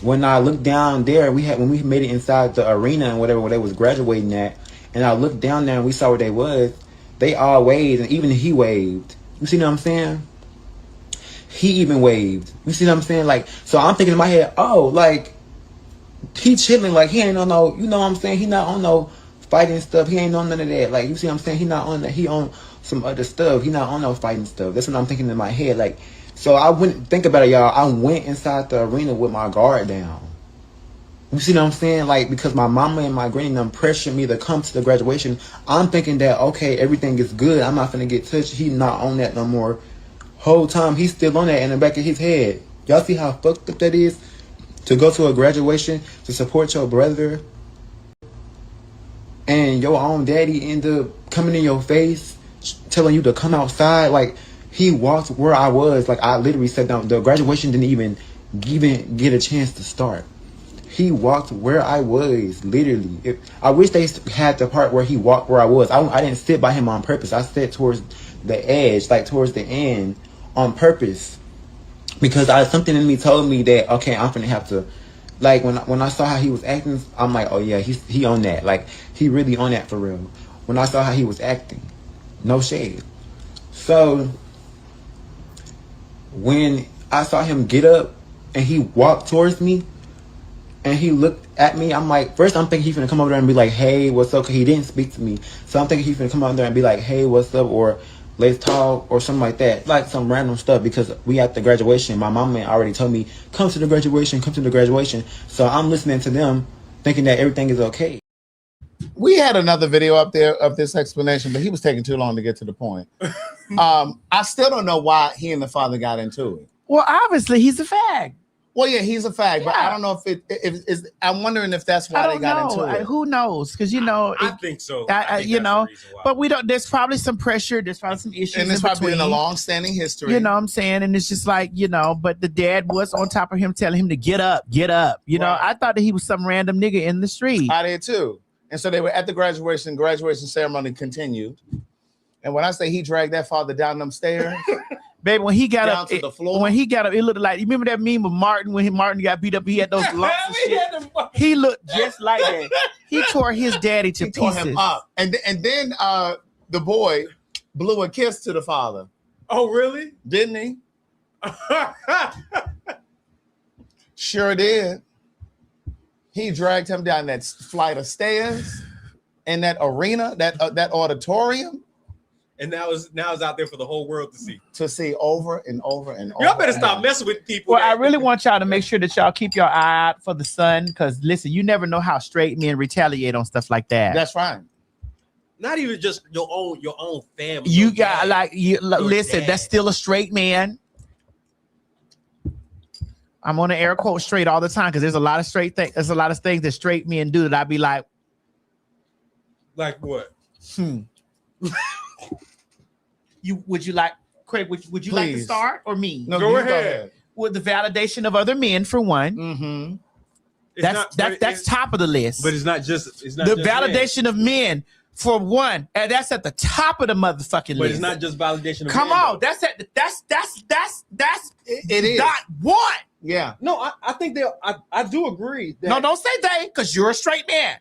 when I looked down there, when we made it inside the arena and whatever where they was graduating at, and I looked down there and we saw where they was, they all waved and even he waved. You see what I'm saying? He even waved. You see what I'm saying? Like, so I'm thinking in my head, oh, like, he chilling, like, he ain't on no, you know what I'm saying? He not on no fighting stuff. He ain't on none of that. Like, you see what I'm saying? He not on that. He on some other stuff. He not on no fighting stuff. That's what I'm thinking in my head. Like, so I wouldn't think about it, y'all. I went inside the arena with my guard down. You see what I'm saying? Like, because my mama and my granny done pressured me to come to the graduation. I'm thinking that, okay, everything is good. I'm not finna get touched. He not on that no more. Whole time he's still on that in the back of his head. Y'all see how fucked up that is? To go to a graduation to support your brother and your own daddy end up coming in your face telling you to come outside. Like, he walked where I was. Like, I literally sat down. The graduation didn't even get a chance to start. He walked where I was, literally. I wish they had the part where he walked where I was. I didn't sit by him on purpose. I sat towards the edge, like towards the end, on purpose, because something in me told me that, okay, I'm gonna have to, like, when I saw how he was acting, I'm like, oh yeah, he on that, like, he really on that for real. When I saw how he was acting, no shade. So when I saw him get up and he walked towards me, and he looked at me. I'm like, first I'm thinking he's gonna come over there and be like, hey, what's up? Cause he didn't speak to me. So I'm thinking he's gonna come over there and be like, hey, what's up? Or let's talk or something like that. Like some random stuff because we at the graduation. My mom already told me, come to the graduation. So I'm listening to them thinking that everything is okay. We had another video up there of this explanation, but he was taking too long to get to the point. I still don't know why he and the father got into it. Well, obviously he's a fag. Well, yeah, he's a fag, but Yeah. I don't know if I'm wondering if that's why they got into it. Who knows? Because I think so. I think you that's know, the reason why. but we don't. There's probably some pressure. There's probably some issues. And it's in probably been a between. long-standing history. You know what I'm saying? And it's just like, you know, but the dad was on top of him telling him to get up. You know, Right. I thought that he was some random nigga in the street. I did too. And so they were at the graduation ceremony continued. And when I say he dragged that father down them stairs, Baby, when he got down up, to the floor. when he got up, it looked like, you remember that meme of Martin when Martin got beat up? He had those lumps and shit. He looked just like that. He tore his daddy to he tore pieces. him up. And then the boy blew a kiss to the father. Oh, really? Didn't he? Sure did. He dragged him down that flight of stairs in that arena, that auditorium, And now it's out there for the whole world to see. Over and over and over. Y'all better stop messing with people. Well, I really want y'all to make sure that y'all keep your eye out for the son, because listen, you never know how straight men retaliate on stuff like that. That's right. Not even just your own family. You your got dad, listen, dad. that's still a straight man. I'm on the air quote straight all the time because there's a lot of straight things. There's a lot of things that straight men do that I'd be like, Like what? Would you like, Craig? Would you like to Please. start or me? No, Go you ahead. With the validation of other men for one. Mm-hmm. That's top of the list. But it's not just. It's not the just validation of men for one, and that's at the top of the motherfucking But list. it's not just validation of Come men, on, though. It is. dot one. Yeah. No, I think I do agree. That, No, don't say they, because you're a straight man.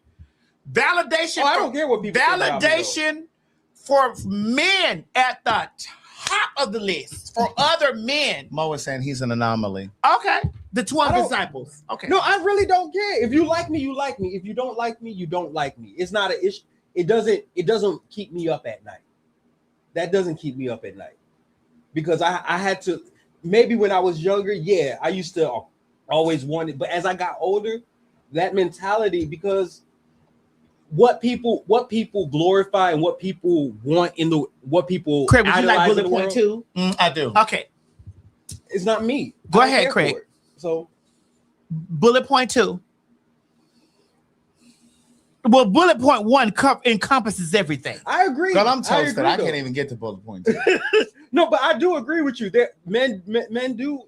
Validation. Oh, I don't care what people say about me, validation for men at the top of the list for other men. Mo is saying he's an anomaly. Okay, the 12 I don't- disciples. Okay, No, I really don't care. If you like me, you like me. If you don't like me, you don't like me. It's not an issue. It doesn't keep me up at night. That doesn't keep me up at night. Because I had to, maybe when I was younger, yeah, I used to always want it. But as I got older, that mentality, because what people glorify and what people want what people Craig, would you like idolize in bullet the point world, 2? I do. Okay, it's not me. Go I don't ahead, care Craig. for it. So bullet point 2. Well, bullet point 1 encompasses everything. I agree. Girl, I'm toasted. agree, I though. can't even get to bullet point. No, but I do agree with you. That men do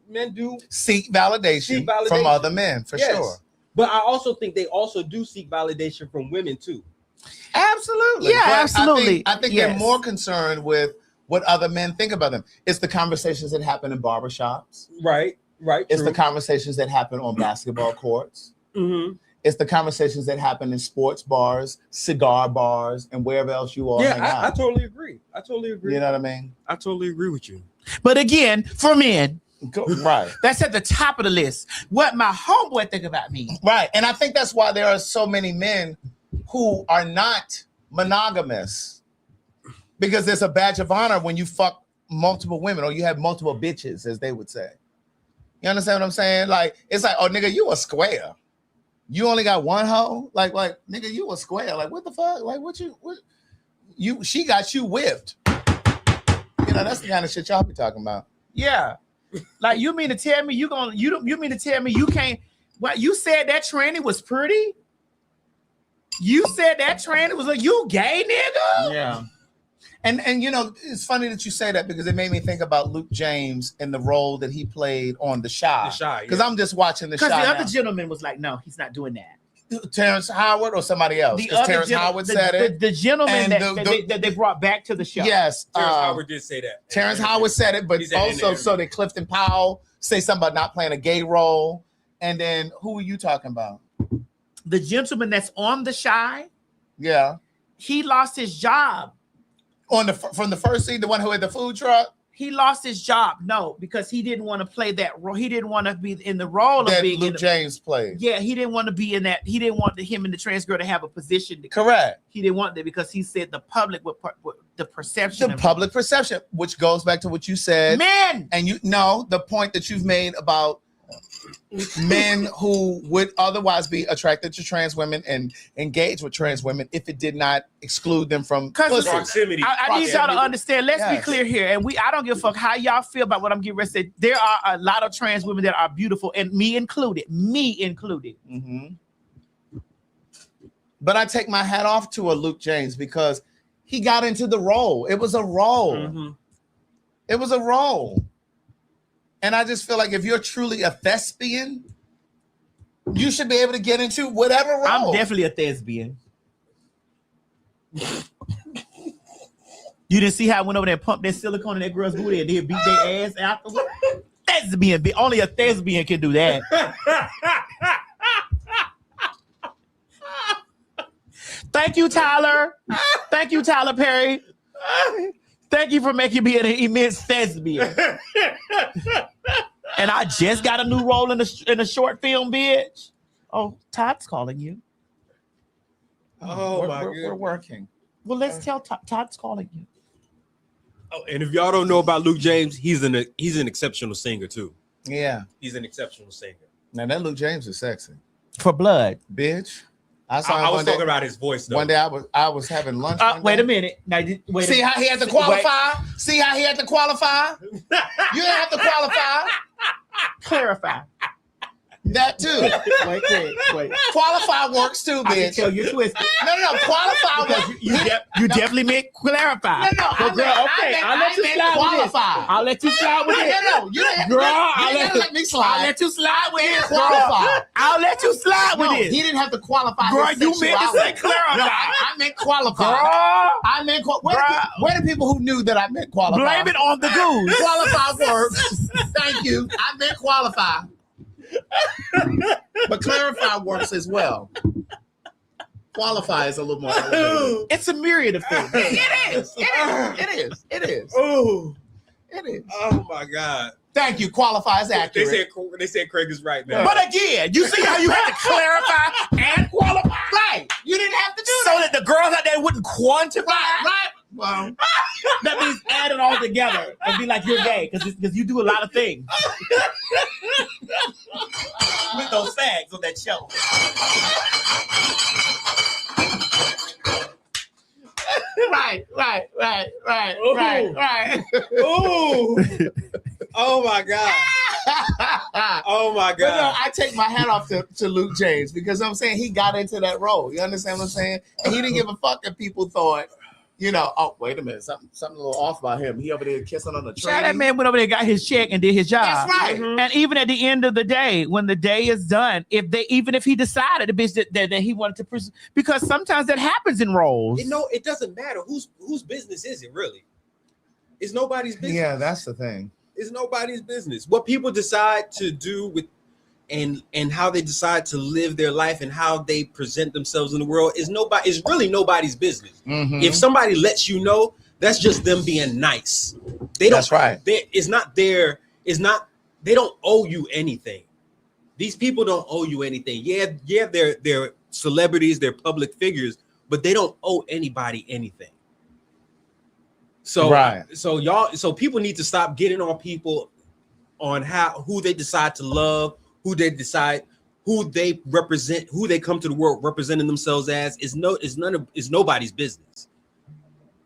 Seek validation, Seek validation. from other men, for yes. sure. But I also think they also do seek validation from women too. Absolutely. Yeah, But absolutely. I think Yes. they're more concerned with what other men think about them. It's the conversations that happen in barbershops. Right. It's True. the conversations that happen on basketball courts. Mhm. It's the conversations that happen in sports bars, cigar bars, and wherever else you all hang Yeah, I out. totally agree. You know what I mean? I totally agree with you. But again, for men, Right. that's at the top of the list. What my homeboy think about me? Right. And I think that's why there are so many men who are not monogamous, because there's a badge of honor when you fuck multiple women or you have multiple bitches, as they would say. You understand what I'm saying? Like, it's like, oh, nigga, you a square. You only got one hoe? Like, nigga, you a square. Like, what the fuck? Like, she got you whipped. You know, that's the kind of shit y'all be talking about. Yeah. Like, you mean to tell me you mean to tell me you can't, what, you said that tranny was pretty? You said that tranny was you gay nigga? Yeah. And you know, it's funny that you say that, because it made me think about Luke James and the role that he played on The Chi. The Chi, Because yeah. I'm just watching The Chi. Because the other now. gentleman was like, no, he's not doing that. Terrence Howard or somebody else? The Because other Terrence Howard said it. The gentleman And that they brought back to the show. Yes. Terrence Howard did say that. Terrence Howard said it, but He said it in the also interview. so did Clifton Powell say something about not playing a gay role. And then who are you talking about? The gentleman that's on The Chi, Yeah. he lost his job. From the first scene, the one who had the food truck. He lost his job. No, because he didn't want to play that role. He didn't want to be in the role that of being Luke James played. Yeah, he didn't want to be in that. He didn't want him and the trans girl to have a position. Correct. He didn't want that because he said the public would the perception. The public perception, which goes back to what you said. Men. And you know the point that you've made about men who would otherwise be attracted to trans women and engage with trans women if it did not exclude them from proximity. I need y'all to understand. Let's be clear here, and I don't give a fuck how y'all feel about what I'm getting ready to say. There are a lot of trans women that are beautiful, and me included. Mm-hmm. But I take my hat off to a Luke James because he got into the role. It was a role. Mm-hmm. It was a role. And I just feel like if you're truly a thespian, you should be able to get into whatever role. I'm definitely a thespian. You didn't see how I went over there and pumped that silicone in that girl's booty and then beat their ass afterwards? Thespian. Only a thespian can do that. Thank you, Tyler. Thank you, Tyler Perry. Thank you for making me an immense thespian. And I just got a new role in a short film, bitch. Oh, Todd's calling you. Oh, we're working. Well, let's tell Todd's calling you. Oh, and if y'all don't know about Luke James, he's an exceptional singer too. Yeah. He's an exceptional singer. Now that Luke James is sexy. For blood. Bitch. I was talking about his voice though. One day I was having lunch. Wait a minute. Now, see how he had to qualify? See how he had to qualify? You didn't have to qualify. Clarify. That too. Wait. Qualify works too, bitch. I can tell you're twisted. No. Qualify works. You definitely meant clarify. No. I'll let you slide with this. I'll let you slide with it. No. You didn't let me slide. I'll let you slide with it. Qualify. I'll let you slide with it. He didn't have to qualify. Girl, you meant to say clarify. No, I meant qualify. Girl. I meant where the people who knew that I meant qualify? Blame it on the goose. Qualify works. Thank you. I meant qualify. But clarify works as well. Qualify is a little more elevated. It's a myriad of things. It is. Oh, it is. Oh my God. Thank you. Qualify is accurate. They said Craig is right now. But again, you see how you had to clarify and qualify? Right. You didn't have to do so that. that the girls out there wouldn't quantify. Right. Well, that means add it all together and be like you're gay because you do a lot of things with those fags on that show. Right. Ooh. Oh my God. Oh my God. But no, I take my hat off to Luke James because I'm saying he got into that role. You understand what I'm saying? And he didn't give a fuck if people thought, oh, wait a minute, something a little off about him. He over there kissing on the train. That man went over there, got his check, and did his job. That's right. Mm-hmm. And even at the end of the day, when the day is done, even if he decided the bitch that he wanted to pursue, because sometimes that happens in roles. It doesn't matter whose business is it really. It's nobody's business. Yeah, that's the thing. It's nobody's business. What people decide to do with and how they decide to live their life and how they present themselves in the world is really nobody's business. Mm-hmm. If somebody lets you know, that's just them being nice. That's right. They don't owe you anything. These people don't owe you anything. Yeah, they're celebrities, they're public figures, but they don't owe anybody anything. So so people need to stop getting on people on who they decide to love, who they represent, who they come to the world representing themselves as. Is nobody's business.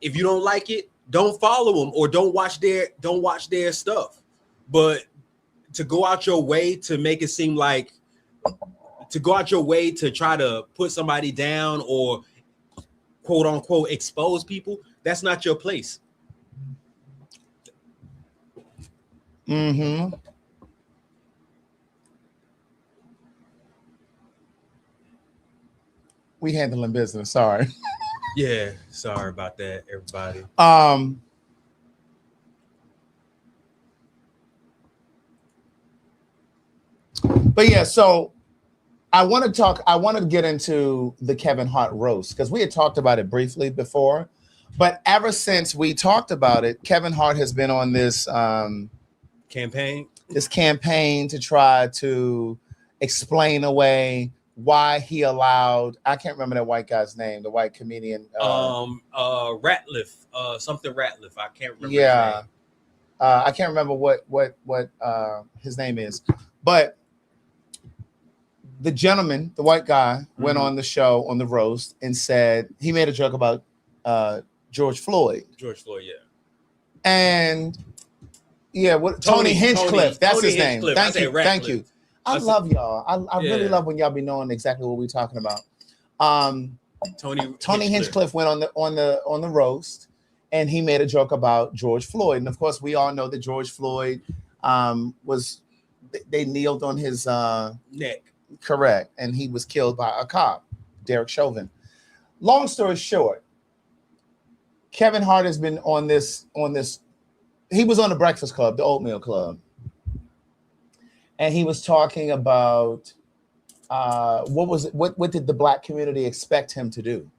If you don't like it, don't follow them or don't watch their stuff. But to go out your way to make it seem like to try to put somebody down or quote unquote expose people, that's not your place. Mm-hmm. We handling business. Sorry. Yeah, sorry about that, everybody. But yeah, so I want to get into the Kevin Hart roast because we had talked about it briefly before. But ever since we talked about it, Kevin Hart has been on this campaign to try to explain away why he allowed, I can't remember that white guy's name, the white comedian. Ratliff, something Ratliff. I can't remember. Yeah. His name. I can't remember what his name is, but the gentleman, the white guy, went on the show on the roast and said he made a joke about George Floyd. George Floyd, yeah. And Tony Hinchcliffe, that's his name. Thank you. I love y'all. I really love when y'all be knowing exactly what we're talking about. Tony Hinchcliffe went on the roast, and he made a joke about George Floyd. And of course, we all know that George Floyd they kneeled on his neck. Correct. And he was killed by a cop, Derek Chauvin. Long story short, Kevin Hart has been on this. He was on the Breakfast Club, the Oatmeal Club. And he was talking about what did the black community expect him to do?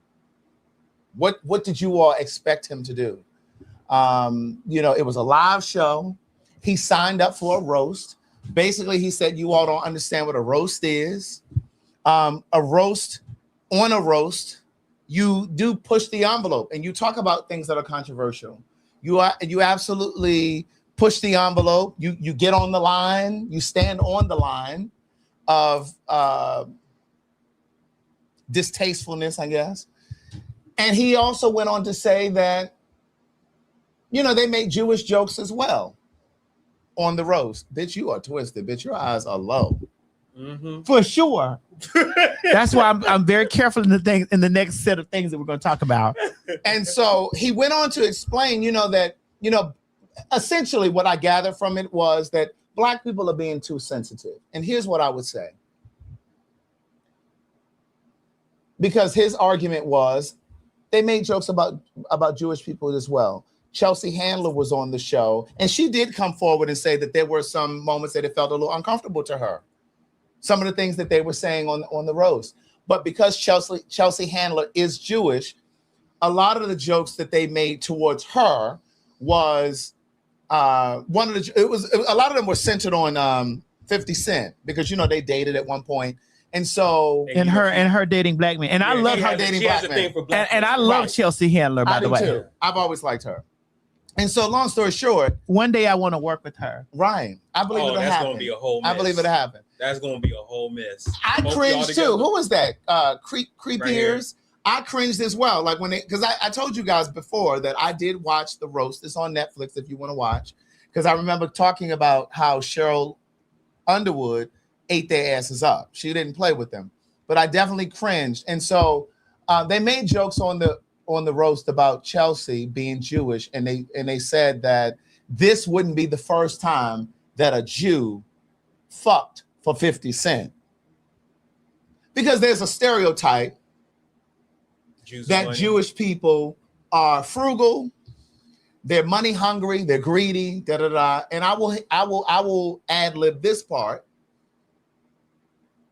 What did you all expect him to do? It was a live show. He signed up for a roast. Basically, he said, you all don't understand what a roast is. On a roast, you do push the envelope and you talk about things that are controversial. You absolutely push the envelope. You get on the line. You stand on the line of distastefulness, I guess. And he also went on to say that, they make Jewish jokes as well on the roast. Bitch, you are twisted. Bitch, your eyes are low. Mm-hmm. For sure. That's why I'm very careful in the next set of things that we're going to talk about. And so he went on to explain, that essentially what I gathered from it was that black people are being too sensitive. And here's what I would say. Because his argument was they made jokes about Jewish people as well. Chelsea Handler was on the show, and she did come forward and say that there were some moments that it felt a little uncomfortable to her. Some of the things that they were saying on the roast. But because Chelsea Handler is Jewish, a lot of the jokes that they made towards her was a lot of them were centered on 50 Cent because they dated at one point. And so and her dating black men. And I love her dating black men. And I love Chelsea Handler, by the way. Too. I've always liked her. And so long story short, one day I want to work with her. Right. I believe it'll happen. Gonna be a whole mess. I believe it'll happen. That's gonna be a whole mess. I cringed too. Who was that? Creep Ears. I cringed as well. Like because I told you guys before that I did watch the roast. It's on Netflix if you want to watch. Because I remember talking about how Cheryl Underwood ate their asses up. She didn't play with them. But I definitely cringed. And so they made jokes on the roast about Chelsea being Jewish, and they said that this wouldn't be the first time that a Jew fucked for 50 Cent. Because there's a stereotype that Jewish people are frugal, they're money hungry, they're greedy, And I will ad-lib this part.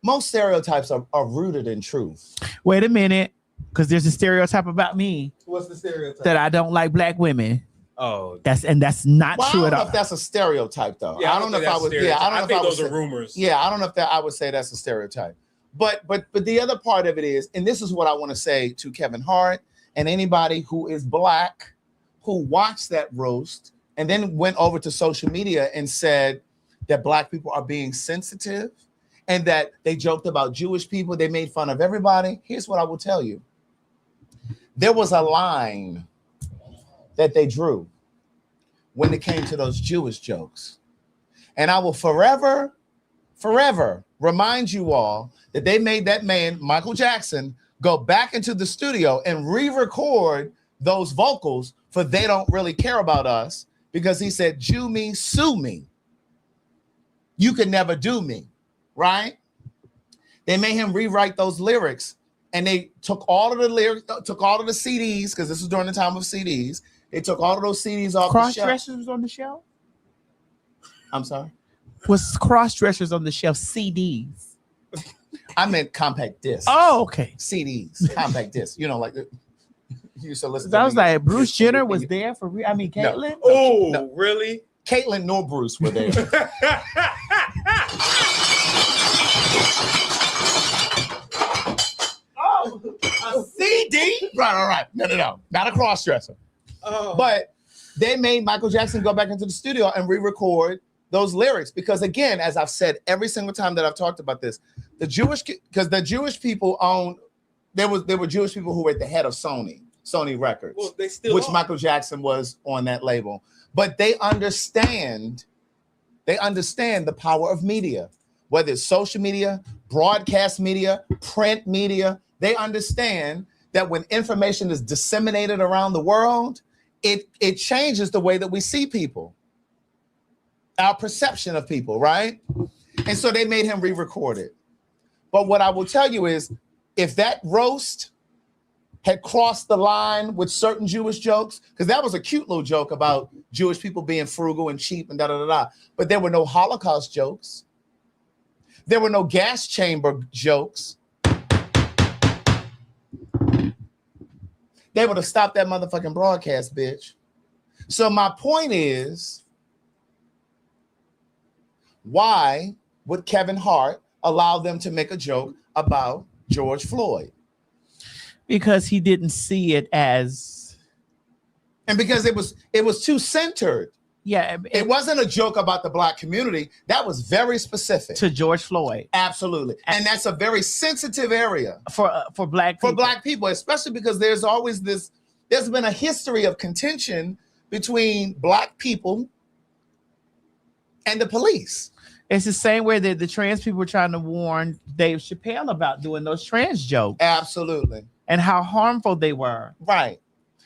Most stereotypes are rooted in truth. Wait a minute. Because there's a stereotype about me. What's the stereotype? That I don't like black women. Oh, that's not true at all. I don't know if that's a stereotype, though. Yeah, I don't know if I would. Yeah, I don't know if I would. Those are rumors. Yeah, I don't know if I would say that's a stereotype. But the other part of it is, and this is what I want to say to Kevin Hart and anybody who is black who watched that roast and then went over to social media and said that black people are being sensitive and that they joked about Jewish people, they made fun of everybody. Here's what I will tell you. There was a line that they drew when it came to those Jewish jokes. And I will forever remind you all that they made that man, Michael Jackson, go back into the studio and re-record those vocals for They Don't Really Care About Us because he said, Jew me, sue me. You can never do me, right? They made him rewrite those lyrics. And they took all of the lyrics, took all of the CDs, because this was during the time of CDs. They took all of those CDs off the shelf. Cross-dressers was on the shelf? I'm sorry? Was cross-dressers on the shelf CDs? I meant compact discs. Oh, okay. CDs, compact discs. You used to listen. I was like, Bruce Jenner was there for real. I mean, Caitlyn. Oh, really? Caitlyn nor Bruce were there. A CD? Right. No. Not a cross-dresser. Oh. But they made Michael Jackson go back into the studio and re-record those lyrics because, again, as I've said every single time that I've talked about this, the Jewish people owned. There were Jewish people who were at the head of Sony Records, Well, they still which are. Michael Jackson was on that label. But they understand the power of media, whether it's social media, broadcast media, print media. They understand that when information is disseminated around the world, it changes the way that we see people, our perception of people, right? And so they made him re-record it. But what I will tell you is, if that roast had crossed the line with certain Jewish jokes, because that was a cute little joke about Jewish people being frugal and cheap and da-da-da-da, but there were no Holocaust jokes. There were no gas chamber jokes. They would have stopped that motherfucking broadcast, bitch. So my point is, why would Kevin Hart allow them to make a joke about George Floyd? Because he didn't see it as, and because it was too centered. Yeah, it wasn't a joke about the Black community. That was very specific to George Floyd. Absolutely, and that's a very sensitive area for Black people. For Black people, especially because there's always this. There's been a history of contention between Black people and the police. It's the same way that the trans people were trying to warn Dave Chappelle about doing those trans jokes. Absolutely. And how harmful they were. Right.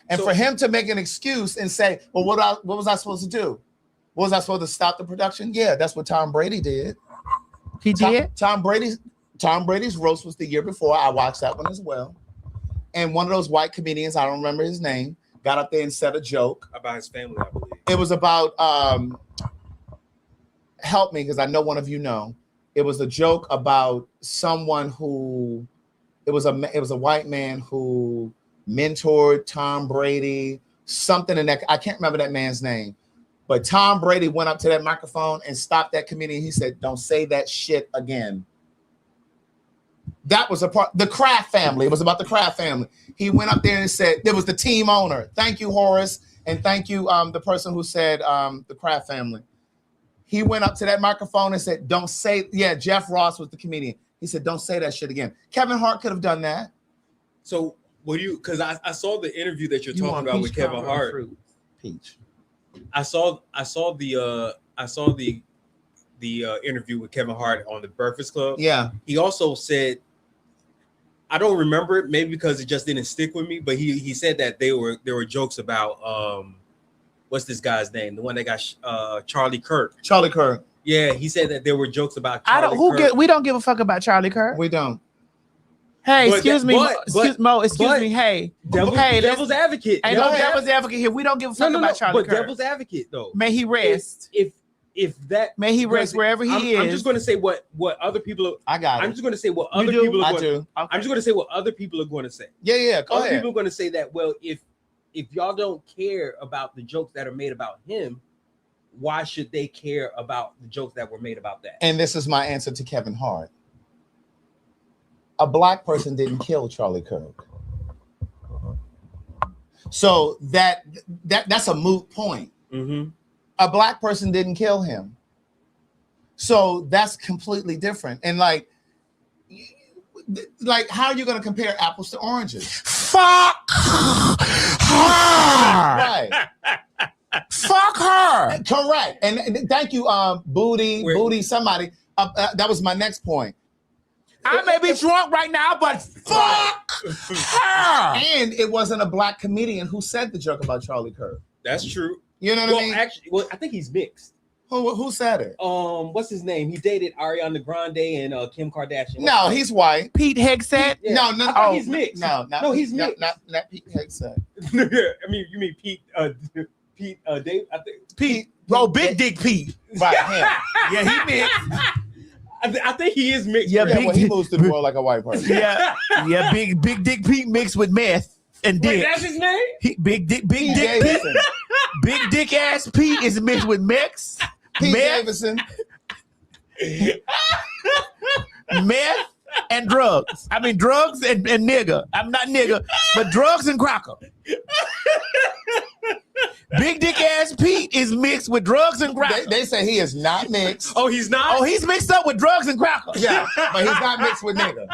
And so, for him to make an excuse and say, well, what was I supposed to do? Was I supposed to stop the production? Yeah, that's what Tom Brady did. He did? Tom Brady's roast was the year before. I watched that one as well. And one of those white comedians, I don't remember his name, got up there and said a joke. About his family, I believe. It was about, help me because I know one of you know. It was a joke about someone who, it was a white man who mentored Tom Brady, something in that. I can't remember that man's name, but Tom Brady went up to that microphone and stopped that comedian. He said, "Don't say that shit again." That was the Kraft family. It was about the Kraft family. He went up there and said, there was the team owner. Thank you, Horace. And thank you, the person who said the Kraft family. He went up to that microphone and said, don't say, yeah, Jeff Ross was the comedian. He said, don't say that shit again. Kevin Hart could have done that. So what do you, because I saw the interview that you're talking about with Kevin Hart. Peach. I saw the interview with Kevin Hart on the Breakfast Club. Yeah. He also said, I don't remember it, maybe because it just didn't stick with me, but he said that there were jokes about what's this guy's name? The one that got Charlie Kirk. Charlie Kirk. Yeah, he said that there were jokes about Charlie Kirk. We don't give a fuck about Charlie Kirk. We don't. Hey, excuse me. Excuse me. Hey, devil's advocate. Ain't no devil's advocate here. We don't give a fuck about Charlie Kirk. But devil's advocate though. May he rest. If that, may he rest wherever he is. I'm just going to say what other people. I got it. I'm just going to say what other people are going. Okay. I'm just going to say what other people are going to say. Yeah. Go other ahead. people are going to say that. Well, if y'all don't care about the jokes that are made about him, why should they care about the jokes that were made about that? And this is my answer to Kevin Hart. A black person didn't kill Charlie Kirk. So that's a moot point. Mm-hmm. A black person didn't kill him. So that's completely different. And like how are you going to compare apples to oranges? Fuck her. Right. Fuck her. Correct. And thank you, Booty, somebody. That was my next point. I may be drunk right now, but fuck her. And it wasn't a black comedian who said the joke about Charlie Kirk. That's true. You know what I mean? Actually, I think he's mixed. Who said it? What's his name? He dated Ariana Grande and Kim Kardashian. No, he's white. Pete Hegseth? Yeah. No, he's mixed. No, he's mixed. Not Pete Hegseth. I mean, you mean Pete? Pete Dave? I think Pete. Bro, Big Dick Pete. Right. Him. Yeah, he mixed. I think he is mixed. Yeah, he moves to the world like a white person. Yeah, Big Dick Pete mixed with meth. and Wait, dick. that's his name? Big dick, Pete Davidson. big dick ass Pete is mixed with meth, Pete Davidson. meth and drugs. I mean drugs and nigga. I'm not nigga, but drugs and cracker. Big dick ass Pete is mixed with drugs and cracker. They say he is not mixed. Oh, he's not? Oh, he's mixed up with drugs and cracker. Yeah, but he's not mixed with nigga.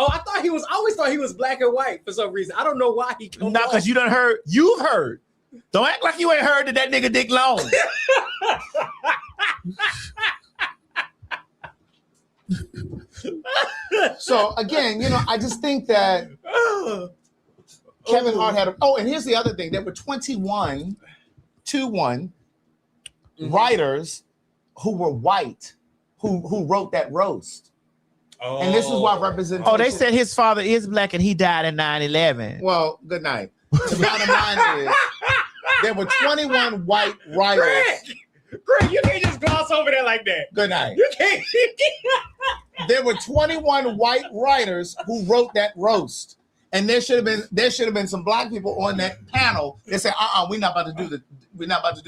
Oh, I always thought he was black and white for some reason. I don't know why he comes Not because you've heard. Don't act like you ain't heard that nigga dick long. So again, I just think that Kevin Hart had and here's the other thing. There were 21 writers who were white who wrote that roast. Oh. And this is why representation. Oh, they said his father is black and he died in 9/11. Well, good night. The bottom line is there were 21 white writers. Greg, you can't just gloss over there like that. Good night. You can't. There were 21 white writers who wrote that roast. And there should have been some black people on that panel that said, we're not about to do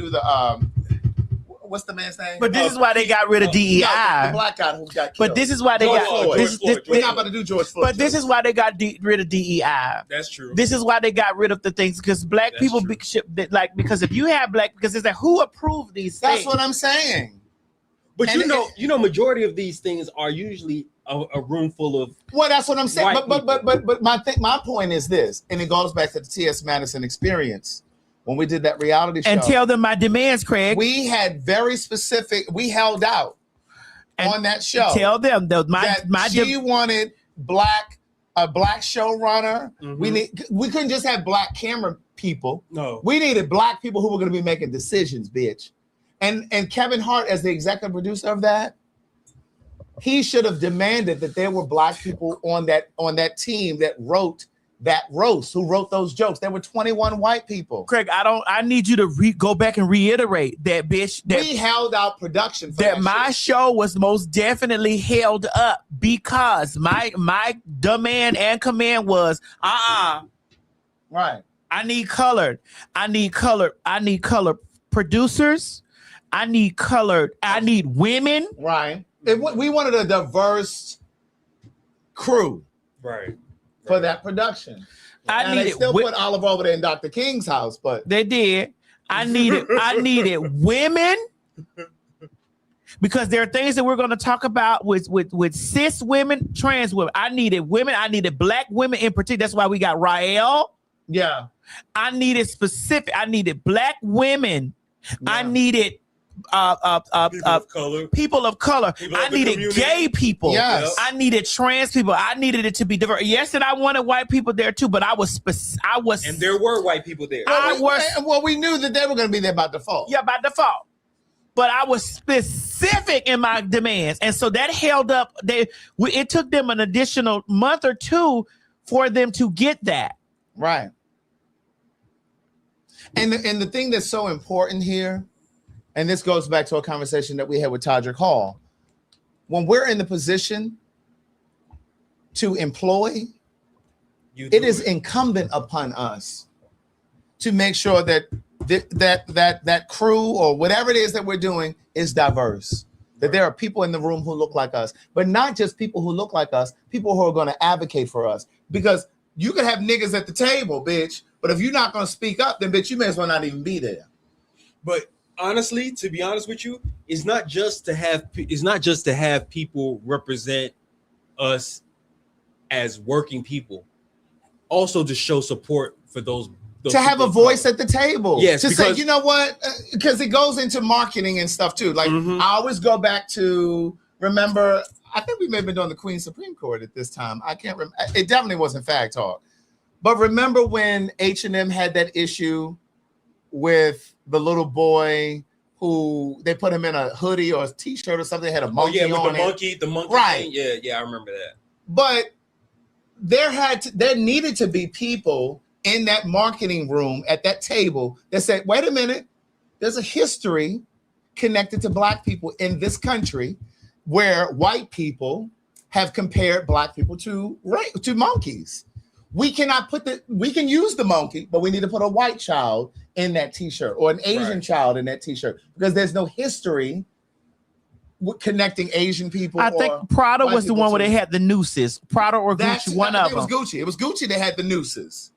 the what's the man's name? But this is why they got rid of DEI. The black guy who got killed. But this is why they got we're not about to do George Floyd. But this is why they got rid of DEI. That's true. This is why they got rid of the things because black people because if you have black because it's like who approved these things? That's what I'm saying. But majority of these things are usually a room full of. Well, that's what I'm saying. But my point is this, and it goes back to the T.S. Madison experience when we did that reality show. And tell them my demands, Craig. We had very specific. We held out on that show. Tell them she wanted a black showrunner. Mm-hmm. We couldn't just have black camera people. No, we needed black people who were going to be making decisions, bitch. And Kevin Hart, as the executive producer of that, he should have demanded that there were black people on that team that wrote that roast, who wrote those jokes. There were 21 white people. Craig, I need you to go back and reiterate that, bitch. That we held out production for that my show was most definitely held up because my demand and command was right. I need colored producers. I need women. Right. We wanted a diverse crew. Right. For that production. They still put Olive over there in Dr. King's house, but they did. I needed women because there are things that we're going to talk about with cis women, trans women. I needed women. I needed black women in particular. That's why we got Rael. Yeah. I needed black women. Yeah. I needed people of color. I needed gay people. Yes. I needed trans people. I needed it to be diverse. Yes, and I wanted white people there too, but I was and there were white people there. We knew that they were going to be there by default. Yeah, by default. But I was specific in my demands, and so that held up. It took them an additional month or two for them to get that right. And the thing that's so important here. And this goes back to a conversation that we had with Todrick Hall. When we're in the position to employ, it is incumbent upon us to make sure that that crew or whatever it is that we're doing is diverse. That there are people in the room who look like us, but not just people who look like us, people who are going to advocate for us. Because you can have niggas at the table, bitch, but if you're not going to speak up, then bitch, you may as well not even be there. But honestly, to be honest with you, it's not just to have people represent us as working people, also to show support for those to have a voice at the table. Yes, to say, you know what? Because it goes into marketing and stuff too. Like I always go back to remember. I think we may have been doing the Queen's Supreme Court at this time. I can't remember. It definitely wasn't PhagTawlk. But remember when H&M had that issue with the little boy who they put him in a hoodie or a t-shirt or something, had a monkey on it. The monkey right. Thing. Yeah, I remember that. But there needed to be people in that marketing room at that table that said, wait a minute, there's a history connected to black people in this country where white people have compared black people to monkeys. we cannot we can use the monkey, but we need to put a white child in that t-shirt or an Asian child in that t-shirt because there's no history connecting Asian people. I think Prada was the one where they had the nooses. Prada or Gucci, one of them. It was Gucci. It was Gucci that had the nooses.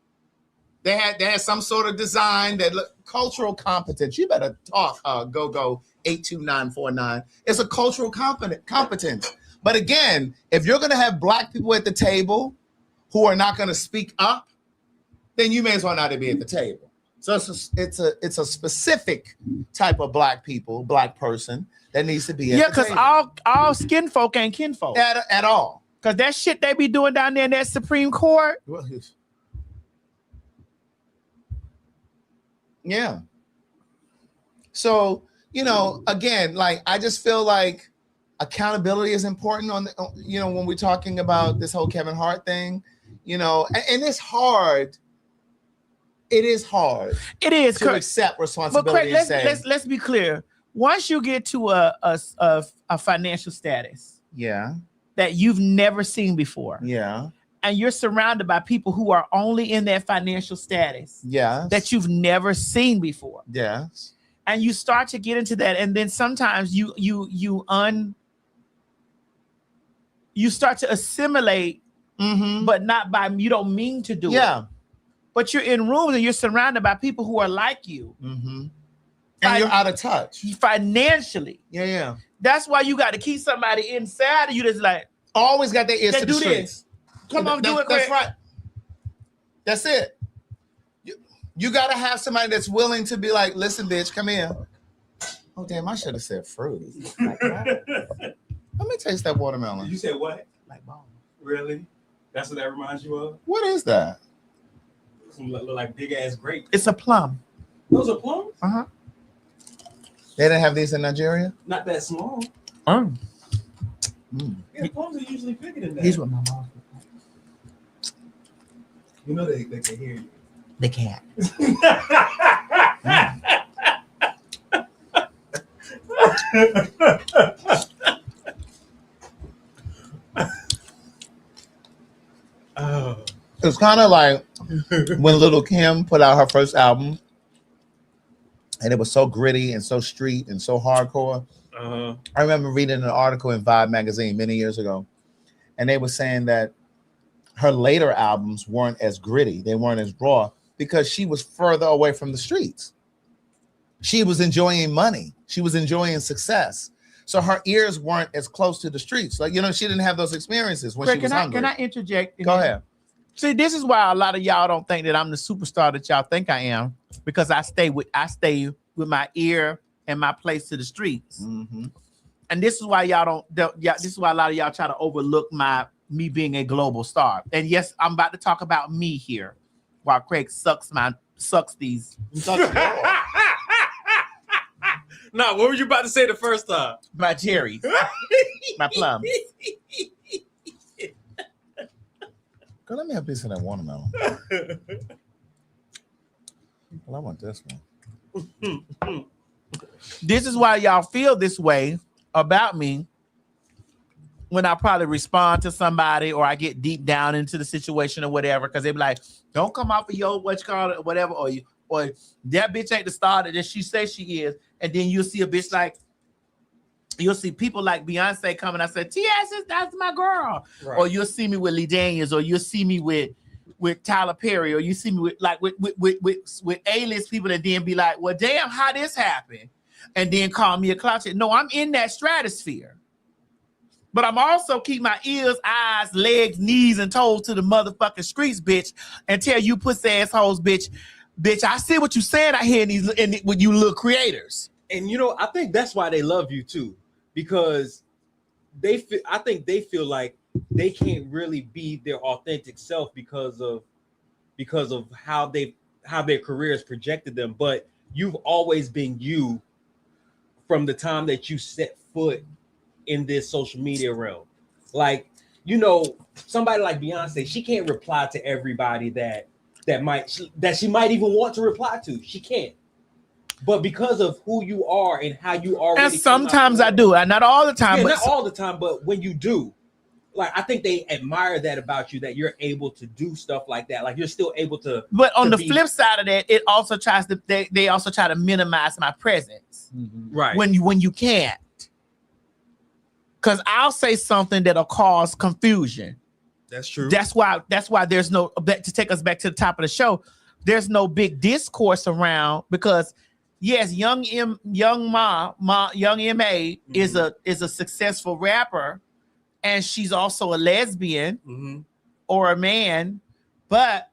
They had some sort of design that cultural competence. You better talk. Go 82949. It's a cultural competence. But again, if you're gonna have black people at the table who are not gonna speak up, then you may as well not be at the table. So it's a specific type of black person that needs to be at the table. Yeah, because all skin folk ain't kinfolk. At all. Because that shit they be doing down there in that Supreme Court. Yeah. So, again, like I just feel like accountability is important when we're talking about this whole Kevin Hart thing, and it's hard. It is hard. It is to accept responsibility. But Craig, let's be clear. Once you get to a financial status, that you've never seen before, and you're surrounded by people who are only in that financial status, that you've never seen before, and you start to get into that, and then sometimes you start to assimilate, but not by you don't mean to do it. But you're in rooms and you're surrounded by people who are like you. And you're out of touch. Financially. Yeah. That's why you got to keep somebody inside of you that's like, always got their ears to the streets. Come on, do it. That's right. That's it. You got to have somebody that's willing to be like, listen, bitch, come here. Oh, damn, I should have said fruit. Let me taste that watermelon. You said what? Like balm. Really? That's what that reminds you of? What is that? Some look like big ass grapes. It's a plum. Those are plums? Uh-huh. They didn't have these in Nigeria? Not that small. Yeah, plums are usually bigger than that. Here's what my mom. They can hear you. They can't. It's kind of like when Lil' Kim put out her first album, and it was so gritty and so street and so hardcore. I remember reading an article in Vibe magazine many years ago, and they were saying that her later albums weren't as gritty, they weren't as raw, because she was further away from the streets. She was enjoying money. She was enjoying success. So her ears weren't as close to the streets. Like, she didn't have those experiences when she was hungry. Can I interject? Go ahead. See, this is why a lot of y'all don't think that I'm the superstar that y'all think I am, because I stay with my ear and my place to the streets. And this is why this is why a lot of y'all try to overlook me being a global star. And yes, I'm about to talk about me here while Craig sucks these. No, what were you about to say the first time? My cherries. My plums. Girl, let me have a piece of that watermelon. Well, I want this one. This is why y'all feel this way about me when I probably respond to somebody or I get deep down into the situation or whatever, because they be like, don't come off of your what you call it or whatever, or that bitch ain't the star that she says she is. And then you'll see a bitch like, you'll see people like Beyonce coming. I said, T.S., that's my girl. Right. Or you'll see me with Lee Daniels, or you'll see me with Tyler Perry, or you see me with A-list people that then be like, well, damn, how this happened? And then call me a clout. No, I'm in that stratosphere. But I'm also keep my ears, eyes, legs, knees, and toes to the motherfucking streets, bitch, and tell you pussy assholes, bitch, I see what you saying out here with you little creators. And I think that's why they love you too, because I think they feel like they can't really be their authentic self because of how their careers projected them. But you've always been you from the time that you set foot in this social media realm. Like, somebody like Beyonce, she can't reply to everybody that she might even want to reply to. She can't. But because of who you are and how you already, and sometimes I do, and not all the time. Yeah, not all the time, but when you do, like I think they admire that about you, that you're able to do stuff like that. Like you're still able to. But on the flip side of that, it also tries to they also try to minimize my presence, right? When you can't, because I'll say something that'll cause confusion. That's true. That's why there's no, to take us back to the top of the show, there's no big discourse around, because yes, young Ma is a successful rapper, and she's also a lesbian or a man, but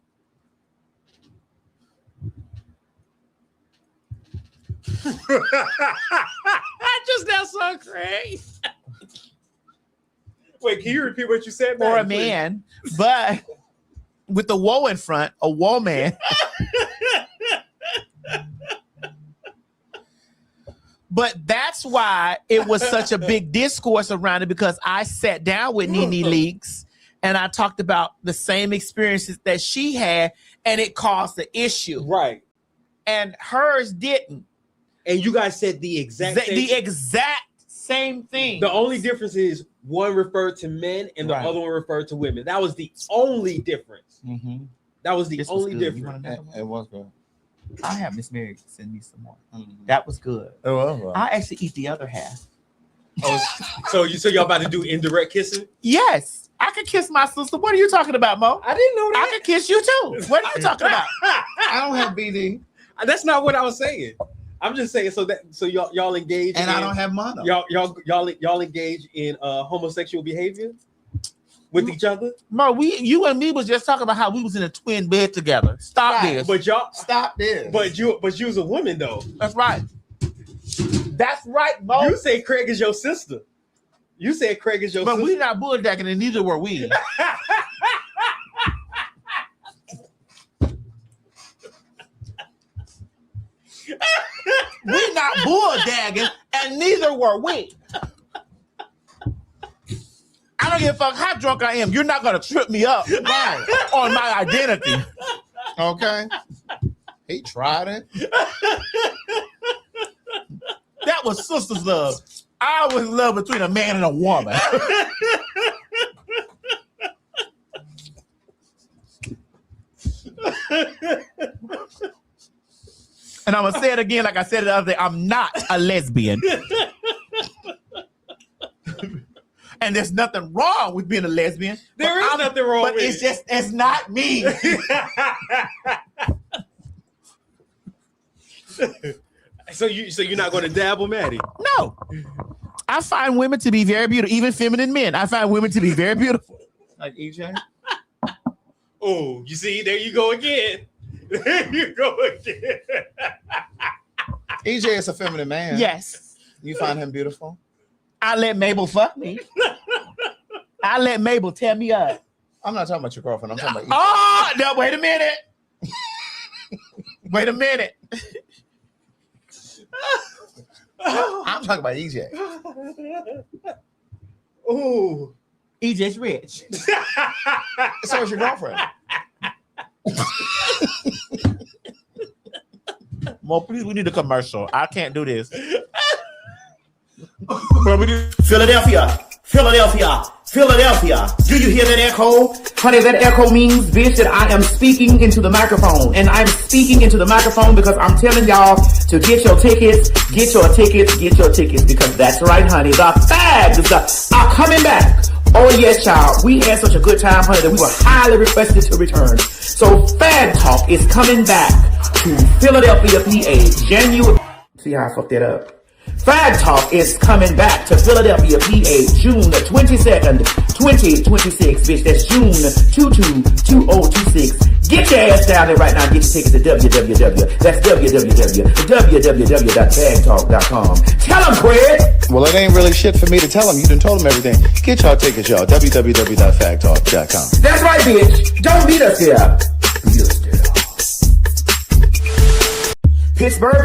I just now saw crazy. Wait, can you repeat what you said? Or a man, but with the woe in front, a woman. But that's why it was such a big discourse around it, because I sat down with Nene Leakes and I talked about the same experiences that she had, and it caused the issue. Right. And hers didn't. And you guys said the exact same thing. The only difference is one referred to men and the other one referred to women. That was the only difference. That was the only difference. It was good. I'll have Miss Mary send me some more. That was good. It was. I'll actually eat the other half. Oh, so y'all about to do indirect kissing? Yes. I could kiss my sister. What are you talking about, Mo? I didn't know that. I could kiss you too. What are you talking about? I don't have BD. That's not what I was saying. I'm just saying so y'all engage, and I don't have mono. Y'all engage in homosexual behavior with each other. Mo, you and me was just talking about how we was in a twin bed together. Stop this. But y'all stop this. But you was a woman though. That's right. That's right, Mo. You say Craig is your sister. You said Craig is your sister. But we not bulldacking, and neither were we. We not bulldagging, and neither were we. I don't give a fuck how drunk I am. You're not gonna trip me up on my identity. Okay. He tried it. That was sister's love. I was in love between a man and a woman. And I'm gonna say it again, like I said the other day. I'm not a lesbian. And there's nothing wrong with being a lesbian. There is nothing wrong with it. But it's not me. So you're not going to dabble, Maddie? No. I find women to be very beautiful, even feminine men. I find women to be very beautiful. Like EJ? Oh, you see, there you go again. There you go again. EJ is a feminine man. Yes. You find him beautiful? I let Mabel fuck me. I let Mabel tear me up. I'm not talking about your girlfriend. I'm talking about EJ. Oh, no, wait a minute. Wait a minute. I'm talking about EJ. Oh, EJ's rich. So is your girlfriend. Well, please, we need a commercial. I can't do this. Philadelphia. Do you hear that echo? Honey, that echo means, bitch, that I am speaking into the microphone. And I'm speaking into the microphone because I'm telling y'all to get your tickets, because that's right, honey. The fags are coming back. Oh, yes, child. We had such a good time, honey, that we were highly requested to return. So PhagTawlk is coming back to Philadelphia, PA, January. See how I fucked that up? PhagTawlk is coming back to Philadelphia, PA, June 22nd, 2026, bitch. That's June 2026. Get your ass down there right now and get your tickets at www. That's www.phagtawlk.com. Tell them, Craig. Well, it ain't really shit for me to tell them. You done told them everything. Get y'all tickets, y'all. www.phagtawlk.com. That's right, bitch. Don't beat us here. Beat us there. Pittsburgh,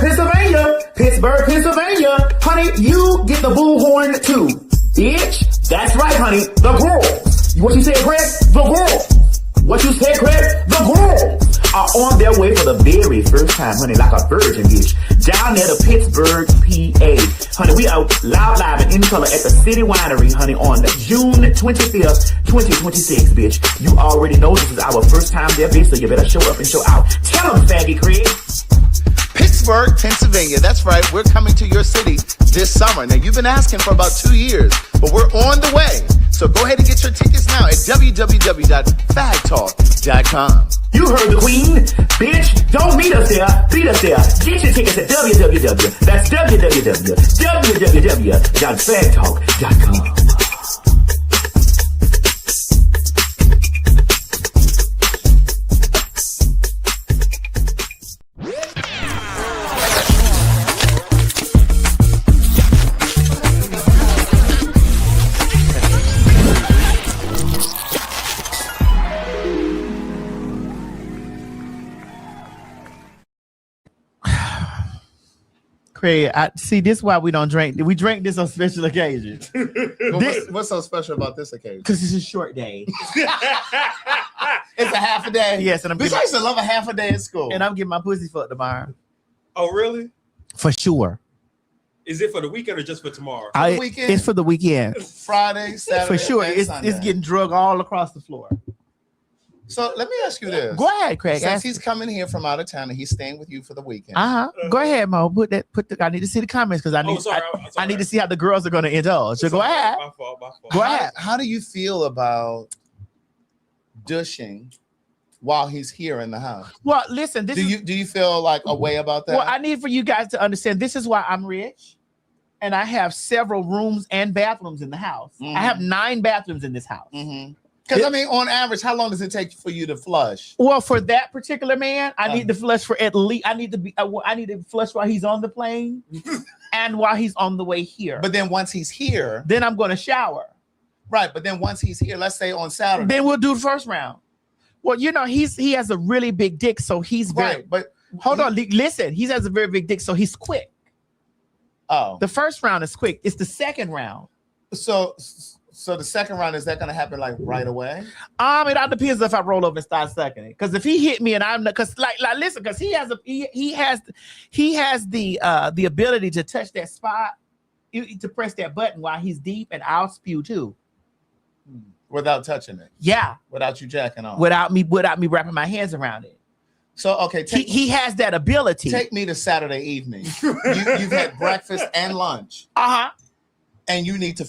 Pennsylvania. Honey, you get the bullhorn too. Bitch. That's right, honey. The girls. What you said, Craig? The girls. What you said, Craig? The girls are are on their way for the very first time, honey, like a virgin, bitch. Down near the Pittsburgh, PA. Honey, we are live and in color at the City Winery, honey, on June 25th, 2026, bitch. You already know this is our first time there, bitch, so you better show up and show out. Tell them, faggy Craig. Pittsburgh, Pennsylvania. That's right. We're coming to your city this summer. Now, you've been asking for about 2 years, but we're on the way. So go ahead and get your tickets now at www.PhagTawlk.com. You heard the queen. Bitch, don't meet us there. Beat us there. Get your tickets at www. That's www.PhagTawlk.com. Craig, I see this is why we don't drink. We drink this on special occasions. What's so special about this occasion? Because it's a short day. It's a half a day. Yes, and I used to love a half a day at school. And I'm getting my pussy fucked tomorrow. Oh, really? For sure. Is it for the weekend or just for tomorrow? Weekend? It's for the weekend. Friday, Saturday, For sure. and It's Sunday. getting drug all across the floor. So let me ask you this. Go ahead, Craig. Since he's coming here from out of town and he's staying with you for the weekend. Go ahead, Mo. I need to see the comments because I need to see how the girls are going to indulge. So go ahead. My fault. Go ahead. How do you feel about douching while he's here in the house? Well, listen. Do you feel like a way about that? Well, I need for you guys to understand. This is why I'm rich, and I have several rooms and bathrooms in the house. I have 9 bathrooms in this house. Because I mean, on average, how long does it take for you to flush? Well, for that particular man, I need to flush for at least. I need to flush while he's on the plane, and while he's on the way here. But then once he's here, then I'm going to shower. Right, but then once he's here, let's say on Saturday, then we'll do the first round. Well, you know, he has a really big dick, so he's very. Right, but hold on, listen. He has a very big dick, so he's quick. Oh, the first round is quick. It's the second round. So the second round, is that going to happen like right away? It all depends if I roll over and start sucking it. Because if he hit me and I'm because listen, because he has the ability to touch that spot, to press that button while he's deep, and I'll spew too. Without touching it. Yeah. Without you jacking off. Without me wrapping my hands around it. So okay, he has that ability. Take me to Saturday evening. You've had breakfast and lunch. And you need to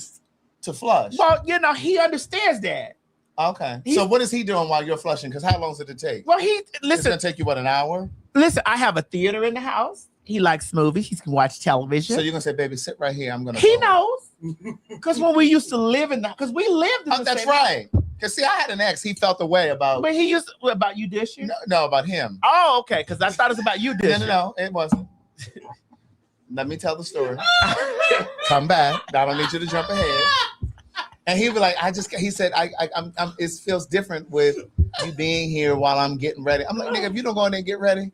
flush. Well, you know, he understands that. Okay. So what is he doing while you're flushing? Because how long does it take? Well, it's gonna take you an hour? Listen, I have a theater in the house. He likes movies. He can watch television. So you're gonna say, baby, sit right here. I'm gonna. He knows. Because when we used to live because we lived in the that's same right. Because see, I had an ex. He felt the way about. But he used to, about you dishing. No, about him. Oh, okay. Because I thought it was about you dishing. No, it wasn't. Let me tell the story. Come back. I don't need you to jump ahead. And he was like, he said, it feels different with you being here while I'm getting ready. I'm like, nigga, if you don't go in there and get ready,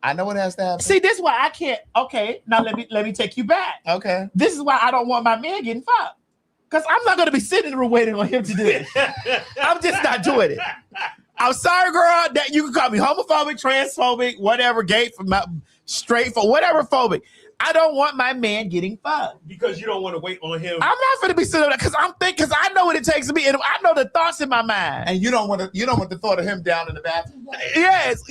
I know what has to happen. See, this is why I can't. Okay, now let me take you back. Okay. This is why I don't want my man getting fucked. Because I'm not going to be sitting there waiting on him to do it. I'm just not doing it. I'm sorry, girl, that you can call me homophobic, transphobic, whatever, gay, straight, for whatever phobic. I don't want my man getting fucked. Because you don't want to wait on him. I'm not going to be sitting there because because I know what it takes to be, and I know the thoughts in my mind. And you don't want the thought of him down in the bathroom. Yes,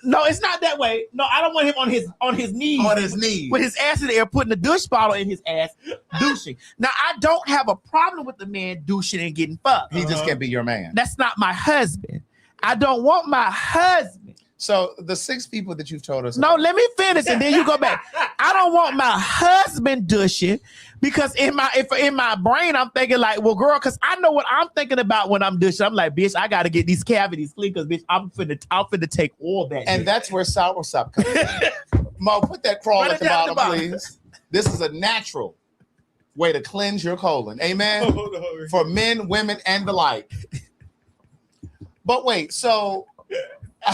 no, it's not that way. No, I don't want him on his knees. On his knees. With his ass in the air, putting a douche bottle in his ass, douching. Now, I don't have a problem with the man douching and getting fucked. He just can't be your man. That's not my husband. I don't want my husband. So the 6 people that you've told us. No, let me finish and then you go back. I don't want my husband douching because in my brain I'm thinking like, well, girl, because I know what I'm thinking about when I'm douching. I'm like, bitch, I got to get these cavities clean because bitch, I'm finna take all that. And that's where soursop comes in. Mo, put that crawl at the bottom, please. This is a natural way to cleanse your colon. Amen. For men, women, and the like. But wait, so.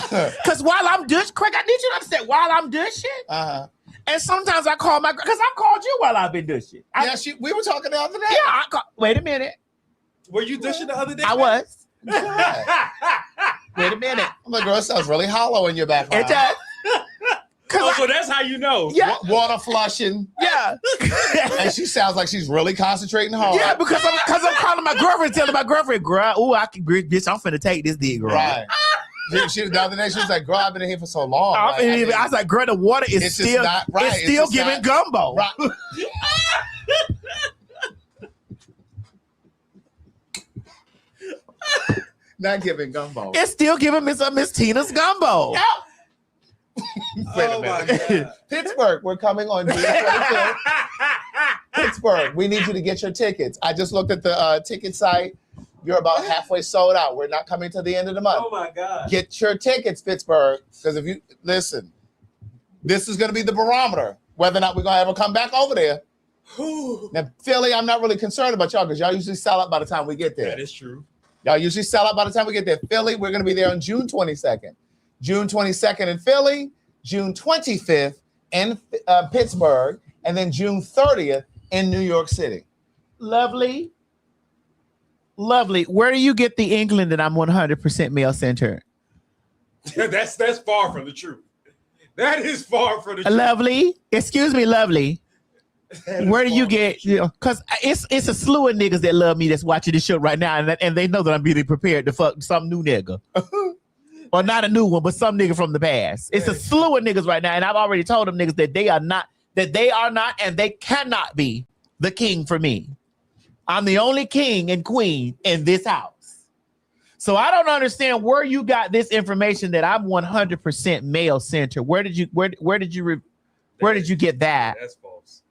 Because while I'm douching, Craig, I need you to understand, while I'm douching, and sometimes I call because I've called you while I've been douching. We were talking the other day. Yeah, wait a minute. Were you douching the other day? I was. Wait a minute. I'm like, girl, it sounds really hollow in your background. It does. So that's how you know. Yeah. Water flushing. Yeah. And she sounds like she's really concentrating hard. Yeah, because I'm calling my girlfriend, telling my girlfriend, girl, I can bitch, I'm finna take this dick, girl. Right. The other day she was like, girl, I've been in here for so long. I was like, girl, the water is it's still not right. It's still giving gumbo. Right. Not giving gumbo. It's still giving Miss Tina's gumbo. Wait a minute. My God. Pittsburgh, we're coming on June 25th. Pittsburgh, we need you to get your tickets. I just looked at the ticket site. You're about halfway sold out. We're not coming to the end of the month. Oh my God. Get your tickets, Pittsburgh, because if you listen, this is going to be the barometer whether or not we're going to ever come back over there. Now, Philly, I'm not really concerned about y'all because y'all usually sell out by the time we get there. That is true. Y'all usually sell out by the time we get there. Philly, we're going to be there on June 22nd. June 22nd in Philly, June 25th in Pittsburgh, and then June 30th in New York City. Lovely. Where do you get the England that I'm 100% male centered? that's far from the truth. That is far from the truth. Lovely. Excuse me, lovely. Where do you get, because it's a slew of niggas that love me that's watching this show right now, and they know that I'm really prepared to fuck some new nigga. Or not a new one, but some nigga from the past. It's a slew of niggas right now, and I've already told them niggas that they are not, and they cannot be the king for me. I'm the only king and queen in this house. So I don't understand where you got this information that I'm 100% male centered. Where did you get that? That's false.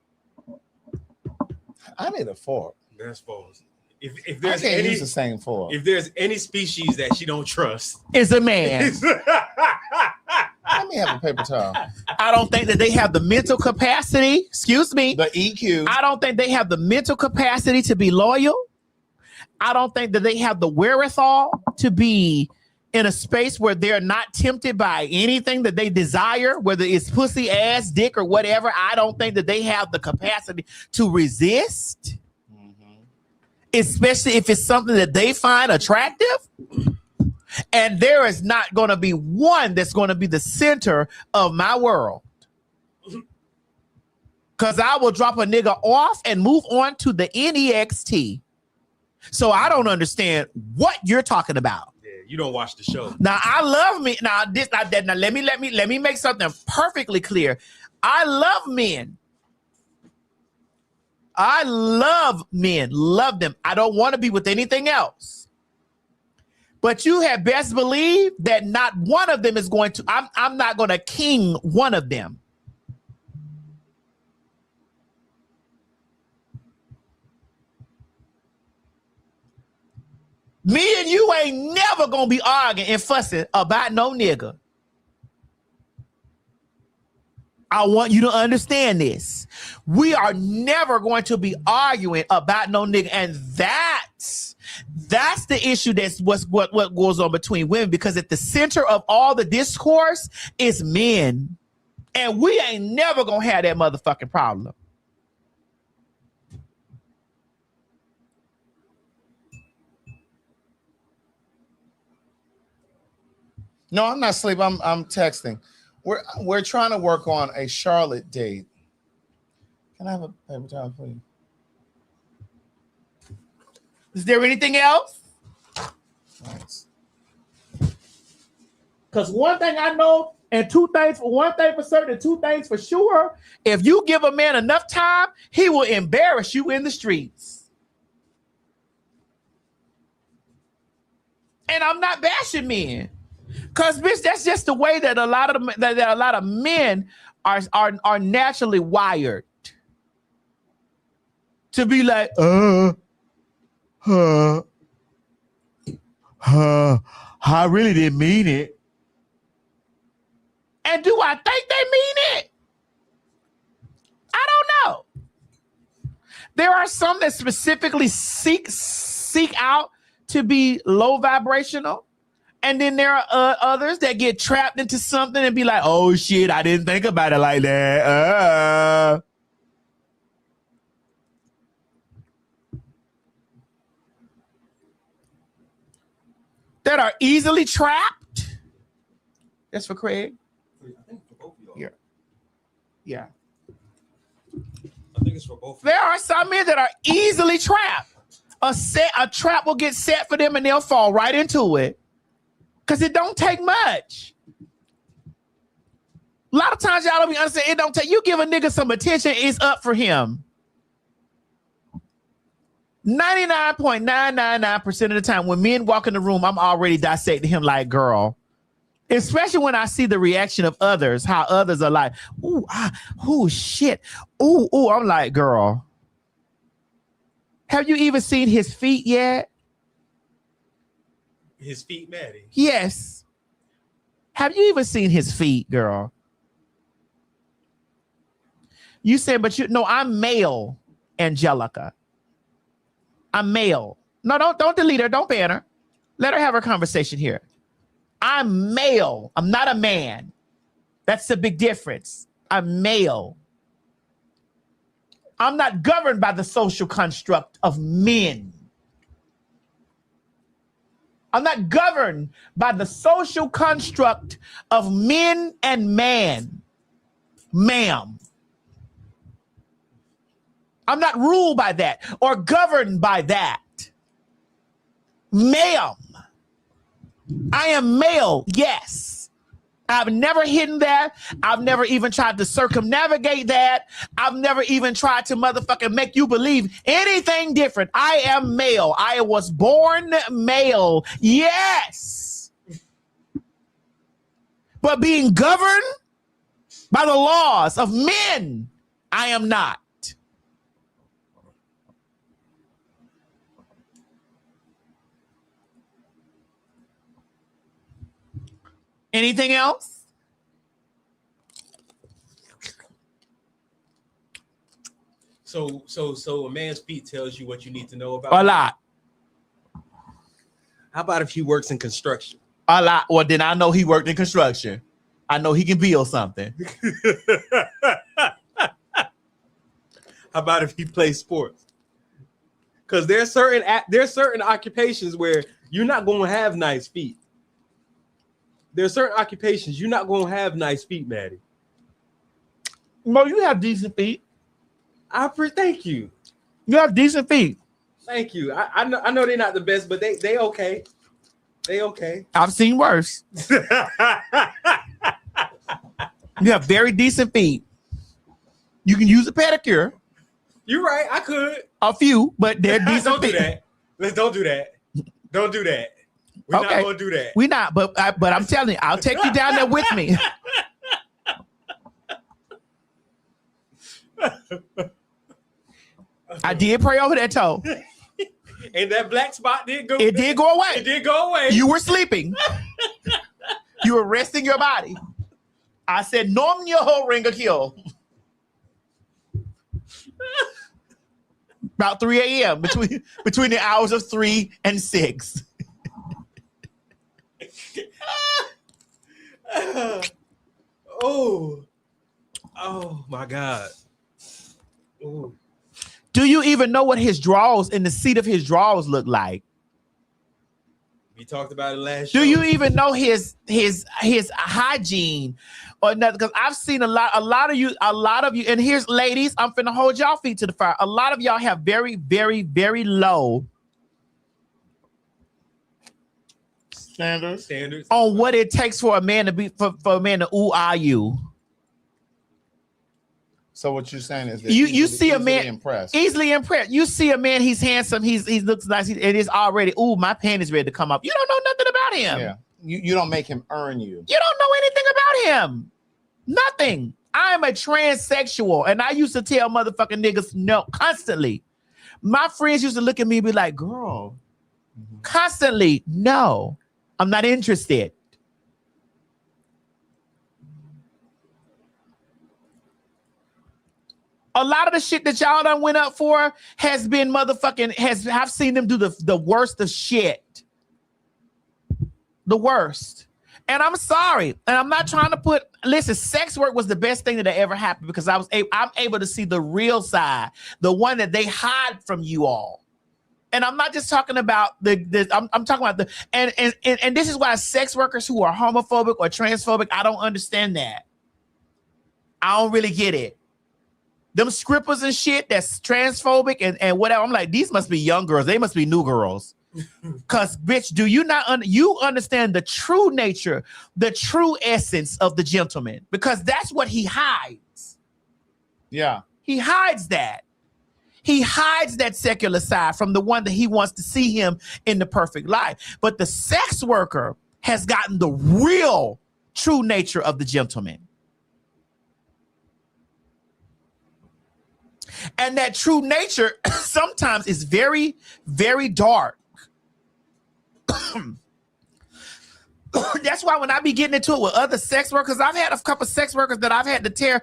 I need a fork. That's false. If I there's can't any use the same fork. if there's any species that she don't trust, Is a man. Let me have a paper towel. I don't think that they have the mental capacity. Excuse me. The EQ. I don't think they have the mental capacity to be loyal. I don't think that they have the wherewithal to be in a space where they're not tempted by anything that they desire, whether it's pussy, ass, dick, or whatever. I don't think that they have the capacity to resist, especially if it's something that they find attractive. And there is not going to be one that's going to be the center of my world. Because I will drop a nigga off and move on to the NEXT. So I don't understand what you're talking about. yeah, you don't watch the show. Now I love me. Now let me make something perfectly clear. I love men. I love men. Love them. I don't want to be with anything else. But you had best believe that not one of them is going to. I'm not going to king one of them. Me and you ain't never gonna be arguing and fussing about no nigga. I want you to understand this. We are never going to be arguing about no nigga, and that's the issue. That's what goes on between women, because at the center of all the discourse is men, and we ain't never gonna have that motherfucking problem. No, I'm not asleep. I'm texting. We're trying to work on a Charlotte date. Can I have a paper towel, please? Is there anything else? Thanks. Because one thing I know, and one thing for certain, two things for sure. If you give a man enough time, he will embarrass you in the streets. And I'm not bashing men. Cause bitch, that's just the way that a lot of men are naturally wired to be like, I really didn't mean it. And do I think they mean it? I don't know. There are some that specifically seek out to be low vibrational. And then there are others that get trapped into something and be like, oh shit, I didn't think about it like that. that are easily trapped. That's for Craig. I think for both of y'all. Yeah. Yeah. I think it's for both. There are some men that are easily trapped. A trap will get set for them and they'll fall right into it. Because it don't take much. A lot of times y'all don't be understand. It don't take. You give a nigga some attention, it's up for him. 99.999% of the time when men walk in the room, I'm already dissecting him like, girl. Especially when I see the reaction of others, how others are like, ooh, shit. Ooh, I'm like, girl. Have you even seen his feet yet? His feet, Maddie. Yes. Have you even seen his feet, girl? You said, but I'm male, Angelica. I'm male. No, don't delete her. Don't ban her. Let her have her conversation here. I'm male. I'm not a man. That's the big difference. I'm male. I'm not governed by the social construct of men. I'm not governed by the social construct of men and man, ma'am. I'm not ruled by that or governed by that. Ma'am. I am male, yes. I've never hidden that. I've never even tried to circumnavigate that. I've never even tried to motherfucking make you believe anything different. I am male. I was born male, yes. But being governed by the laws of men, I am not. Anything else? So a man's feet tells you what you need to know about A lot. How about if he works in construction? A lot. Well, then I know he worked in construction. I know he can build something. How about if he plays sports? Because there's certain occupations where you're not going to have nice feet. There's certain occupations you're not going to have nice feet, Maddie. Mo, you have decent feet. Thank you. You have decent feet. Thank you. I know they're not the best, but they okay. They okay. I've seen worse. You have very decent feet. You can use a pedicure. You're right. I could. A few, but they're decent Don't feet. do that. Don't do that. Don't do that. We're not going to do that. We're not, but I'm telling you, I'll take you down there with me. I did pray over that toe. And that black spot did go. It did go away. It did go away. You were sleeping. You were resting your body. I said, Norm your whole ring of kill. About 3 a.m. between the hours of 3 and 6. Oh my God. Ooh. Do you even know what his drawers in the seat of his drawers look like? We talked about it last show. Do you even know his hygiene or nothing? Because I've seen a lot of you, and here's ladies, I'm finna hold y'all feet to the fire. A lot of y'all have very, very, very low standards on what it takes for a man to be for a man to you. So what you're saying is that you see a man easily impressed. You see a man, he's handsome, he looks nice, it is already, my pen is ready to come up. You don't know nothing about him. Yeah. You don't make him earn you. You don't know anything about him. Nothing. I am a transsexual, and I used to tell motherfucking niggas no constantly. My friends used to look at me and be like, girl, constantly, no, I'm not interested. A lot of the shit that y'all done went up for has been motherfucking, I've seen them do the worst of shit. The worst. And I'm sorry. And I'm not trying to listen, sex work was the best thing that ever happened because I'm able to see the real side, the one that they hide from you all. And I'm not just talking about I'm talking about and this is why sex workers who are homophobic or transphobic, I don't understand that. I don't really get it. Them strippers and shit that's transphobic and whatever. I'm like, these must be young girls. They must be new girls. Cause bitch, do you not you understand the true nature, the true essence of the gentleman? Because that's what he hides. Yeah. He hides that. He hides that secular side from the one that he wants to see him in the perfect life. But the sex worker has gotten the real true nature of the gentleman. And that true nature sometimes is very, very dark. That's why when I be getting into it with other sex workers, I've had a couple sex workers that I've had to tear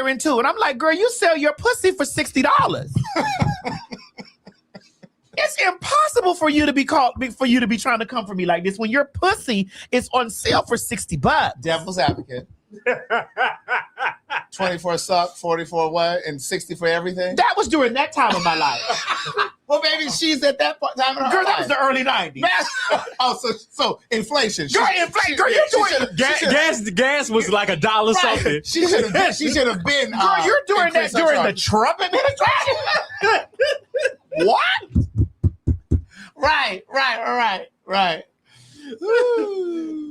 into, and I'm like, girl, you sell your pussy for $60. It's impossible for you to be trying to come for me like this when your pussy is on sale for $60. Devil's advocate. 24 suck, 44 what, and 60 for everything? That was during that time of my life. Well, maybe she's at that time in her Girl, life. that was the early 90s. So inflation. Girl, inflation. Girl, you're doing gas was like $1 something. She should have been. Girl, you're doing that during the Trump administration. What? Right.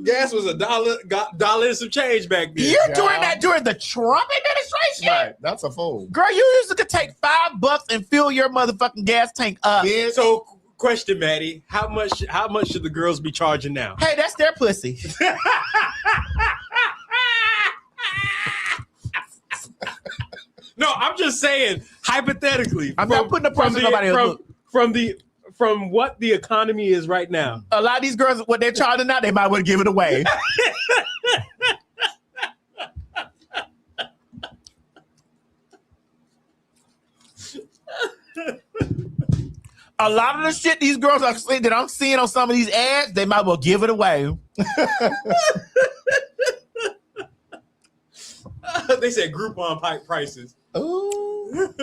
Gas was $1 and some change back then. You're doing that during the Trump administration? Right. That's a fool. Girl, you used to take $5 and fill your motherfucking gas tank up. Yeah. So, question, Maddie, how much should the girls be charging now? Hey, that's their pussy. No, I'm just saying, hypothetically. I'm not putting a price on nobody else. From what the economy is right now. A lot of these girls, what they're charging now, they might want to give it away. A lot of the shit these girls are saying that I'm seeing on some of these ads, they might well give it away. They said Groupon pipe prices. Ooh.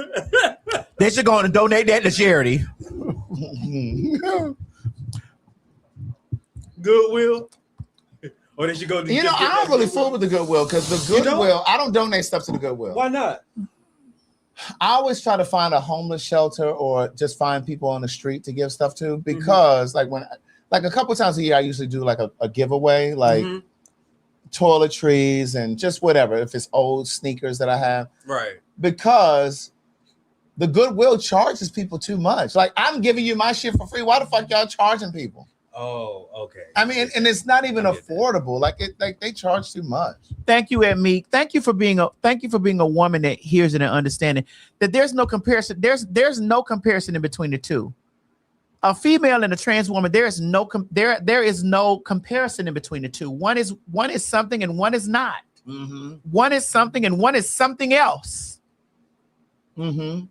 They should go on and donate that to charity. Goodwill? Or they should go to I don't really fool with the Goodwill because the Goodwill, I don't donate stuff to the Goodwill. Why not? I always try to find a homeless shelter or just find people on the street to give stuff to because like a couple times a year I usually do like a giveaway, like toiletries and just whatever, if it's old sneakers that I have. Right. Because the Goodwill charges people too much. Like, I'm giving you my shit for free. Why the fuck y'all charging people? Oh, okay. I mean, and it's not even affordable. Like they charge too much. Thank you, Ed Meek. Thank you for being a woman that hears it and understanding that there's no comparison. There's no comparison in between the two. A female and a trans woman, there is no comparison in between the two. One is something and one is not. Mm-hmm. One is something and one is something else. Mm-hmm.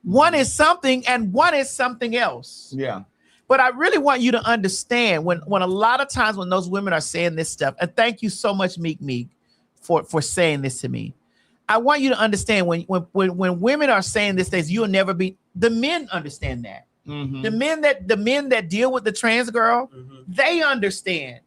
One is something and one is something else. Yeah. But I really want you to understand when a lot of times when those women are saying this stuff, and thank you so much, Meek, for saying this to me. I want you to understand when women are saying this, you'll never be. The men understand that. Mm-hmm. The men that deal with the trans girl, they understand.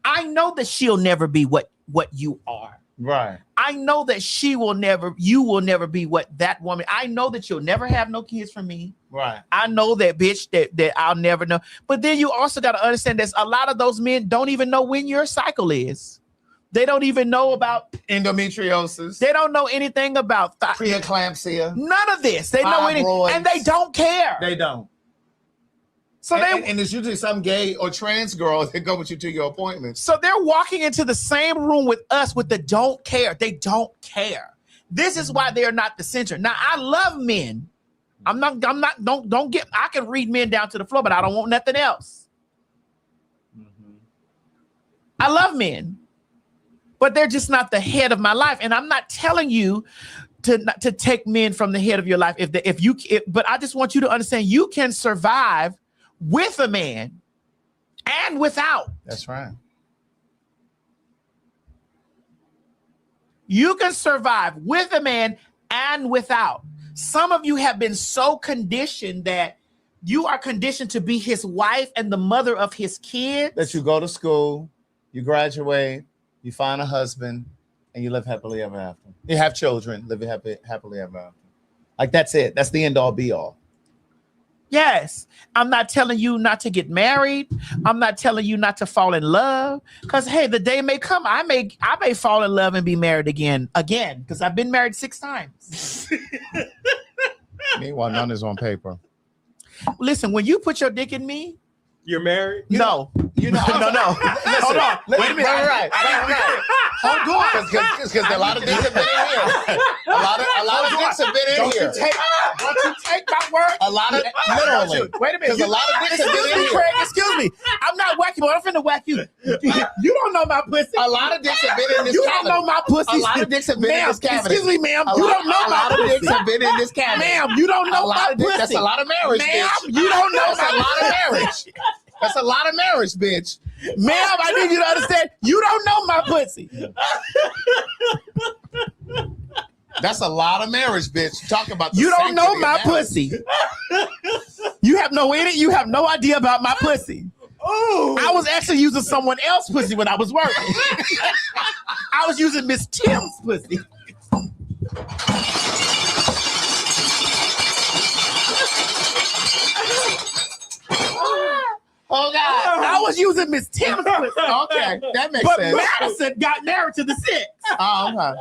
I know that she'll never be what you are. Right. I know that you will never be what that woman. I know that you'll never have no kids from me. Right. I know that, bitch, that I'll never know. But then you also got to understand that a lot of those men don't even know when your cycle is. They don't even know about endometriosis. They don't know anything about preeclampsia. None of this. They know anything, and they don't care. They don't. So and it's usually some gay or trans girl that go with you to your appointment. So they're walking into the same room with us with the don't care. They don't care. This is why they're not the center. Now, I love men. Don't get, I can read men down to the floor, but I don't want nothing else. I love men, but they're just not the head of my life. And I'm not telling you to take men from the head of your life. But I just want you to understand you can survive with a man and without. That's right. You can survive with a man and without. Some of you have been so conditioned that you are conditioned to be his wife and the mother of his kids. That you go to school, you graduate, you find a husband, and you live happily ever after. You have children, live happily ever after. Like that's it. That's the end all be all. Yes. I'm not telling you not to get married. I'm not telling you not to fall in love. Because hey, the day may come. I may fall in love and be married again. Because I've been married 6 times. Meanwhile, none is on paper. Listen, when you put your dick in me, you're married? No. You know, no. Listen, Hold on. Wait a minute. Right. Hold on. Because a lot of dicks have been in here. A lot of dicks have been in here. Don't you take my word? A lot of literally. Wait a minute. Because a lot of dicks have been in here. Craig, excuse me. I'm not whacking you. I'm finna whack you. You don't know my pussy. A lot of dicks have been in this You cabinet. don't know my pussy. A lot of dicks have been in this cabinet. Excuse me, ma'am. You don't know a my lot of pussy. dicks have been in this cabinet. Ma'am, you don't know my pussy. That's a lot of marriage, ma'am, bitch. you don't know That's a lot of marriage. That's a lot of marriage, bitch. Ma'am, I need you to understand. You don't know my pussy. That's a lot of marriage, bitch. Talk about the you don't know sanctity my of marriage. pussy. You have no idea about my pussy. Oh, I was actually using someone else's pussy when I was working. I was using Miss Tim's pussy. Oh God! I was using Miss Tim's pussy. Okay, that makes But sense. Madison got married to the 6. Oh, okay.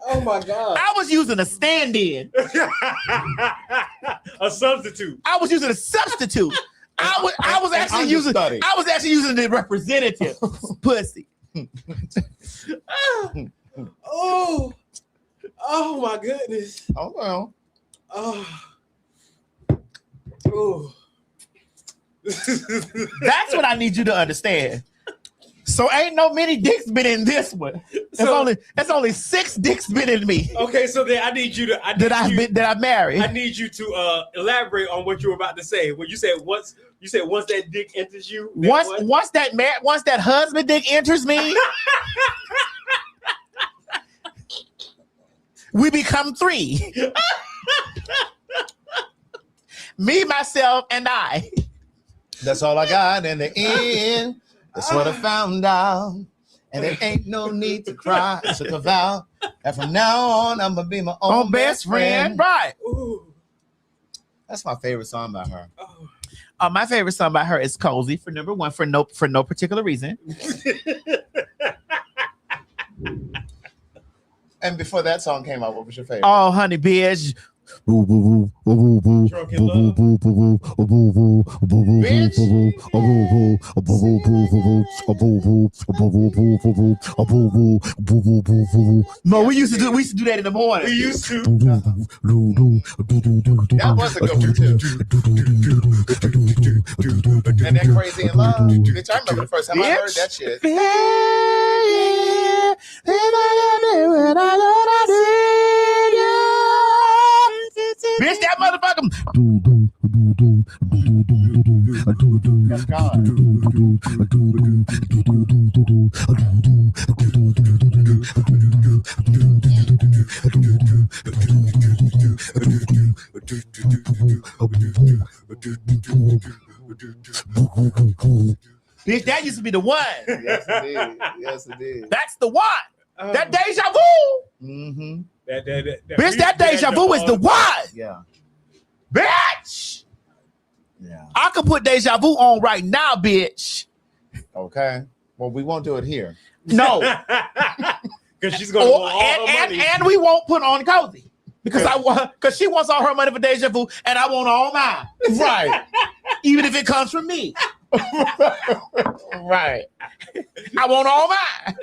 Oh my God. I was using a stand-in. A substitute. I was using a substitute. I was actually using the representative pussy. Oh my goodness. Oh well. Oh. That's what I need you to understand. So ain't no many dicks been in this one. It's only 6 dicks been in me. Okay, so then I need you to that I've married. I need you to elaborate on what you were about to say. When you said once that dick enters you. Once that husband dick enters me, we become 3. Me, myself, and I. That's all I got in the end. That's what I found out. And there ain't no need to cry. I took a vow. And from now on, I'm going to be my own best friend. Right. Ooh. That's my favorite song by her. My favorite song by her is Cozy for number 1 for no particular reason. And before that song came out, what was your favorite? Oh, honey, bitch. Drunk in love. No, we used to do that in the morning. We used to. That was a good one too. And that Crazy in Love. Bitch, I remember the first time I heard that shit. Bitch, that motherfucker. That's God. Bitch, that used to be the one. Yes, it did. Yes, it did. That's the one. That deja vu. Mm-hmm. Bitch, that deja vu is the one. Yeah. Bitch. Yeah. I can put deja vu on right now, bitch. Okay. Well, we won't do it here. No. Because she's going to want all her money. And we won't put on Cozy. Because she wants all her money for deja vu, and I want all mine. Right. Even if it comes from me. Right. I want all mine.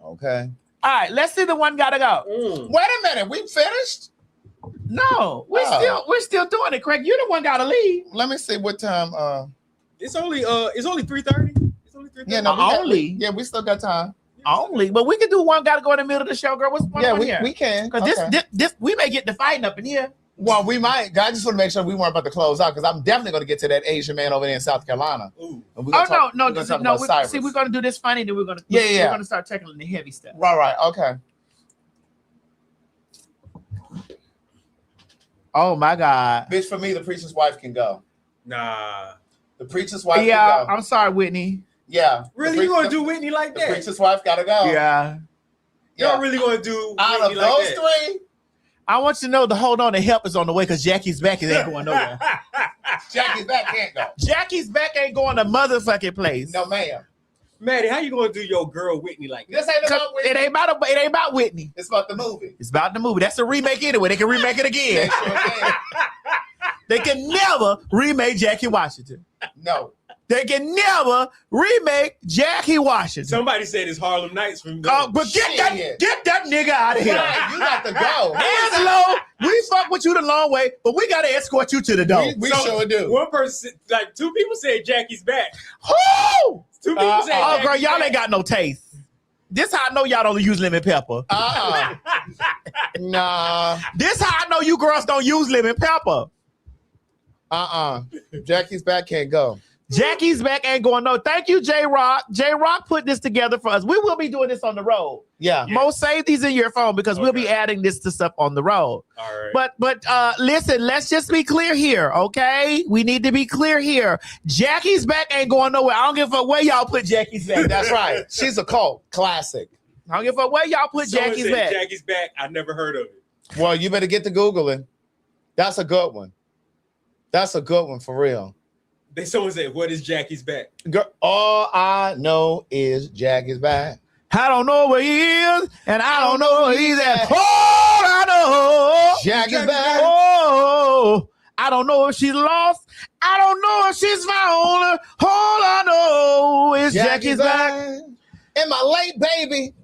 Okay. All right, let's see the one gotta go. Wait a minute. We finished? No, we're still doing it, Craig. You the one gotta leave. Let me see what time. It's only 3:30. It's only 3:30. Yeah, no, only. We still got time. Only, but we can do one gotta go in the middle of the show, girl. What's one Yeah, here? we can. Because this we may get the fighting up in here. Well, we might. I just want to make sure we weren't about to close out because I'm definitely going to get to that Asian man over there in South Carolina. Ooh. And we're gonna talk about Cyrus. See, we're gonna do this funny, then we're gonna Yeah. we're gonna start tackling the heavy stuff. Right. Okay. Oh my God. Bitch, for me, the preacher's wife can go. Nah. The preacher's wife Yeah, can go. I'm sorry, Whitney. Yeah. Really, you gonna do Whitney like The that? preacher's wife gotta go. Yeah. Y'all really gonna do Out Whitney of like those that? three, I want you to know the hold on and help is on the way because Jackie's back and ain't going nowhere. Jackie's back can't go. Jackie's back ain't going to motherfucking place. No, ma'am. Maddie, how you gonna do your girl Whitney like that? This ain't about Whitney. It ain't about Whitney. It's about the movie. It's about the movie. That's a remake anyway. They can remake it again. They sure can. They can never remake Jackie Washington. No. They can never remake Jackie Washington. Somebody said it's Harlem Nights from the But get that nigga out of here. Right, you got to go. Angelo, we fuck with you the long way, but we gotta escort you to the door. We sure do. One person, like 2 people said Jackie's back. Who? 2 people said Oh, Jackie's girl, y'all back. ain't got no taste. This how I know y'all don't use lemon pepper. Nah. This how I know you girls don't use lemon pepper. Jackie's back can't go. Jackie's back ain't going no. Thank you, J Rock. J Rock put this together for us. We will be doing this on the road. Yeah. Mo, save these in your phone because we'll be adding this to stuff on the road. All right. But listen, let's just be clear here, okay? We need to be clear here. Jackie's back ain't going nowhere. I don't give a fuck where y'all put Jackie's back. That's right. She's a cult classic. I don't give a fuck where y'all put Someone Jackie's said back. Jackie's back. I never heard of it. Well, you better get to Googling. That's a good one. That's a good one for real. Someone said, "What is Jackie's back?" Girl, all I know is Jackie's back. I don't know where he is, and I don't know where he's at. All I know, Jackie's back. Oh, I don't know if she's lost. I don't know if she's found. All I know is Jackie's back. And my late baby,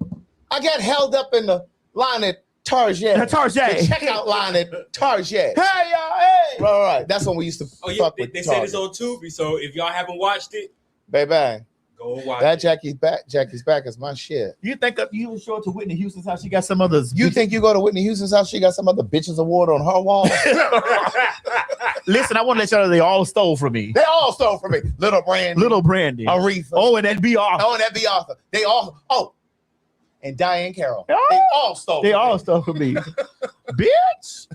I got held up in the line at Target. Target. The checkout line at Target. Hey, y'all, hey. Right. That's when we used to fuck with They said Target. it's on Tubi, so if y'all haven't watched it, Baby, go and watch that it. Jackie's back is my shit. You think you would show it to Whitney Houston's house? She got some others. You think you go to Whitney Houston's house, she got some other bitches award on her wall? Listen, I want to let y'all know they all stole from me. They all stole from me. Little Brandy. Aretha. Oh, and that B. Arthur. Oh, and that B. Arthur. They all, and Diane Carroll. Oh. They all stole They from all me. stole from me. Bitch.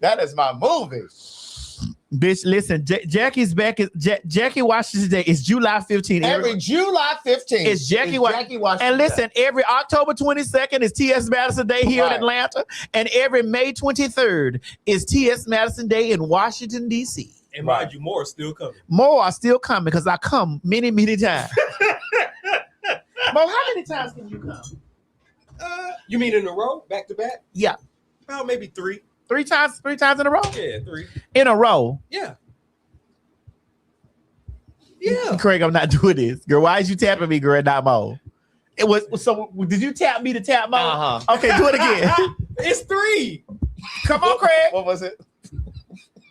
That is my movie. Bitch, listen, Jackie's back. Jackie Washington's Day is July 15th. Every July 15th is Jackie Washington. And listen, every October 22nd is T.S. Madison Day here in Atlanta. And every May 23rd is T.S. Madison Day in Washington, D.C. And mind you, more is still coming. More are still coming because I come many, many times. Mo, how many times can you come? You mean in a row, back to back? Yeah. Well, maybe 3. 3 times in a row? Yeah, 3. In a row. Yeah. Yeah. Craig, I'm not doing this. Girl, why is you tapping me, girl, not Mo? It was so did you tap me to tap Mo? Uh-huh. Okay, do it again. It's 3. Come on, Craig. What was it?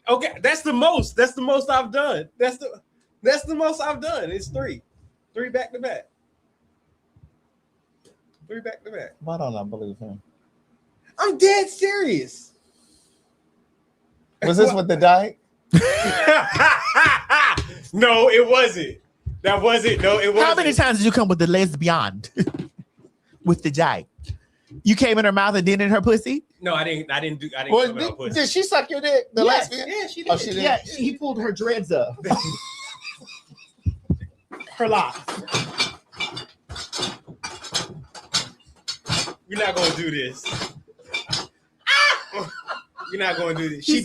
Okay, that's the most. That's the most I've done. That's the most I've done. It's 3. 3 back to back. 3 back to back. Why don't I believe him? I'm dead serious. Was this with the dyke? No, it wasn't. That wasn't. No, it wasn't. How many times did you come with the lesbian? With the dyke? You came in her mouth and then in her pussy? No, I didn't Well, come out pussy. did she suck your dick? The Yes. lesbian? Yeah, she did. Oh, she did. Yeah, he pulled her dreads up. Her locks. We're not gonna do this. We're not gonna do this. He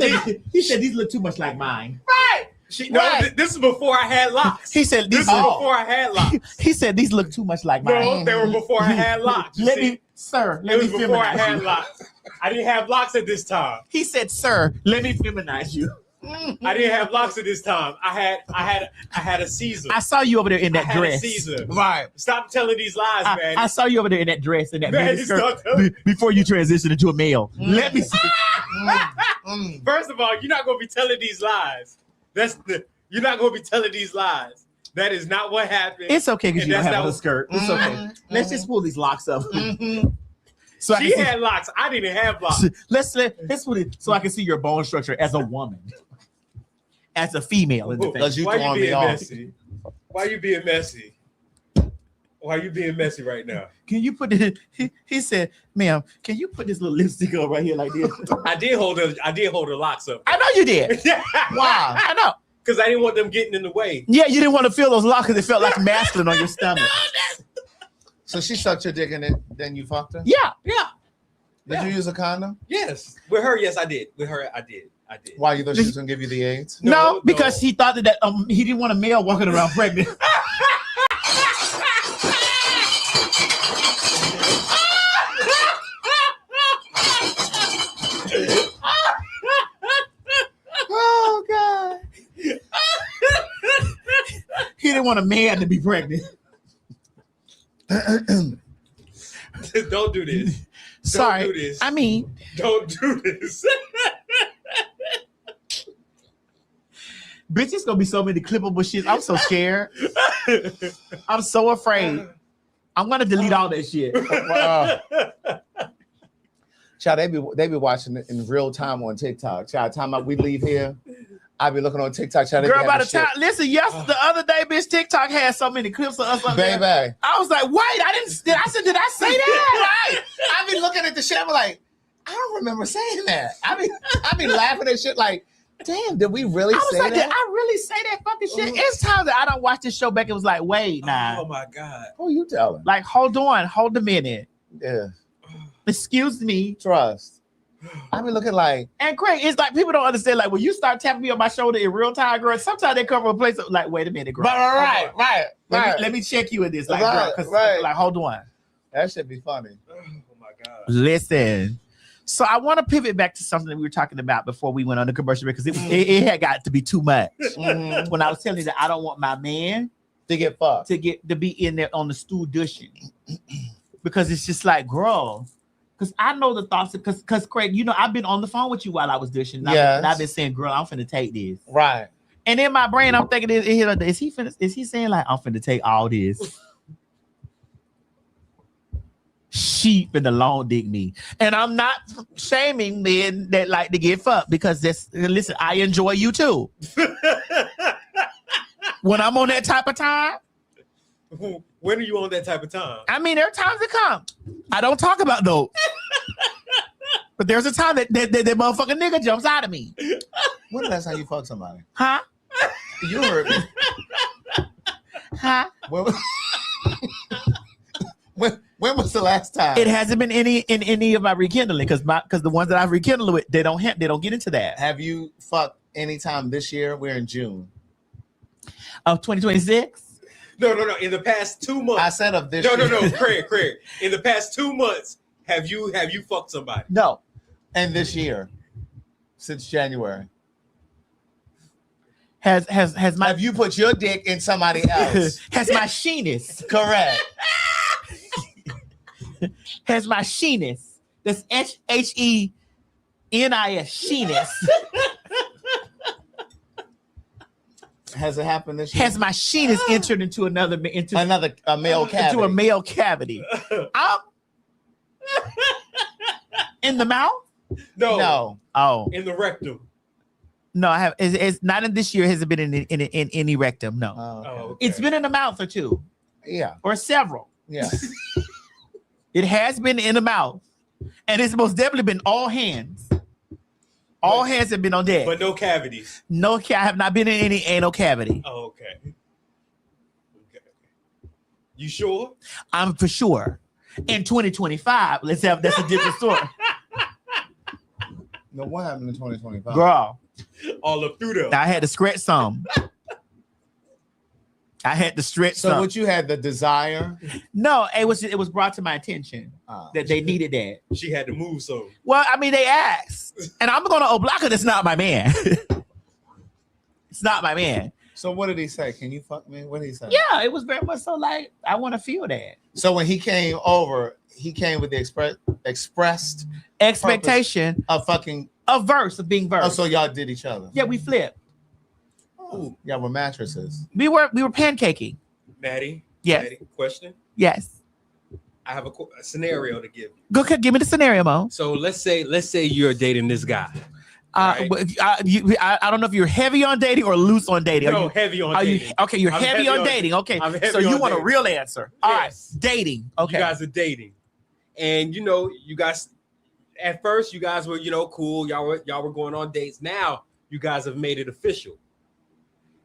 said these look too much like mine. Right. This is before I had locks. He said This is before I had locks. He said these look too much like mine. No, they were before I had locks. Let me before I had you. locks. I didn't have locks at this time. He said, "Sir, let me feminize you." I didn't have locks at this time. I had a Caesar. I saw you over there in that I had dress. a Caesar. Right. Stop telling these lies, man. I saw you over there in that dress and that Man, mini you stop telling- skirt before you transitioned into a male. Let me see. First of all, you're not gonna be telling these lies. You're not gonna be telling these lies. That is not what happened. It's okay because And you don't that's have not a skirt. It's okay. Let's just pull these locks up. So She had locks. I didn't have locks. Let's put it so I can see your bone structure as a woman, as a female in the face. Why you being messy? Why you being messy? Why you being messy right now? Can you put it? He said, "Ma'am, can you put this little lipstick up right here like this?" I did hold her locks up. I know you did. Why? I know. Because I didn't want them getting in the way. Yeah, you didn't want to feel those locks because it felt like masculine on your stomach. So she sucked your dick in it, then you fucked her? Yeah. Did you use a condom? Yes. With her, yes, I did. With her, I did. Why, you thought she was gonna give you the AIDS? No, because he thought that he didn't want a male walking around pregnant. Oh God. He didn't want a man to be pregnant. Don't do this. Sorry. Don't do this. I mean, don't do this. Bitch, it's gonna be so many clippable shit. I'm so scared. I'm so afraid. I'm gonna delete all that shit. Child, they be watching it in real time on TikTok. Child, time out we leave here, I be looking on TikTok. Child, girl, by the time, listen, the other day, bitch, TikTok had so many clips of us up there. Baby, I was like, wait, I said, did I say that? right? I be looking at the shit. I'm like, I don't remember saying that. I be laughing at shit like, damn, did we really say that? Did I really say that fucking shit? It's time that I don't watch this show back. It was like, wait, nah. Oh my God. Who you telling? Like, hold a minute. Yeah. Excuse me. Trust. I be looking like, and Craig, it's like people don't understand. Like when you start tapping me on my shoulder in real time, girl, sometimes they come from a place of, like, wait a minute, girl. Right. Let me check you in this. Like, Right, girl, right. Like, hold on. That should be funny. Oh my God. Listen. So I want to pivot back to something that we were talking about before we went on the commercial break, because it had got to be too much. When I was telling you that I don't want my man to get fucked, to be in there on the stool dushing, because it's just like, girl. Because I know the thoughts, because Craig, you know, I've been on the phone with you while I was dushing. And I've been saying, girl, I'm finna take this. Right. And in my brain, I'm thinking, is he saying like, I'm finna take all this? She finna long dick me. And I'm not shaming men that like to get fucked, because listen, I enjoy you too. When I'm on that type of time. When are you on that type of time? I mean, there are times that come. I don't talk about those. But there's a time that motherfucking nigga jumps out of me. When the last time you fucked somebody? Huh? You heard me. Huh? When was the last time? It hasn't been any of my rekindling, because the ones that I've rekindled with, they don't get into that. Have you fucked anytime this year? We're in June of 2026. No. In the past 2 months. I said of this. No, Craig. In the past 2 months, have you fucked somebody? No. And this year, since January, have you put your dick in somebody else? Has my sheeness? Correct. Has my sheeness? That's HENIS sheeness. Has it happened this year? Has my sheeness entered into a male cavity? Into a male cavity. In the mouth? No. Oh. In the rectum. No, I have. It's not in this year. Has it been in any rectum? No. Okay. It's been in the mouth or two. Yeah. Or several. Yeah. It has been in the mouth, and it's most definitely been all hands. All hands have been on deck. But no cavities. No, I have not been in any anal cavity. Oh, okay. You sure? I'm for sure. In 2025, that's a different story. No, what happened in 2025? Girl. All up through there. I had to stretch some. I had to stretch some. So what, you had the desire? No, it was brought to my attention that they needed that. She had to move some. Well, I mean, they asked. And I'm going to block it. It's not my man. It's not my man. So what did he say? Can you fuck me? What did he say? Yeah, it was very much so like, I want to feel that. So when he came over, he came with the expressed expectation of fucking of being versed. Oh, so y'all did each other? Yeah, we flipped. Oh, yeah, with mattresses. We were pancaking. Maddie? Yes. Maddie, question? Yes. I have a scenario to give you. Go ahead, give me the scenario, Mo. So let's say you're dating this guy. I don't know if you're heavy on dating or loose on dating. No, heavy on dating. You're heavy on dating. Okay, so you want a real answer. All right, dating. Okay, you guys are dating, and you guys at first you guys were cool. Y'all were going on dates. Now you guys have made it official,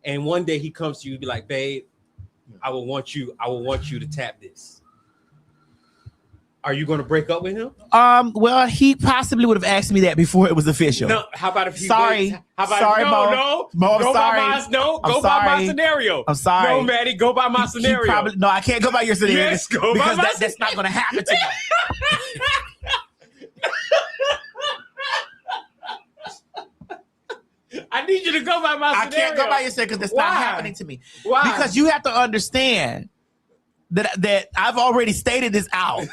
and one day he comes to you and be like, "Babe, I will want you to tap this." Are you going to break up with him? Well, he possibly would have asked me that before it was official. No, how about if he sorry, waits? How about sorry, Mo, I'm go sorry. By my scenario. I'm sorry. No, Maddie, go by my scenario. No, I can't go by your scenario. Yes, go because by my that's not going to happen to me. I need you to go by my scenario. I can't go by your scenario because that's not happening to me. Why? Because you have to understand that I've already stated this out.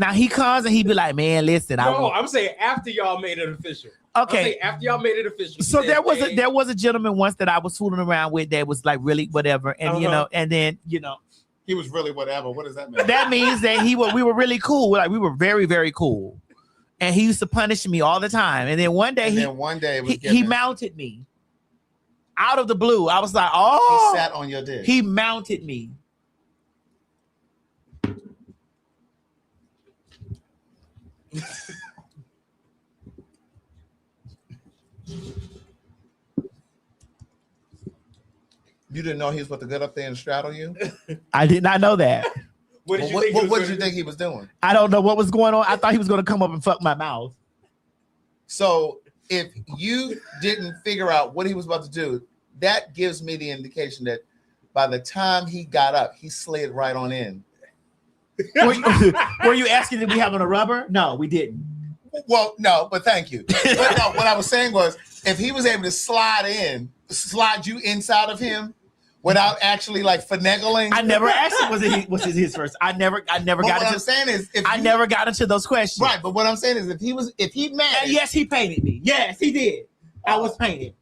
Now he comes and he be like, "Man, listen." I'm saying after y'all made it official. Okay, after y'all made it official. So there was a gentleman once that I was fooling around with that was like really whatever, and and then he was really whatever. What does that mean? That means that we were really cool. Like we were very, very cool, and he used to punish me all the time. And then one day he mounted me out of the blue. I was like, "Oh!" He sat on your dick. He mounted me. You didn't know he was about to get up there and straddle you? I did not know that. What did you think he was doing? I don't know what was going on. I thought he was going to come up and fuck my mouth. So if you didn't figure out what he was about to do, that gives me the indication that by the time he got up, he slid right on in. Were you asking if we have on a rubber? No, we didn't. Well, no, but thank you. But no, what I was saying was, if he was able to slide you inside of him without actually like finagling. I never asked him was it his first. I never got into. What I'm saying is, never got into those questions. Right, but what I'm saying is, if he managed, yes, he painted me. Yes, he did. I was painted.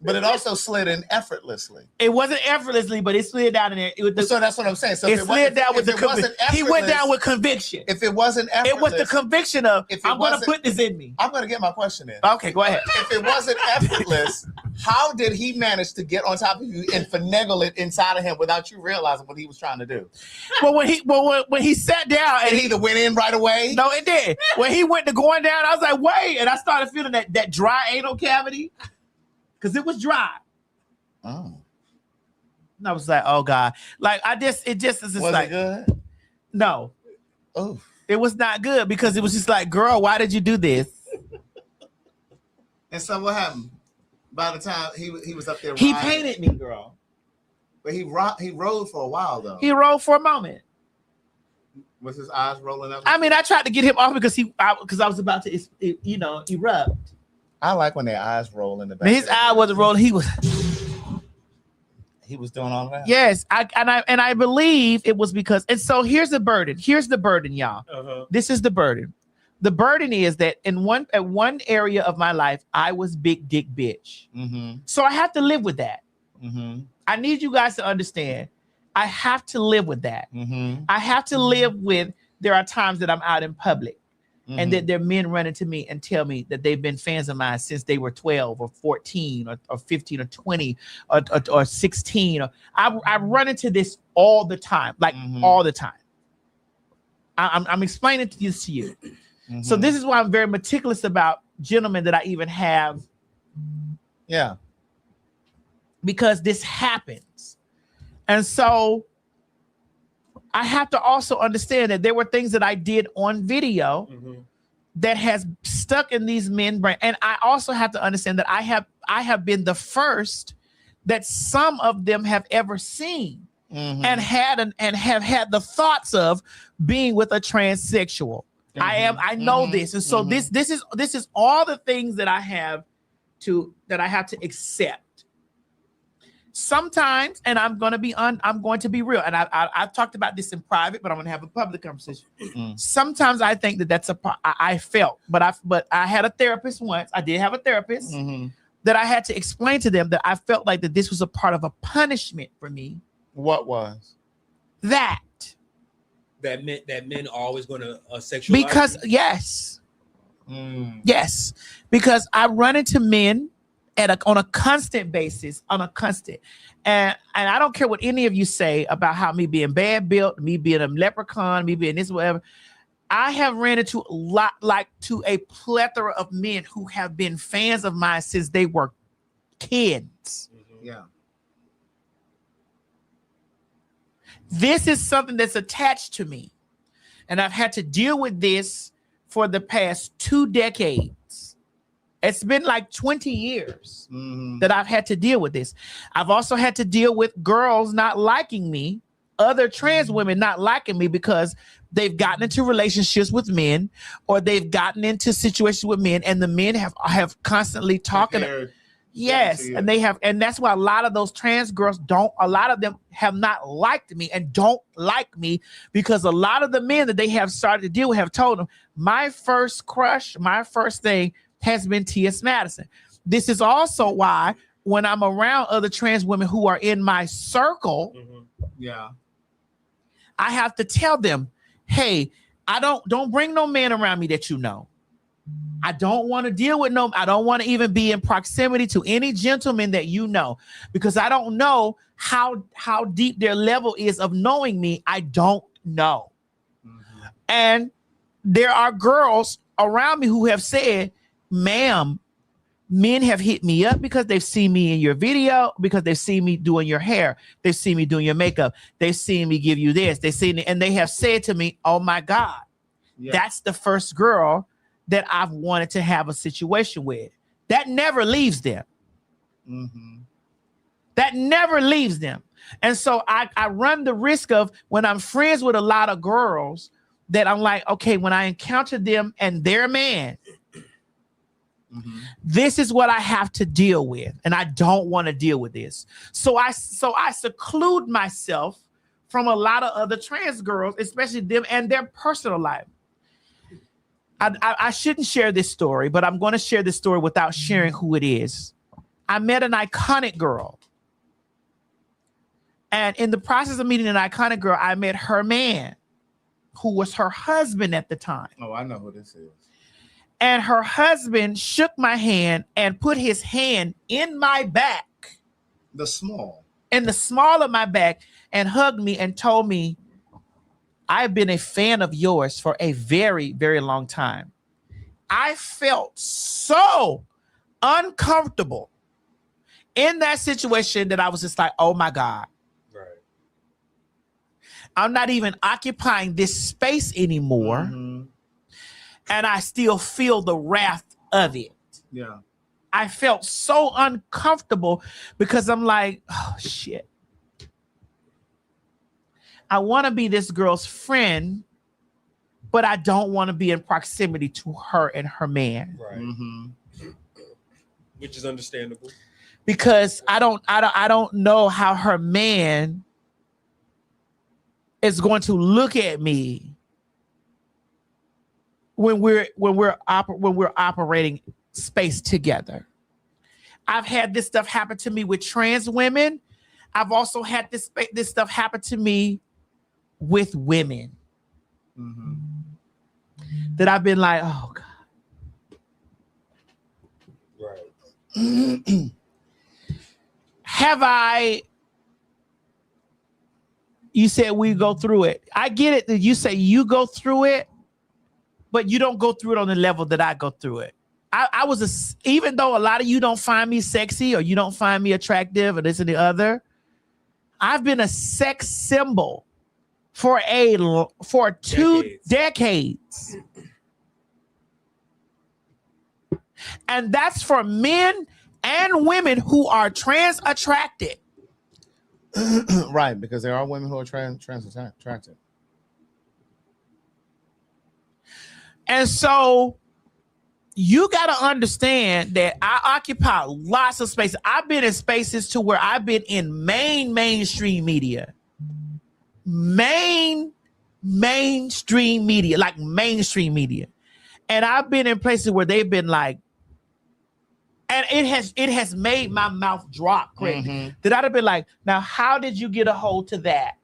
But it also slid in effortlessly. It wasn't effortlessly, but it slid down in there. So that's what I'm saying. So it slid down with the conviction. He went down with conviction. If it wasn't effortless, it was the conviction of I'm going to put this in me. I'm going to get my question in. Okay, go ahead. If it wasn't effortless, how did he manage to get on top of you and finagle it inside of him without you realizing what he was trying to do? Well, when he sat down and he either went in right away. No, it did. When he went to going down, I was like, wait, and I started feeling that dry anal cavity because it was dry. Oh. And I was like, oh God. Like was like, it good? No. Oh. It was not good because it was just like, girl, why did you do this? And so what happened? By the time he was up there, he painted me, girl. But he rode for a while though. He rode for a moment. Was his eyes rolling up? I mean, I tried to get him off because I was about to erupt. I like when their eyes roll in the back. His eye wasn't rolling. He was doing all that. Yes, I believe it was because. And so here's the burden. Here's the burden, y'all. This is the burden. The burden is that at one area of my life, I was big dick bitch. Mm-hmm. So I have to live with that. Mm-hmm. I need you guys to understand. I have to live with that. Mm-hmm. I have to live with. There are times that I'm out in public. Mm-hmm. And that there are men running to me and tell me that they've been fans of mine since they were 12 or 14 or 15 or 20 or 16. I run into this all the time, like all the time. I'm explaining this to you. Mm-hmm. So this is why I'm very meticulous about gentlemen that I even have. Yeah. Because this happens. And so I have to also understand that there were things that I did on video that has stuck in these men's brain. And I also have to understand that I have been the first that some of them have ever seen and have had the thoughts of being with a transsexual. I know this. And so this is all the things that I have to accept. Sometimes, and I'm going to be real, and I've talked about this in private, but I'm going to have a public conversation. Sometimes I think that's I felt, but I had a therapist once. I did have a therapist that I had to explain to them that I felt like that this was a part of a punishment for me. What was that? that men are always going to sexualize? Because you? yes, yes, because I run into men on a constant basis, and I don't care what any of you say about how me being bad built, me being a leprechaun, me being this whatever. I have ran into a plethora of men who have been fans of mine since they were kids. Yeah. This is something that's attached to me, and I've had to deal with this for the past 2 decades. It's been like 20 years that I've had to deal with this. I've also had to deal with girls not liking me, other trans women not liking me because they've gotten into relationships with men, or they've gotten into situations with men, and the men have constantly talking. Yes, and they have, and that's why a lot of those trans girls a lot of them have not liked me and don't like me, because a lot of the men that they have started to deal with have told them, my first crush, my first thing has been T.S. Madison. This is also why when I'm around other trans women who are in my circle, I have to tell them, hey, don't bring no man around me that you know. I don't want to deal with I don't want to even be in proximity to any gentleman that you know, because I don't know how deep their level is of knowing me. I don't know. And there are girls around me who have said, ma'am, men have hit me up because they've seen me in your video, because they've seen me doing your hair, they've seen me doing your makeup, they've seen me give you this, they've seen it, and they have said to me, oh my God, that's the first girl that I've wanted to have a situation with. That never leaves them. That never leaves them. And so I run the risk of, when I'm friends with a lot of girls, that I'm like, okay, when I encounter them and their man, this is what I have to deal with, and I don't want to deal with this. So I seclude myself from a lot of other trans girls, especially them and their personal life. I shouldn't share this story, but I'm going to share this story without sharing who it is. I met an iconic girl, and in the process of meeting an iconic girl, I met her man, who was her husband at the time. Oh, I know who this is. And her husband shook my hand and put his hand in my back. In the small of my back, and hugged me and told me, I've been a fan of yours for a very, very long time. I felt so uncomfortable in that situation that I was just like, oh my God. Right. I'm not even occupying this space anymore. And I still feel the wrath of it. Yeah. I felt so uncomfortable because I'm like, oh shit. I want to be this girl's friend, but I don't want to be in proximity to her and her man. Right. Which is understandable. Because I don't know how her man is going to look at me when we're operating space together. I've had this stuff happen to me with trans women. I've also had this stuff happen to me with women. That I've been like, oh God. Right. Have I? You said we go through it. I get it that you say you go through it, but you don't go through it on the level that I go through it. Even though a lot of you don't find me sexy or you don't find me attractive or this and the other, I've been a sex symbol for 2 decades. And that's for men and women who are trans attracted. Right, because there are women who are trans attracted. And so you got to understand that I occupy lots of spaces. I've been in spaces to where I've been in mainstream media. Mainstream media, like mainstream media. And I've been in places where they've been like, and it has made my mouth drop, Craig. That I'd have been like, now how did you get a hold to that?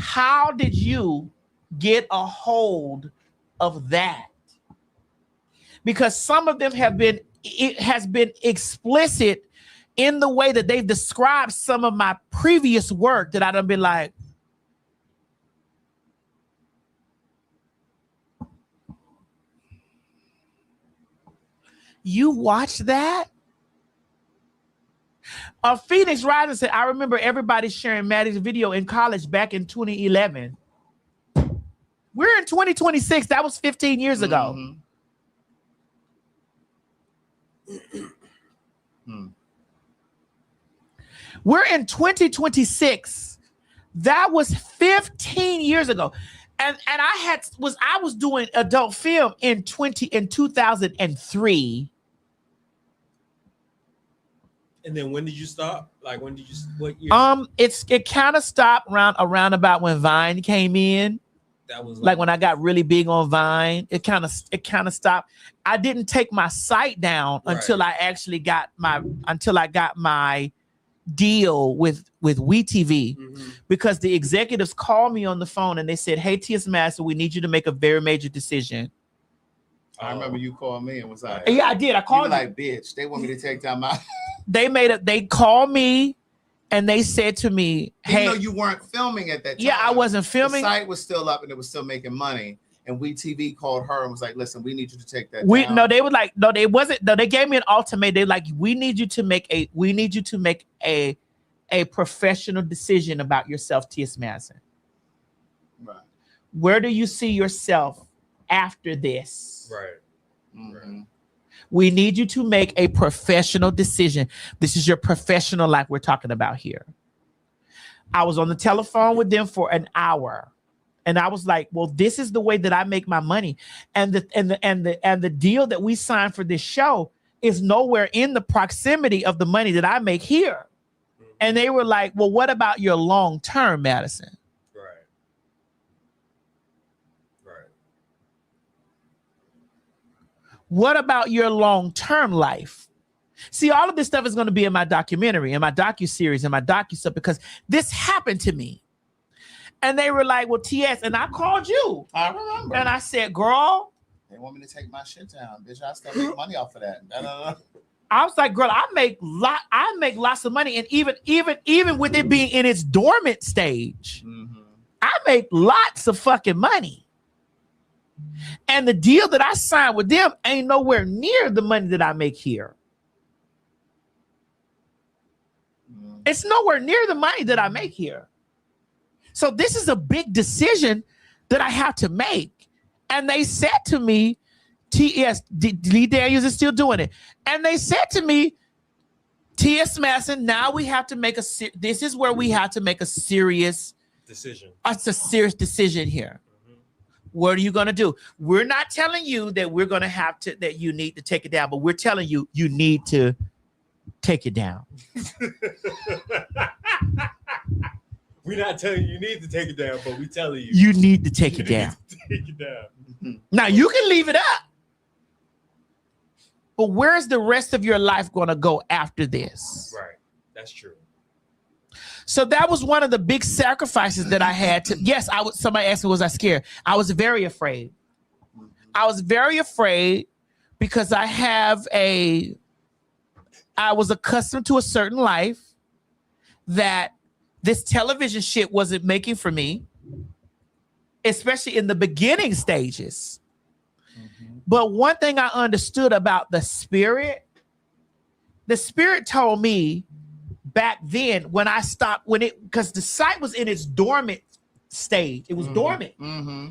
How did you get a hold of that? Because some of them has been explicit in the way that they've described some of my previous work that I done been like, you watched that? Phoenix Rising said, I remember everybody sharing Maddie's video in college back in 2011. We're in 2026. That was 15 years ago. We're in 2026. That was 15 years ago. And I was doing adult film in 2003. And then when did you stop? Like what year? It kind of stopped around about when Vine came in. That was like when I got really big on Vine. It kind of stopped. I didn't take my site down until I actually got my deal with WeTV, because the executives called me on the phone and they said, "Hey, T.S. Master, we need you to make a very major decision." I remember you called me and was like, "Yeah, I did. I called you." Like, bitch, they want me to take down my. They called me and they said to me, "Hey," even though you weren't filming at that time. Yeah, I wasn't filming. The site was still up and it was still making money. And WeTV called her and was like, "Listen, we need you to take that down." No, they were like, no, they wasn't. No, they gave me an ultimatum. They like, we need you to make a professional decision about yourself, T.S. Madison. Right. Where do you see yourself after this? Right. Mm-hmm. We need you to make a professional decision. This is your professional life we're talking about here. I was on the telephone with them for an hour. And I was like, well, this is the way that I make my money. And the deal that we signed for this show is nowhere in the proximity of the money that I make here. And they were like, well, what about your long term, Madison? Right. What about your long term life? See, all of this stuff is going to be in my documentary, in my docuseries, in my docu-stuff, because this happened to me. And they were like, well, T.S., and I called you. I remember. And I said, girl. They want me to take my shit down. Bitch, I still make money off of that. I was like, girl, I make lots of money. And even with it being in its dormant stage, I make lots of fucking money. And the deal that I signed with them ain't nowhere near the money that I make here. It's nowhere near the money that I make here. So this is a big decision that I have to make. And they said to me, T.S. Lee Daniels is still doing it. And they said to me, T.S. Madison, now we have to make this is where we have to make a serious decision. It's a serious decision here. What are you going to do? We're not telling you that we're going to that you need to take it down, but we're telling you, you need to take it down. We're not telling you need to take it down, but we're telling you. You need to take it down. Take it down. Now, you can leave it up. But where's the rest of your life going to go after this? Right. That's true. So that was one of the big sacrifices that I had to. Yes, somebody asked me, was I scared? I was very afraid. I was very afraid because I was accustomed to a certain life that this television shit wasn't making for me, especially in the beginning stages. But one thing I understood about the spirit told me back then when I stopped, because the site was in its dormant stage. It was dormant.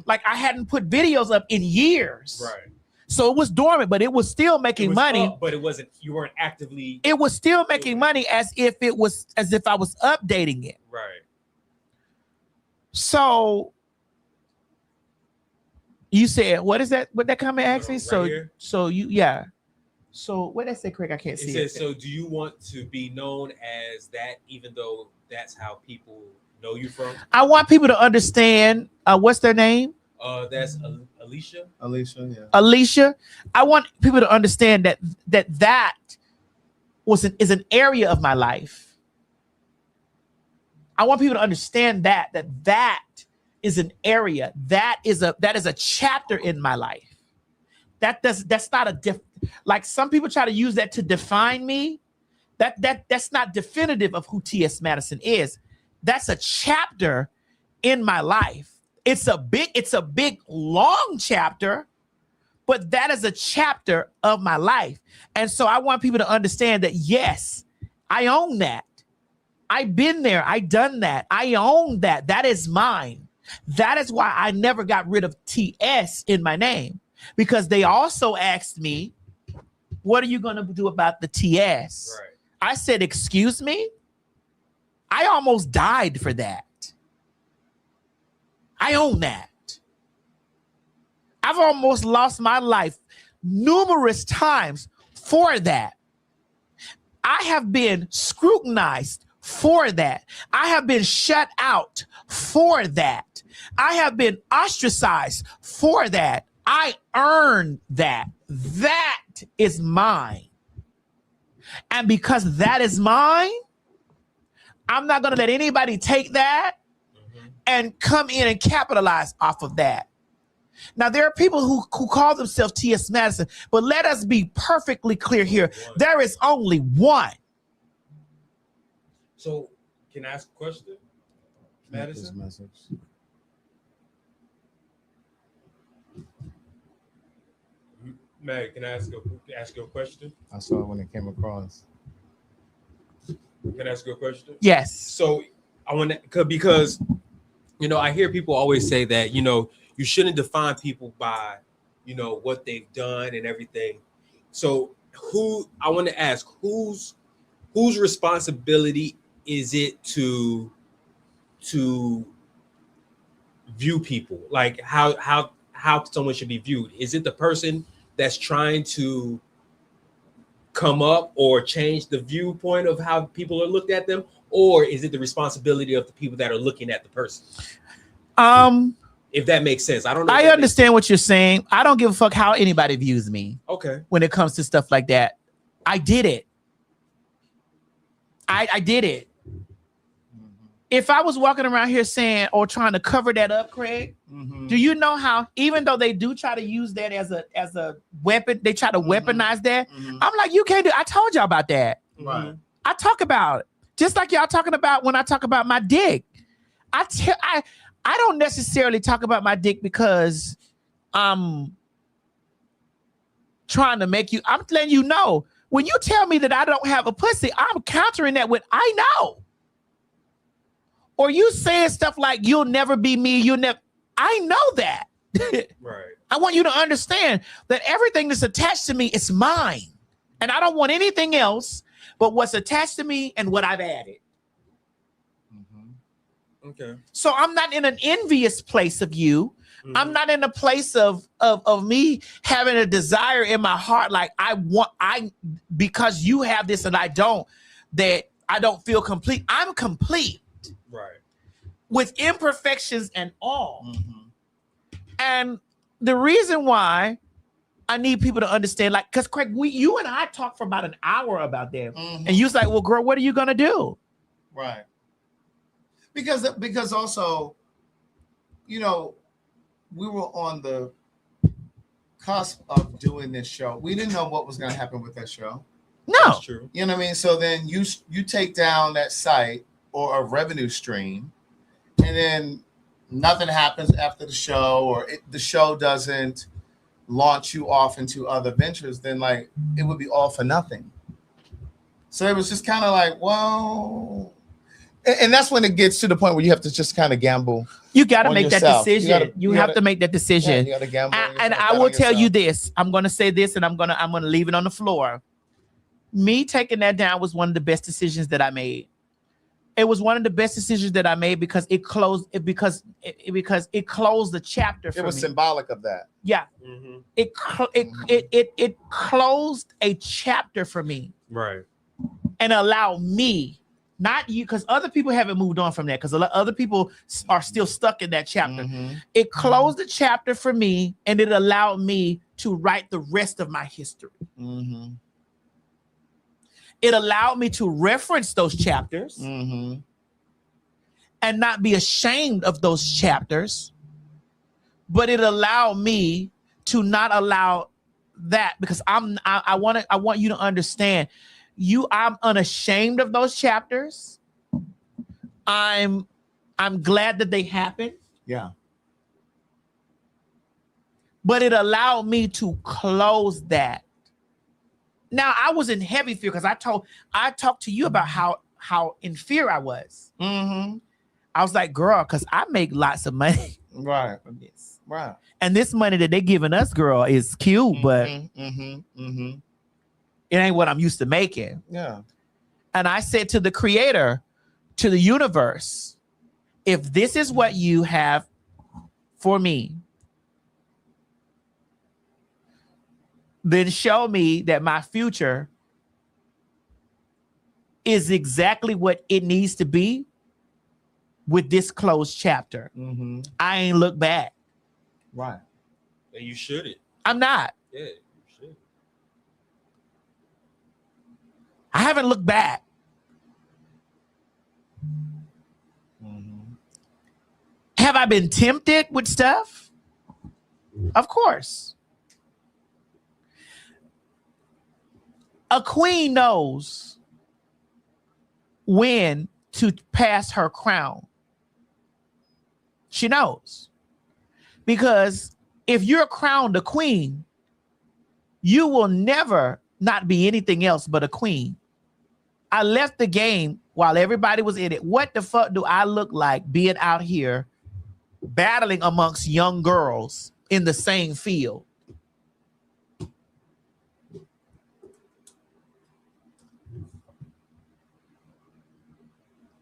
Like I hadn't put videos up in years. Right. So it was dormant, but it was still making money. Up, but you weren't actively. It was still making money as if I was updating it. Right. So you said, what is that? What that comment asked me? Right So what did I say, Craig? I can't see it. So do you want to be known as that, even though that's how people know you from? I want people to understand. What's their name? That's Alicia. Alicia, yeah. Alicia. I want people to understand that is an area of my life. I want people to understand that is an area, that is a chapter in my life. That's not like some people try to use that to define me. That's not definitive of who T.S. Madison is. That's a chapter in my life. It's a big long chapter, but that is a chapter of my life. And so I want people to understand that, yes, I own that. I've been there. I done that. I own that. That is mine. That is why I never got rid of TS in my name, because they also asked me, what are you going to do about the TS? Right. I said, excuse me? I almost died for that. I own that. I've almost lost my life numerous times for that. I have been scrutinized for that. I have been shut out for that. I have been ostracized for that. I earned that. That is mine. And because that is mine, I'm not going to let anybody take that and come in and capitalize off of that. Now, there are people who call themselves T.S. Madison, but let us be perfectly clear here. There is only one. So, can I ask a question, Madison? Mag, can I ask you a question? I saw it when it came across. Can I ask you a question? Yes. So, I want to, because, I hear people always say that, you shouldn't define people by, what they've done and everything. So I want to ask, whose responsibility is it to view people? Like how someone should be viewed? Is it the person that's trying to come up or change the viewpoint of how people are looked at them? Or is it the responsibility of the people that are looking at the person? If that makes sense. I don't know. I understand what you're saying. I don't give a fuck how anybody views me. Okay. When it comes to stuff like that. I did it. I did it. If I was walking around here saying or trying to cover that up, Craig, do you know how, even though they do try to use that as a weapon, they try to weaponize that? I'm like, you can't do. I told y'all about that. Right. I talk about it. Just like y'all talking about when I talk about my dick. I don't necessarily talk about my dick because I'm trying to make you. I'm letting you know. When you tell me that I don't have a pussy, I'm countering that with I know. Or you saying stuff like you'll never be me. I know that. Right. I want you to understand that everything that's attached to me is mine, and I don't want anything else but what's attached to me and what I've added. Okay. So I'm not in an envious place of you. I'm not in a place of me having a desire in my heart like because you have this and I don't, that I don't feel complete. I'm complete. Right. With imperfections and all. And the reason why I need people to understand, like, because Craig, you and I talked for about an hour about that. And you was like, well, girl, what are you gonna do? Right. Because also, we were on the cusp of doing this show. We didn't know what was going to happen with that show. No. That's true. You know what I mean? So then you take down that site or a revenue stream, and then nothing happens after the show, or the show doesn't launch you off into other ventures, then like it would be all for nothing. So it was just kind of like, well... And that's when it gets to the point where you have to just kind of gamble. You got to make that decision. You have to make that decision. You got to gamble. And I will tell you this. I'm going to say this, and I'm going to leave it on the floor. Me taking that down was one of the best decisions that I made. It was one of the best decisions that I made because it closed it closed the chapter for me. It was symbolic of that. Yeah. It closed a chapter for me. Right. And allowed me, not you, because other people haven't moved on from that, because other people are still stuck in that chapter. It closed the chapter for me, and it allowed me to write the rest of my history. It allowed me to reference those chapters. and not be ashamed of those chapters, but it allowed me to not allow that, because I want you to understand, I'm unashamed of those chapters. I'm glad that they happened. Yeah. But it allowed me to close that. Now I was in heavy fear because I talked to you about how in fear I was. Mm-hmm. I was like, girl, because I make lots of money. Right. From this. Right. And this money that they're giving us, girl, is cute, but it ain't what I'm used to making. Yeah. And I said to the creator, to the universe, if this is what you have for me, then show me that my future is exactly what it needs to be with this closed chapter. Mm-hmm. I ain't look back. Right. And you shouldn't. I'm not. Yeah, you should. I haven't looked back. Mm-hmm. Have I been tempted with stuff? Of course. A queen knows when to pass her crown. She knows. Because if you're crowned a queen, you will never not be anything else but a queen. I left the game while everybody was in it. What the fuck do I look like being out here battling amongst young girls in the same field?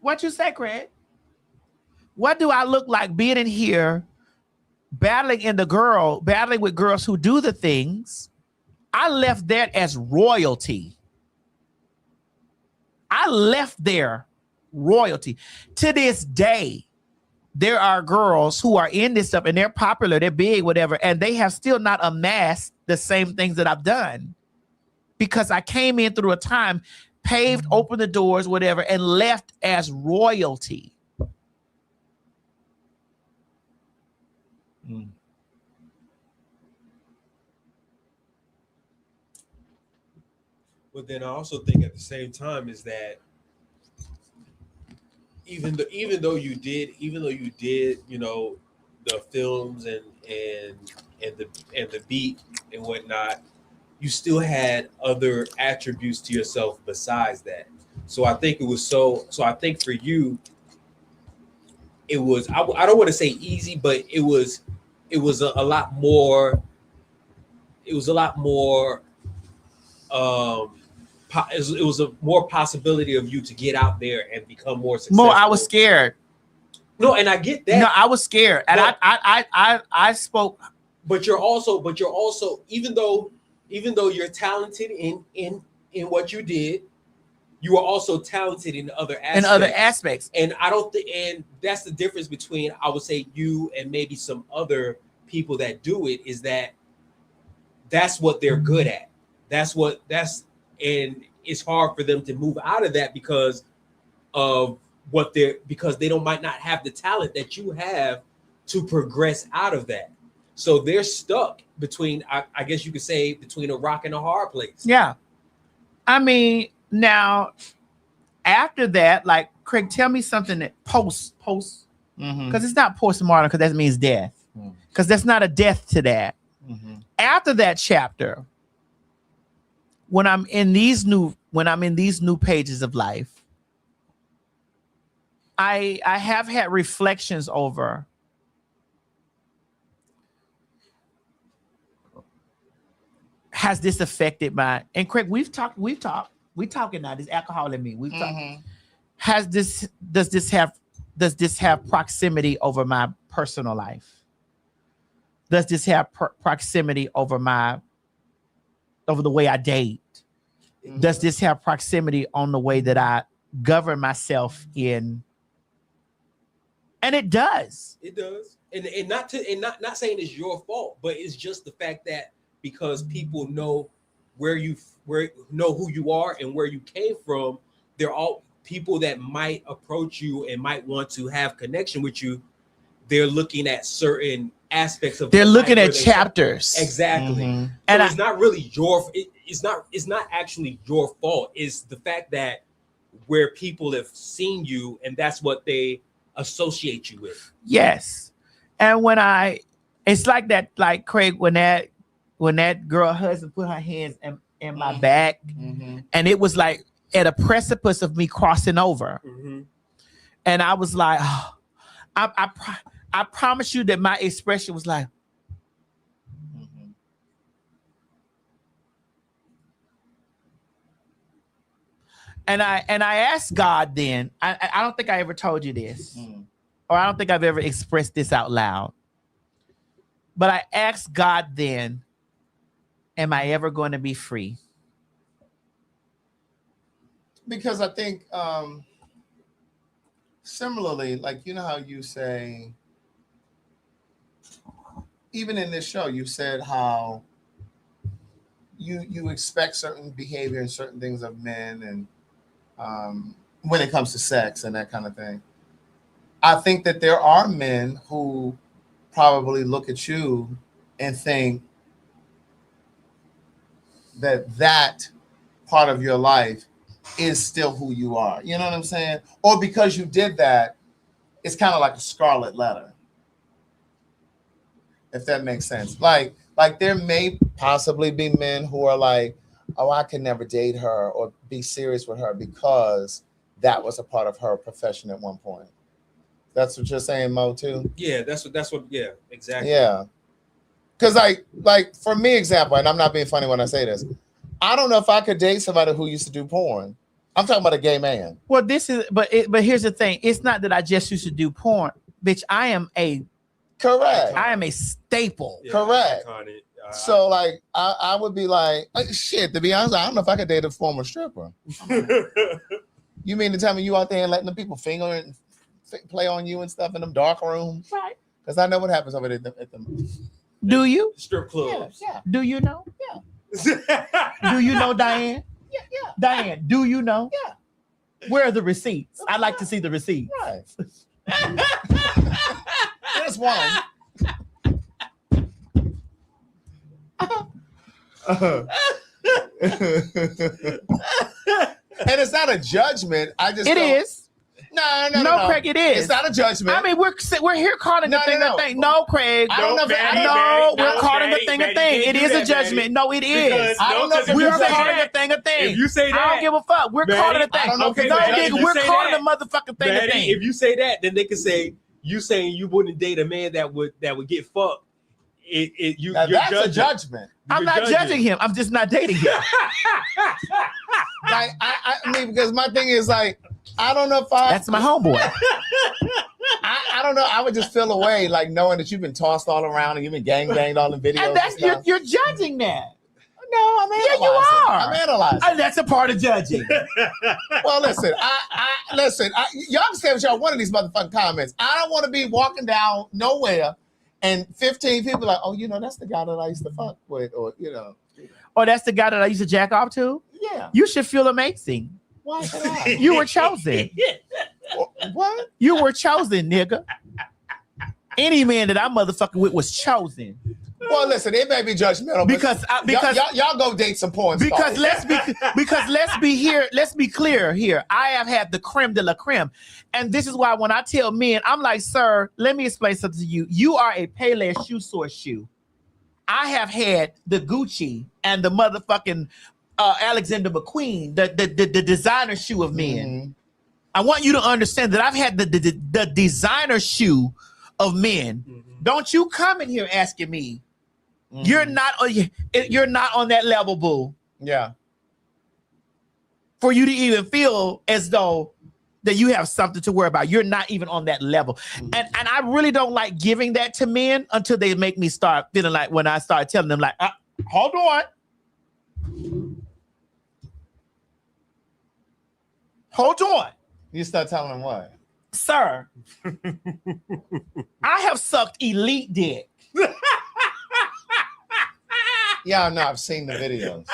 What you say, Craig? What do I look like being in here battling with girls who do the things? I left that as royalty. I left there royalty. To this day, there are girls who are in this stuff and they're popular, they're big, whatever, and they have still not amassed the same things that I've done, because I came in through a time, paved, opened the doors, whatever, and left as royalty. Mm. But then I also think at the same time is that even though you did, you know, the films and the beat and whatnot, you still had other attributes to yourself besides that. So I think I think for you, it was, I don't want to say easy, but it was a lot more. It was a lot more. It was a more possibility of you to get out there and become more successful. More, I was scared. No, and I get that. No, I was scared, and but, I spoke. But you're also even though you're talented in what you did, you are also talented in other aspects. And I don't think, and that's the difference between, I would say, you and maybe some other people that do it, is that that's what they're good at. And it's hard for them to move out of that because they might not have the talent that you have to progress out of that. So they're stuck between, I guess you could say, between a rock and a hard place. Yeah. I mean, now after that, like, Craig, tell me something that post, because it's not postmortem, because that means death. Because that's not a death to that. After that chapter, when I'm in these new pages of life, I have had reflections over has this affected my, and Craig, we talking now, this alcohol in me. We've talked. Does this have proximity over my personal life? Does this have proximity over the way I date? Does this have proximity on the way that I govern myself in? And it does. It does. And not saying it's your fault, but it's just the fact that because people know who you are and where you came from, people that might approach you and might want to have connection with you, they're looking at certain aspects of. They're your looking life at where chapters. Exactly. And And it's not really your. It's not actually your fault. It's the fact that where people have seen you, and that's what they associate you with. Yes. And it's like that, like Craig, when that girl husband put her hands in my back, and it was like at a precipice of me crossing over. And I was like, oh, I promise you that my expression was like, and I asked God then, I don't think I ever told you this, or I don't think I've ever expressed this out loud, but I asked God then, am I ever going to be free? Because I think similarly, like, you know how you say, even in this show, you said how you expect certain behavior and certain things of men, and when it comes to sex and that kind of thing. I think that there are men who probably look at you and think that part of your life is still who you are. You know what I'm saying? Or because you did that, it's kind of like a scarlet letter. If that makes sense. Like there may possibly be men who are like, oh, I can never date her or be serious with her because that was a part of her profession at one point. That's what you're saying, Mo, too? Yeah, that's what, yeah, exactly. Yeah. Because like for me, example, and I'm not being funny when I say this, I don't know if I could date somebody who used to do porn. I'm talking about a gay man. Well, but here's the thing. It's not that I just used to do porn. Bitch, I am a staple. Yeah, correct. So like I would be like, shit, to be honest, I don't know if I could date a former stripper. You mean to tell me you out there and letting the people finger and play on you and stuff in them dark rooms? Right. Because I know what happens over there at the Do you? Strip clubs. Yeah. Do you know? Yeah. Do you know, Diane? Yeah. Diane, do you know? Yeah. Where are the receipts? I'd like to see the receipts. Right. There's one. And it's not a judgment. It is. No, Craig, it is. It's not a judgment. I mean, we're here calling the thing a thing. No, Craig. I don't know if we're calling the thing a thing. It is a judgment. No, it is. I don't know if we're calling the thing a thing. If you say that, I don't give a fuck. We're calling it a thing. Okay, no, nigga, we're calling the motherfucking thing a thing. If you say that, then they can say you saying you wouldn't date a man that would get fucked. That's a judgment. I'm not judging him. I'm just not dating him. Like I mean, because my thing is like, I don't know if That's my homeboy. I don't know. I would just feel away, like knowing that you've been tossed all around and you've been gang-banged all in videos. And that's you're judging that. No, I'm analyzing. Yeah, you are. I'm analyzing. That's a part of judging. Well, listen. Y'all can say what y'all want in these motherfucking comments. I don't want to be walking down nowhere and 15 people like, oh, you know, that's the guy that I used to fuck with, or you know, or that's the guy that I used to jack off to. Yeah. You should feel amazing. Why should I? You were chosen. What? You were chosen, nigga. Any man that I motherfucking with was chosen. Well, listen, it may be judgmental because y'all go date some porn because stars. let's be clear here. I have had the creme de la creme, and this is why when I tell men, I'm like, sir, let me explain something to you. You are a Payless shoe source shoe. I have had the Gucci and the motherfucking Alexander McQueen, the designer shoe of men. Mm-hmm. I want you to understand that I've had the designer shoe of men. Mm-hmm. Don't you come in here asking me. Mm-hmm. You're not on that level, boo. Yeah. For you to even feel as though that you have something to worry about. You're not even on that level. Mm-hmm. And I really don't like giving that to men until they make me start feeling like when I start telling them like, hold on. Hold on. You start telling them what? Sir, I have sucked elite dick. Yeah, I know. I've seen the videos.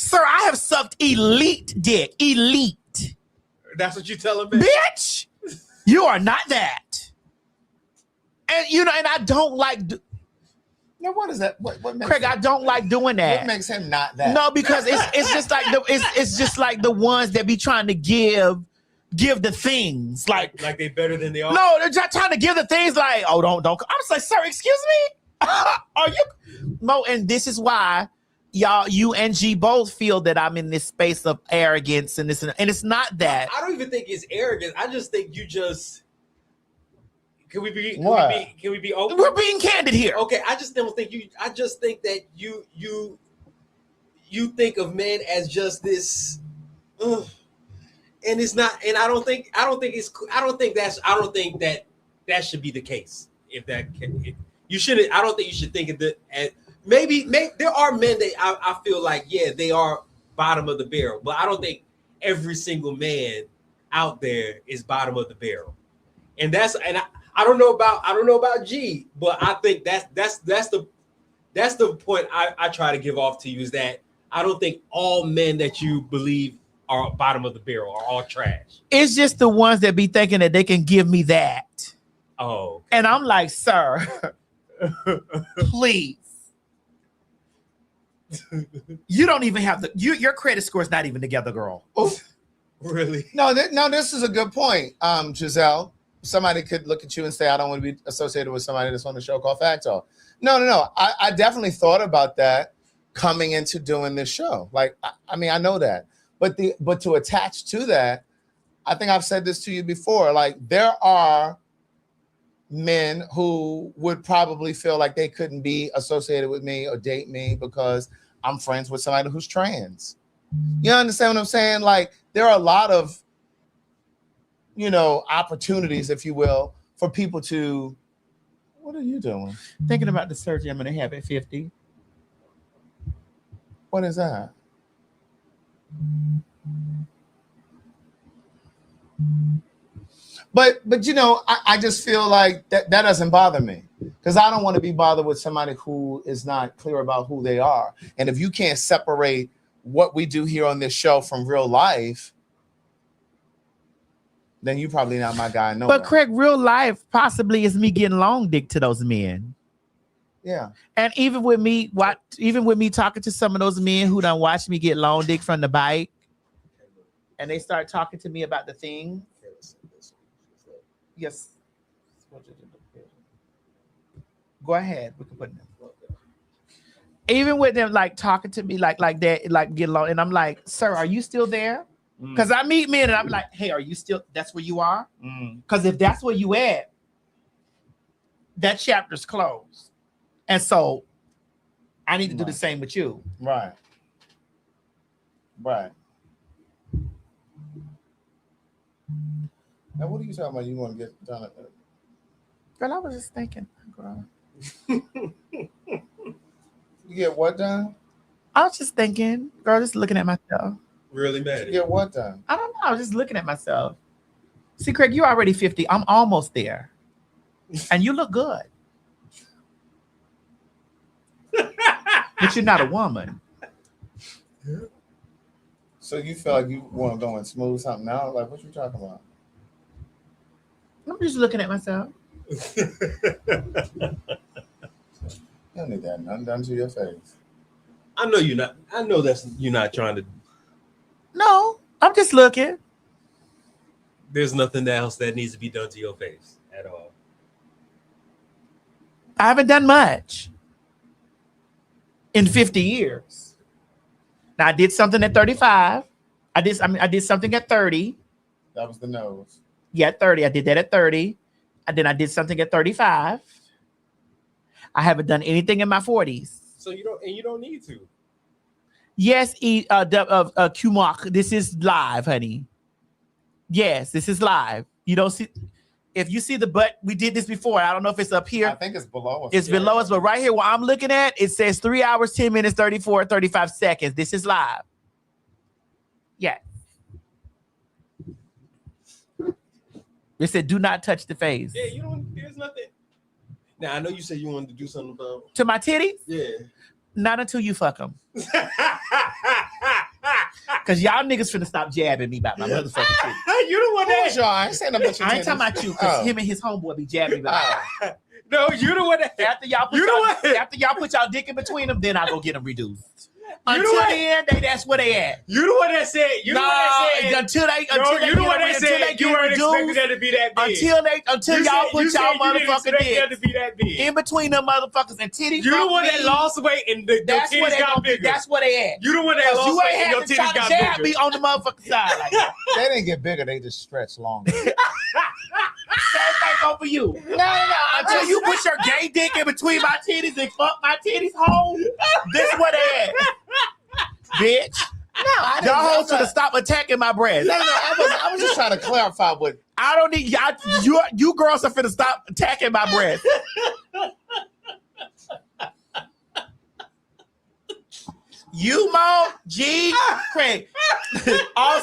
Sir, I have sucked elite dick. Elite. That's what you telling me? Bitch, you are not that. And you know, and I don't like Now, what is that? What makes Craig, I don't like doing that. What makes him not that? No, because it's just like it's just like the ones that be trying to give the things like they better than they are. No, they're just trying to give the things like, oh, don't. I'm just like, sir, excuse me, are you? Mo, and this is why you and G both feel that I'm in this space of arrogance and this, and it's not that. I don't even think it's arrogance. I just think you just. Can we be open? We're being candid here. Okay, I just don't think you. I just think that you think of men as just this, and it's not. And I don't think that should be the case. If you shouldn't, I don't think you should think of that. Maybe there are men that I feel like they are bottom of the barrel, but I don't think every single man out there is bottom of the barrel, and I don't know about G, but I think that's the point I try to give off to you, is that I don't think all men that you believe are bottom of the barrel are all trash. It's just the ones that be thinking that they can give me that. Oh, okay. And I'm like, sir, please. You don't even have your credit score is not even together, girl. Oh, really? No, this is a good point, Giselle. Somebody could look at you and say, I don't want to be associated with somebody that's on the show called PhagTawlk. No. I definitely thought about that coming into doing this show. Like, I mean, I know that. But to attach to that, I think I've said this to you before. Like, there are men who would probably feel like they couldn't be associated with me or date me because I'm friends with somebody who's trans. You understand what I'm saying? Like, there are a lot of opportunities, if you will, for people to. What are you doing? Thinking about the surgery I'm going to have at 50. What is that? But I just feel like that doesn't bother me, because I don't want to be bothered with somebody who is not clear about who they are. And if you can't separate what we do here on this show from real life, then you probably not my guy. No. But Craig, real life possibly is me getting long dick to those men. Yeah. And even with me talking to some of those men who done watched me get long dick from the bike, and they start talking to me about the thing. Yes. Go ahead. We can put them. Even with them like talking to me like that, like get long, and I'm like, sir, are you still there? Because I meet men and I'm like, hey, are you still, that's where you are? Because if that's where you at, that chapter's closed. And so I need to do the same with you. Right. Now, what are you talking about? You want to get done at that? Girl, I was just thinking, girl. You get what done? I was just thinking, girl, just looking at myself. Really mad. You get what done? I don't know. I was just looking at myself. See, Craig, you're already 50. I'm almost there. And you look good. But you're not a woman. So you feel like you want to go and smooth something out? Like, what you talking about? I'm just looking at myself. You don't need that none done to your face. I know you're not. I know you're not trying to. No, I'm just looking. There's nothing else that needs to be done to your face at all. I haven't done much in 50 years. Now I did something at 35. I did something at 30. That was the nose. Yeah, at 30. I did that at 30. And then I did something at 35. I haven't done anything in my 40s. So you don't need to. Yes, Cubicle. This is live, honey. Yes, this is live. You don't see. If you see the butt, we did this before. I don't know if it's up here. I think it's below us. It's below us, but right here where I'm looking at, it says 3 hours, 10 minutes, 35 seconds. This is live. Yes. It said, do not touch the face. Yeah, there's nothing. Now, I know you said you wanted to do something about. To my titties? Yeah. Not until you fuck them. Cause y'all niggas finna stop jabbing me about my motherfucking titties. You the one that. y'all? I ain't saying nothing about your I ain't talking titties. about you, cause him and his homeboy be jabbing me about. No, you the one that. After y'all put y'all dick in between them, then I go get them reduced. You Until the one- then, that's where they at. You the one that said. You the one that said. Until they You the one that said you weren't expecting reduced. that to be that big. Until y'all put y'all motherfucking that to dick be that big. in between them motherfuckers and titties. You the from one me, that lost weight and the That's where titties they got gonna be. bigger. That's where they at. You the one that lost You weight ain't and your had to titties try to got jab bigger. me on the motherfucking side like that. They didn't get bigger. They just stretched longer. Same thing go for you. No. Until you put your gay dick in between my titties and fuck my titties home, this where they at. Bitch. I Y'all hoes should have stopped attacking my breast. No. I was just trying to clarify what. I don't need y'all. You girls are finna stop attacking my breast. You, Mo, G, Craig, all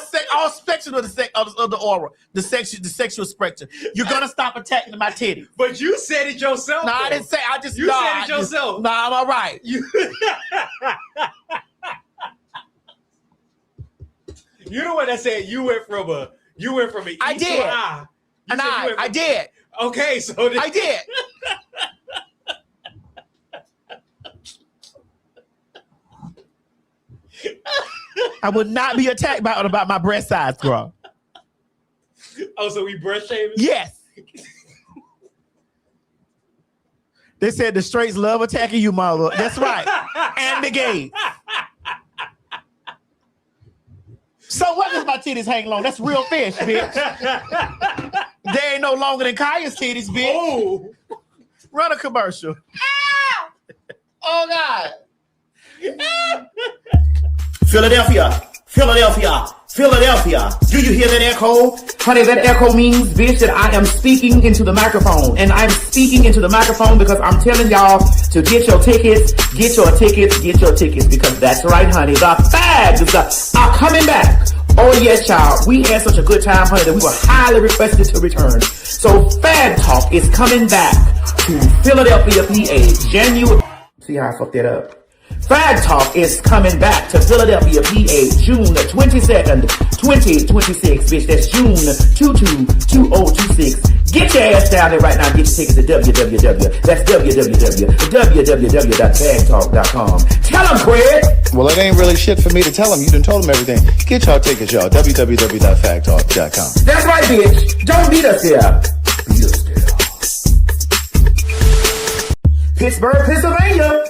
spectrum of the aura, the sexual spectrum. You're gonna stop attacking my titties. But you said it yourself. No, I though. didn't say. I just You said it yourself. No, I'm all right. You the one that said you went from an E I to did. an I. You And said you went I from- did. Okay, so I did. I would not be attacked about my breast size, girl. Oh, so we breast shaming? Yes. They said the straights love attacking you, mother. That's right. And the gays. So what does my titties hang long? That's real fish, bitch. They ain't no longer than Kaya's titties, bitch. Oh. Run a commercial. Oh God. Philadelphia. Do you hear that echo? Honey, that echo means, bitch, that I am speaking into the microphone. And I'm speaking into the microphone because I'm telling y'all to get your tickets, because that's right, honey. The fags are coming back. Oh, yes, child. We had such a good time, honey, that we were highly requested to return. So PhagTawlk is coming back to Philadelphia, PA, January. See how I fucked that up? PhagTawlk is coming back to Philadelphia, PA, June 22nd, 2026, bitch. That's June 2026. Get your ass down there right now and get your tickets at www. That's www.phagtalk.com. Tell them, Craig. Well, it ain't really shit for me to tell them. You done told them everything. Get y'all tickets, y'all. www.phagtalk.com. That's right, bitch. Don't beat us there. Beat us there. Pittsburgh, Pennsylvania.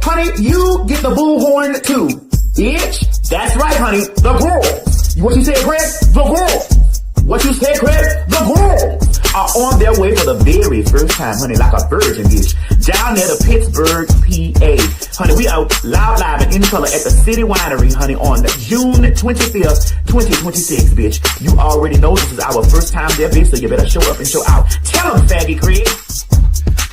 Honey, you get the bullhorn too. Bitch. That's right, honey. The girls. What you said, Craig? The girls. What you said, Craig? The girls are on their way for the very first time, honey, like a virgin, bitch. Down there to Pittsburgh, PA. Honey, we are live and in color at the City Winery, honey, on June 25th, 2026, bitch. You already know this is our first time there, bitch, so you better show up and show out. Tell them, faggy Craig.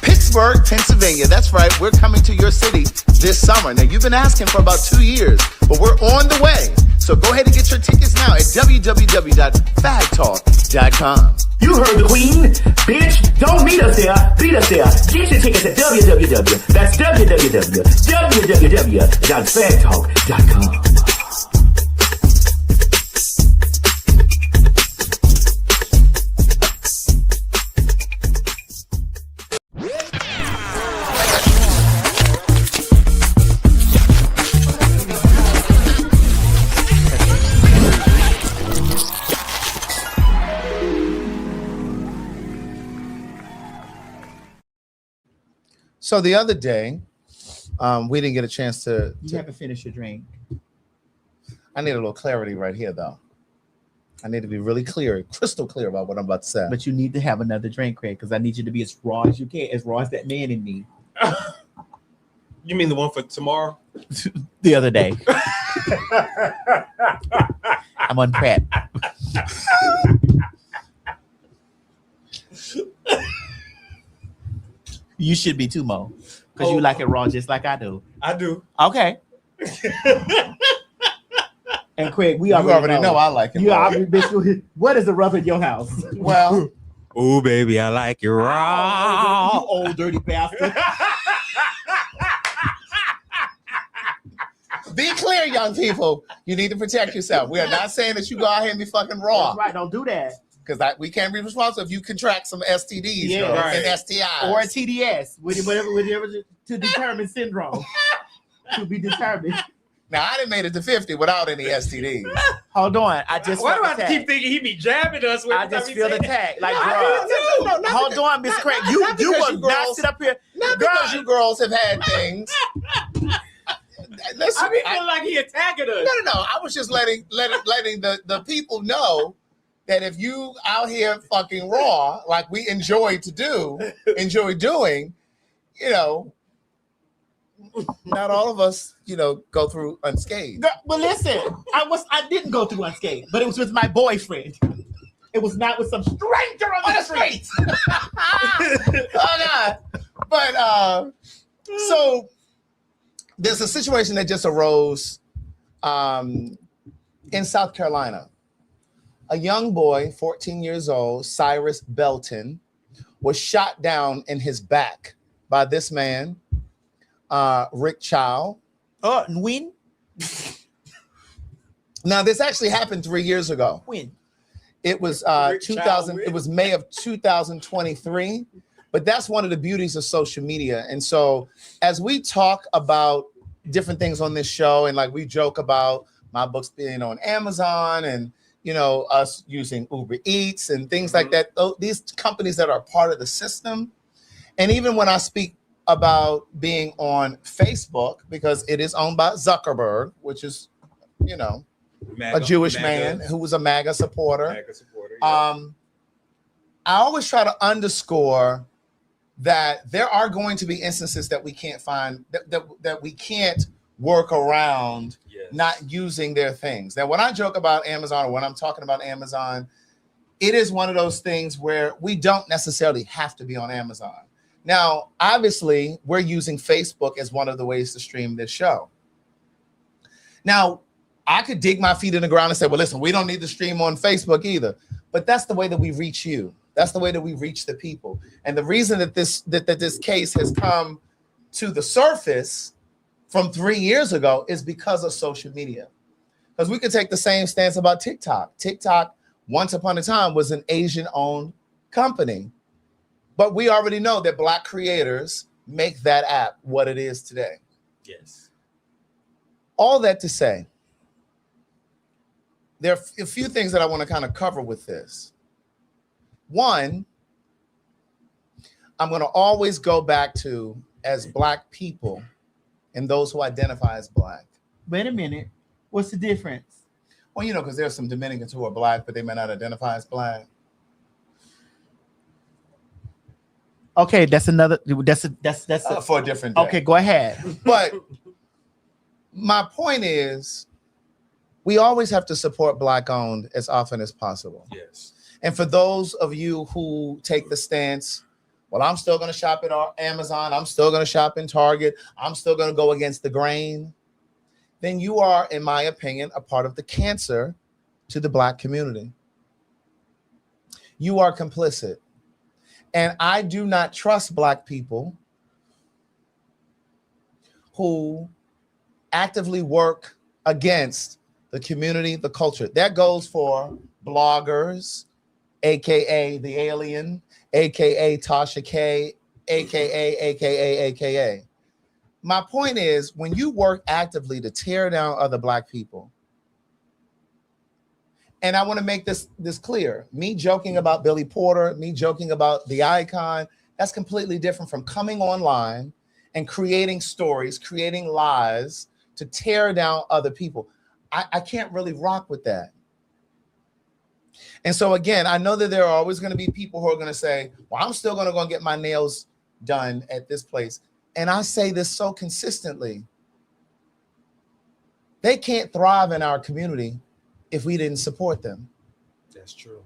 Pittsburgh, Pennsylvania. That's right. We're coming to your city this summer. Now, you've been asking for about 2 years, but we're on the way. So go ahead and get your tickets now at www.phagtalk.com. You heard the queen. Bitch, don't meet us there. Beat us there. Get your tickets at www. That's www.phagtalk.com. So the other day, we didn't get a chance to. You haven't finished your drink. I need a little clarity right here, though. I need to be really clear, crystal clear about what I'm about to say. But you need to have another drink, Craig, because I need you to be as raw as you can, as raw as that man in me. You mean the one for tomorrow? The other day. I'm on prep. You should be too, Mo, because you like it raw just like I do. I do. Okay. And Craig, we you already already know I like it. You already, bitch, what is the rub in your house? Well, oh baby, I like it raw. You old dirty bastard. Be clear, young people. You need to protect yourself. We are not saying that you go out here and be fucking raw. That's right. Don't do that. Because we can't be responsible if you contract some STDs and STIs. Or a TDS, whatever to determine syndrome. To be determined. Now, I done made it to 50 without any STDs. Hold on. I just Why do I have to keep thinking he be jabbing us? I just feel the tag. Like, No, hold on, Miss Craig. You will not sit up here. Not because you girls have had things. Listen, I be feeling like he attacking us. No. I was just letting the people know that if you out here fucking raw, like we enjoy doing, you know, not all of us, you know, go through unscathed. But listen, I didn't go through unscathed, but it was with my boyfriend. It was not with some stranger on the street. Oh God. But so there's a situation that just arose in South Carolina. A young boy, 14 years old, Cyrus Belton, was shot down in his back by this man, Rick Chow. When? Now, this actually happened 3 years ago. When? It was 2000. It was May of 2023. But that's one of the beauties of social media. And so, as we talk about different things on this show, and like we joke about my books being on Amazon, and you know us using Uber Eats and things like that. These companies that are part of the system, and even when I speak about being on Facebook, because it is owned by Zuckerberg, which is, you know, a Jewish man who was a MAGA supporter. I always try to underscore that there are going to be instances that we can't find, that we can't work around not using their things. Now, when I joke about Amazon, or when I'm talking about Amazon, it is one of those things where we don't necessarily have to be on Amazon. Now, obviously, we're using Facebook as one of the ways to stream this show. Now, I could dig my feet in the ground and say, well, listen, we don't need to stream on Facebook either. But that's the way that we reach you. That's the way that we reach the people. And the reason that this case has come to the surface from 3 years ago is because of social media. Because we could take the same stance about TikTok. TikTok, once upon a time, was an Asian-owned company. But we already know that Black creators make that app what it is today. Yes. All that to say, there are a few things that I want to kind of cover with this. One, I'm going to always go back to, as Black people and those who identify as Black. Wait a minute. What's the difference? Well, you know, because there's some Dominicans who are Black, but they may not identify as Black. Okay, that's for a different day. Okay, go ahead. But my point is, we always have to support Black owned as often as possible. Yes. And for those of you who take the stance, well, I'm still going to shop at Amazon, I'm still going to shop in Target, I'm still going to go against the grain, then you are, in my opinion, a part of the cancer to the Black community. You are complicit. And I do not trust Black people who actively work against the community, the culture. That goes for bloggers, AKA The Alien, AKA Tasha K, AKA. My point is, when you work actively to tear down other Black people, and I want to make this clear, me joking about Billy Porter, me joking about the icon, that's completely different from coming online and creating stories, creating lies to tear down other people. I can't really rock with that. And so again, I know that there are always going to be people who are going to say, well, I'm still going to go and get my nails done at this place. And I say this so consistently. They can't thrive in our community if we didn't support them. That's true.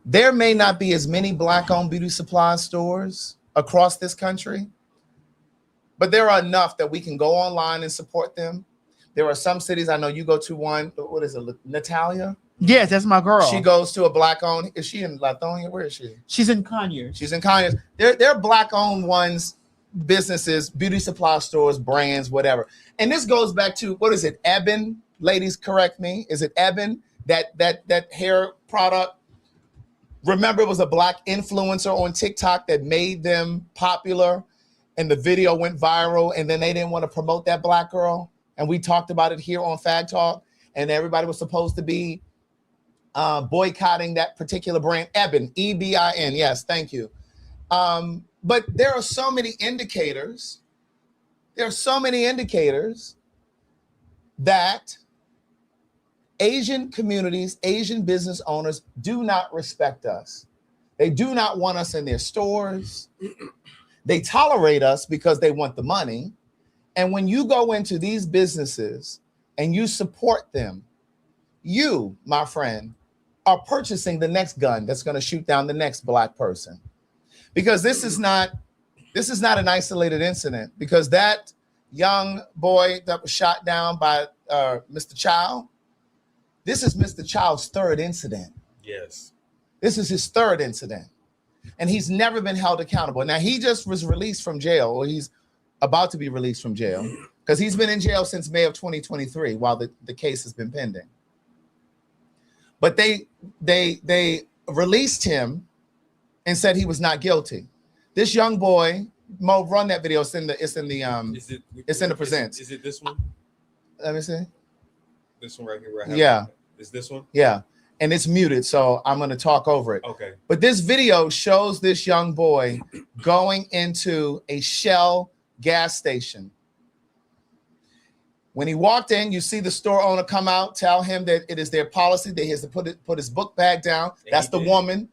There may not be as many Black-owned beauty supply stores across this country, but there are enough that we can go online and support them. There are some cities, I know you go to one, what is it, Natalia? Yes, that's my girl. She goes to a Black-owned, is she in Lithonia? Where is she? She's in Conyers. She's in Conyers. There are Black-owned ones businesses, beauty supply stores, brands, whatever. And this goes back to, what is it, Eben? Ladies, correct me. Is it Eben? That hair product? Remember, it was a black influencer on TikTok that made them popular, and the video went viral, and then they didn't want to promote that black girl. And we talked about it here on PhagTawlk, and everybody was supposed to be boycotting that particular brand, Eben, E-B-I-N. Yes, thank you. But there are so many indicators. There are so many indicators that Asian communities, Asian business owners do not respect us. They do not want us in their stores. They tolerate us because they want the money. And when you go into these businesses and you support them, you, my friend, are purchasing the next gun that's going to shoot down the next black person. Because this is not an isolated incident, because that young boy that was shot down by Mr. Chow, this is Mr. Chow's third incident. Yes. This is his third incident. And he's never been held accountable. Now, he just was released from jail, or he's about to be released from jail, because he's been in jail since May of 2023 while the case has been pending. But they released him and said he was not guilty. This young boy, Mo, run that video. It's in the presents. Is it this one? Let me see. This one right here. Where I have Yeah. it. Is this one? Yeah. And it's muted, so I'm going to talk over it. Okay. But this video shows this young boy going into a Shell gas station. When he walked in, you see the store owner come out, tell him that it is their policy that he has to put his book bag down. That's the woman.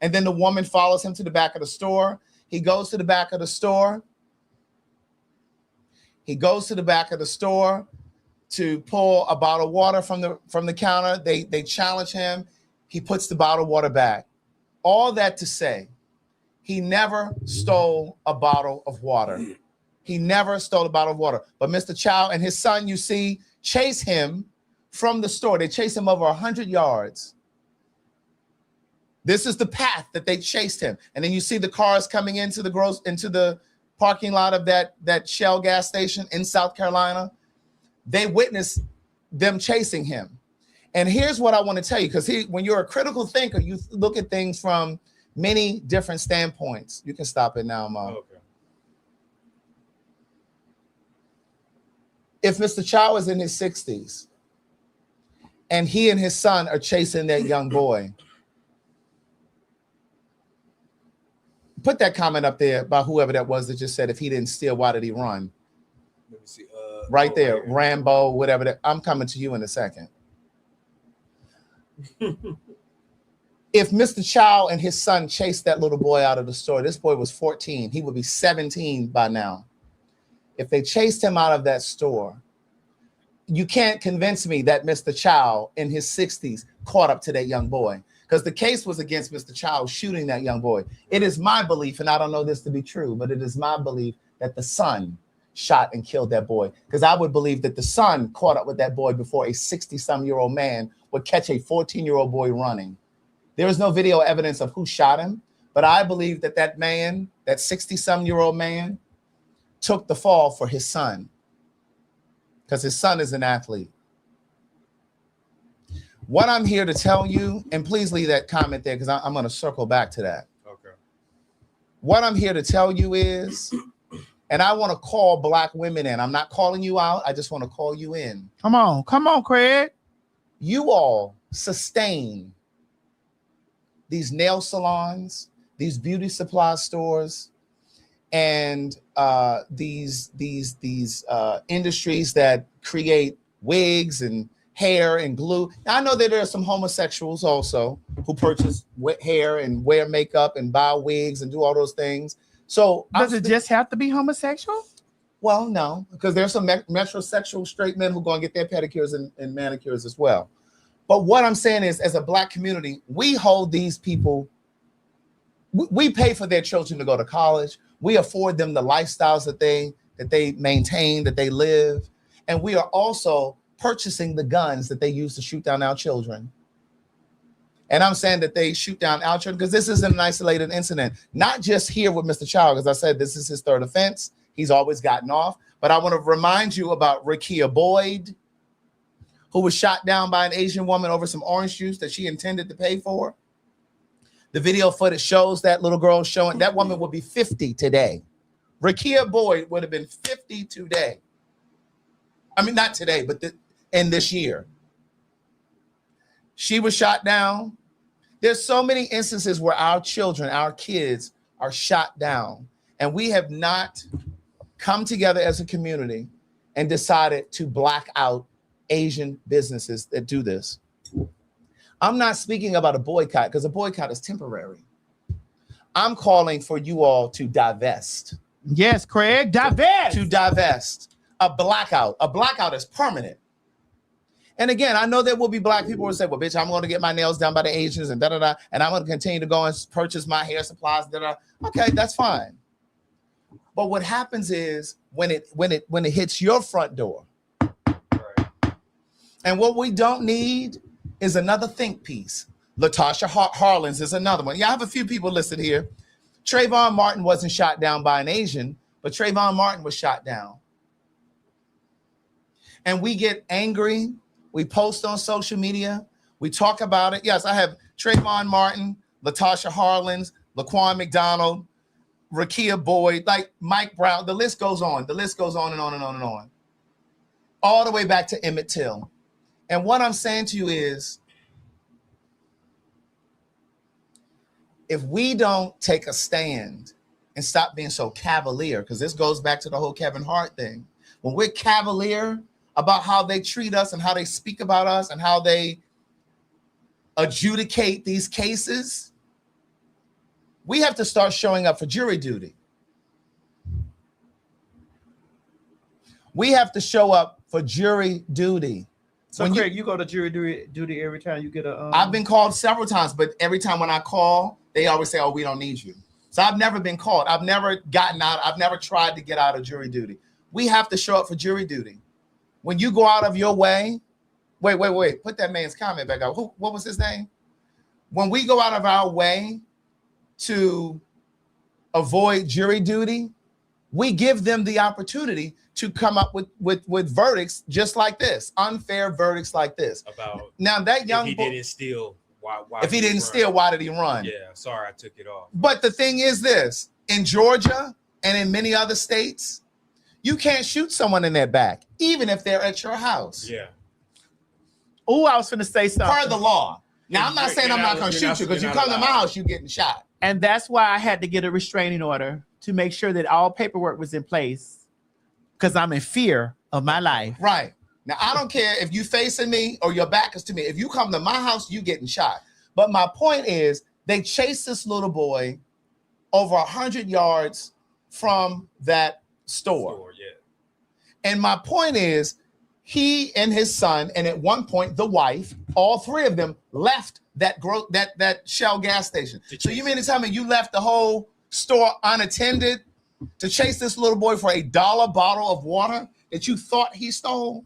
And then the woman follows him to the back of the store. He goes to the back of the store. He goes to the back of the store to pull a bottle of water from the counter. They challenge him. He puts the bottle of water back. All that to say, he never stole a bottle of water. He never stole a bottle of water. But Mr. Chow and his son, you see, chase him from the store. They chase him over 100 yards. This is the path that they chased him. And then you see the cars coming into the parking lot of that Shell gas station in South Carolina. They witnessed them chasing him. And here's what I want to tell you, because when you're a critical thinker, you look at things from many different standpoints. You can stop it now, Mom. Okay. If Mr. Chow is in his 60s and he and his son are chasing that young boy, put that comment up there by whoever that was that just said, if he didn't steal, why did he run? Let me see. Right there, Rambo, whatever. I'm coming to you in a second. If Mr. Chow and his son chased that little boy out of the store, this boy was 14. He would be 17 by now. If they chased him out of that store, you can't convince me that Mr. Chow in his 60s caught up to that young boy, because the case was against Mr. Chow shooting that young boy. It is my belief, and I don't know this to be true, but it is my belief that the son shot and killed that boy, because I would believe that the son caught up with that boy before a 60-some-year-old man would catch a 14-year-old boy running. There is no video evidence of who shot him, but I believe that that man, that 60-some-year-old man, took the fall for his son, because his son is an athlete. What I'm here to tell you, and please leave that comment there because I'm going to circle back to that. Okay. What I'm here to tell you is, and I want to call black women in. I'm not calling you out. I just want to call you in. Come on, Craig. You all sustain these nail salons, these beauty supply stores, and these industries that create wigs and hair and glue. Now, I know that there are some homosexuals also who purchase hair and wear makeup and buy wigs and do all those things. So does it just have to be homosexual? Well, no, because there's some metrosexual straight men who go and get their pedicures and manicures as well. But what I'm saying is, as a black community, we hold these people. We pay for their children to go to college. We afford them the lifestyles that they maintain, that they live, and we are also purchasing the guns that they use to shoot down our children. And I'm saying that they shoot down our children because this isn't an isolated incident. Not just here with Mr. Child, because I said this is his third offense. He's always gotten off. But I want to remind you about Rakia Boyd, who was shot down by an Asian woman over some orange juice that she intended to pay for. The video footage shows that little girl showing that woman would be 50 today. Rakia Boyd would have been 50 today. I mean, not today, but in this year. She was shot down. There's so many instances where our children, our kids are shot down. And we have not come together as a community and decided to black out Asian businesses that do this. I'm not speaking about a boycott because a boycott is temporary. I'm calling for you all to divest. Yes, Craig, divest. To divest. A blackout. A blackout is permanent. And again, I know there will be black people who say, well, bitch, I'm going to get my nails done by the Asians and da-da-da, and I'm going to continue to go and purchase my hair supplies, da-da. Okay, that's fine. But what happens is when it hits your front door, and what we don't need is another think piece. Latasha Harlins is another one. Yeah, I have a few people listed here. Trayvon Martin wasn't shot down by an Asian, but Trayvon Martin was shot down. And we get angry. We post on social media. We talk about it. Yes, I have Trayvon Martin, Latasha Harlins, Laquan McDonald, Rakia Boyd, like Mike Brown. The list goes on. The list goes on and on and on and on. All the way back to Emmett Till. And what I'm saying to you is, if we don't take a stand and stop being so cavalier, because this goes back to the whole Kevin Hart thing. When we're cavalier about how they treat us and how they speak about us and how they adjudicate these cases, we have to start showing up for jury duty. We have to show up for jury duty. So, when Craig, you go to jury duty every time you get a... I've been called several times, but every time when I call, they always say, oh, we don't need you. So I've never been called. I've never gotten out. I've never tried to get out of jury duty. We have to show up for jury duty. When you go out of your way... Wait. Put that man's comment back up. What was his name? When we go out of our way to avoid jury duty, we give them the opportunity to come up with verdicts just like this, unfair verdicts like this. About now that young if he didn't steal, why if he didn't steal, why did he run? Yeah, sorry, I took it off. But the thing is this: in Georgia and in many other states, you can't shoot someone in their back, even if they're at your house. Yeah. Oh, I was going to say something. Per the law. Now, I'm not saying I'm not going to shoot you because you come to my house, you're getting shot. And that's why I had to get a restraining order to make sure that all paperwork was in place because I'm in fear of my life. Right. Now, I don't care if you facing me or your back is to me. If you come to my house, you getting shot. But my point is they chased this little boy over 100 yards from that store. Yeah. And my point is he and his son, and at one point the wife, all three of them left that Shell gas station. So you mean to tell me you left the whole store unattended to chase this little boy for $1 bottle of water that you thought he stole?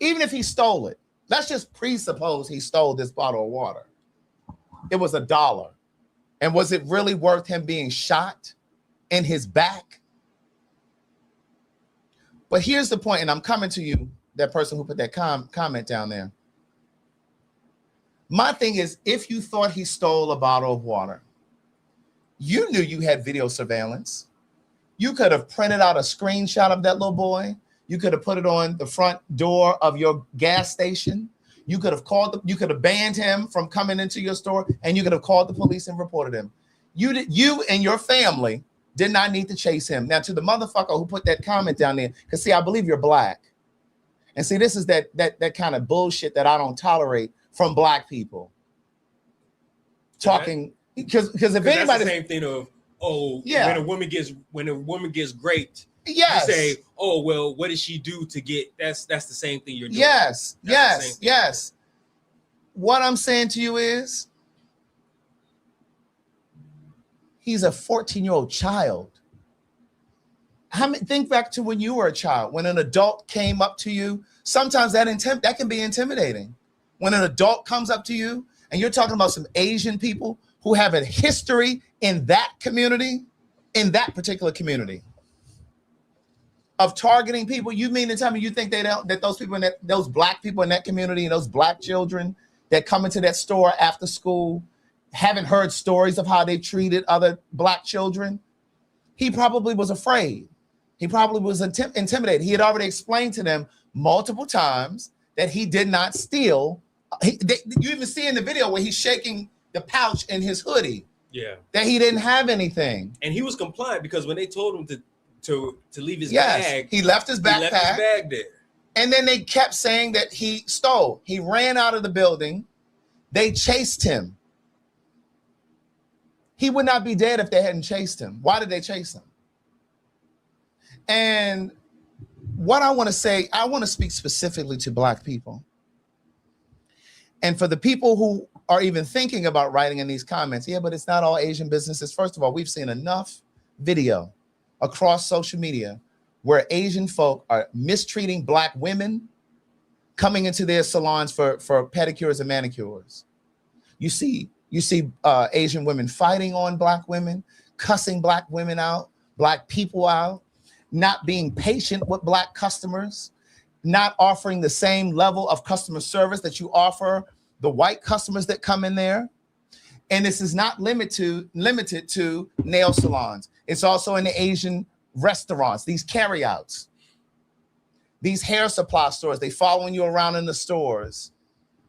Even if he stole it, let's just presuppose he stole this bottle of water. It was $1. And was it really worth him being shot in his back? But here's the point, and I'm coming to you, that person who put that comment down there. My thing is, if you thought he stole a bottle of water, you knew you had video surveillance. You could have printed out a screenshot of that little boy. You could have put it on the front door of your gas station. You could have you could have banned him from coming into your store, and you could have called the police and reported him. You and your family did not need to chase him. Now, to the motherfucker who put that comment down there, because see, I believe you're black. And see, this is that kind of bullshit that I don't tolerate from black people. Talking because if anybody, that's the same thing of when a woman gets raped, yes, you say, oh well, what did she do to get? That's the same thing you're doing. Yes. What I'm saying to you is, he's a 14-year-old child. Think back to when you were a child. When an adult came up to you, sometimes that can be intimidating. When an adult comes up to you and you're talking about some Asian people who have a history in that community, in that particular community, of targeting people. You mean to tell me you think that those people in those black people in that community and those black children that come into that store after school haven't heard stories of how they treated other black children? He probably was afraid. He probably was intimidated. He had already explained to them multiple times that he did not steal. You even see in the video where he's shaking the pouch in his hoodie. Yeah. That he didn't have anything. And he was compliant because when they told him to leave his Yes, bag, he left his backpack. He left his bag there. And then they kept saying that he stole. He ran out of the building. They chased him. He would not be dead if they hadn't chased him. Why did they chase him? And what I want to say, I want to speak specifically to black people. And for the people who are even thinking about writing in these comments, yeah, but it's not all Asian businesses. First of all, we've seen enough video across social media where Asian folk are mistreating black women coming into their salons for pedicures and manicures. You see Asian women fighting on black women, cussing black women out, black people out, not being patient with black customers, not offering the same level of customer service that you offer the white customers that come in there. And this is not limited to nail salons. It's also in the Asian restaurants, these carryouts, these hair supply stores. They following you around in the stores.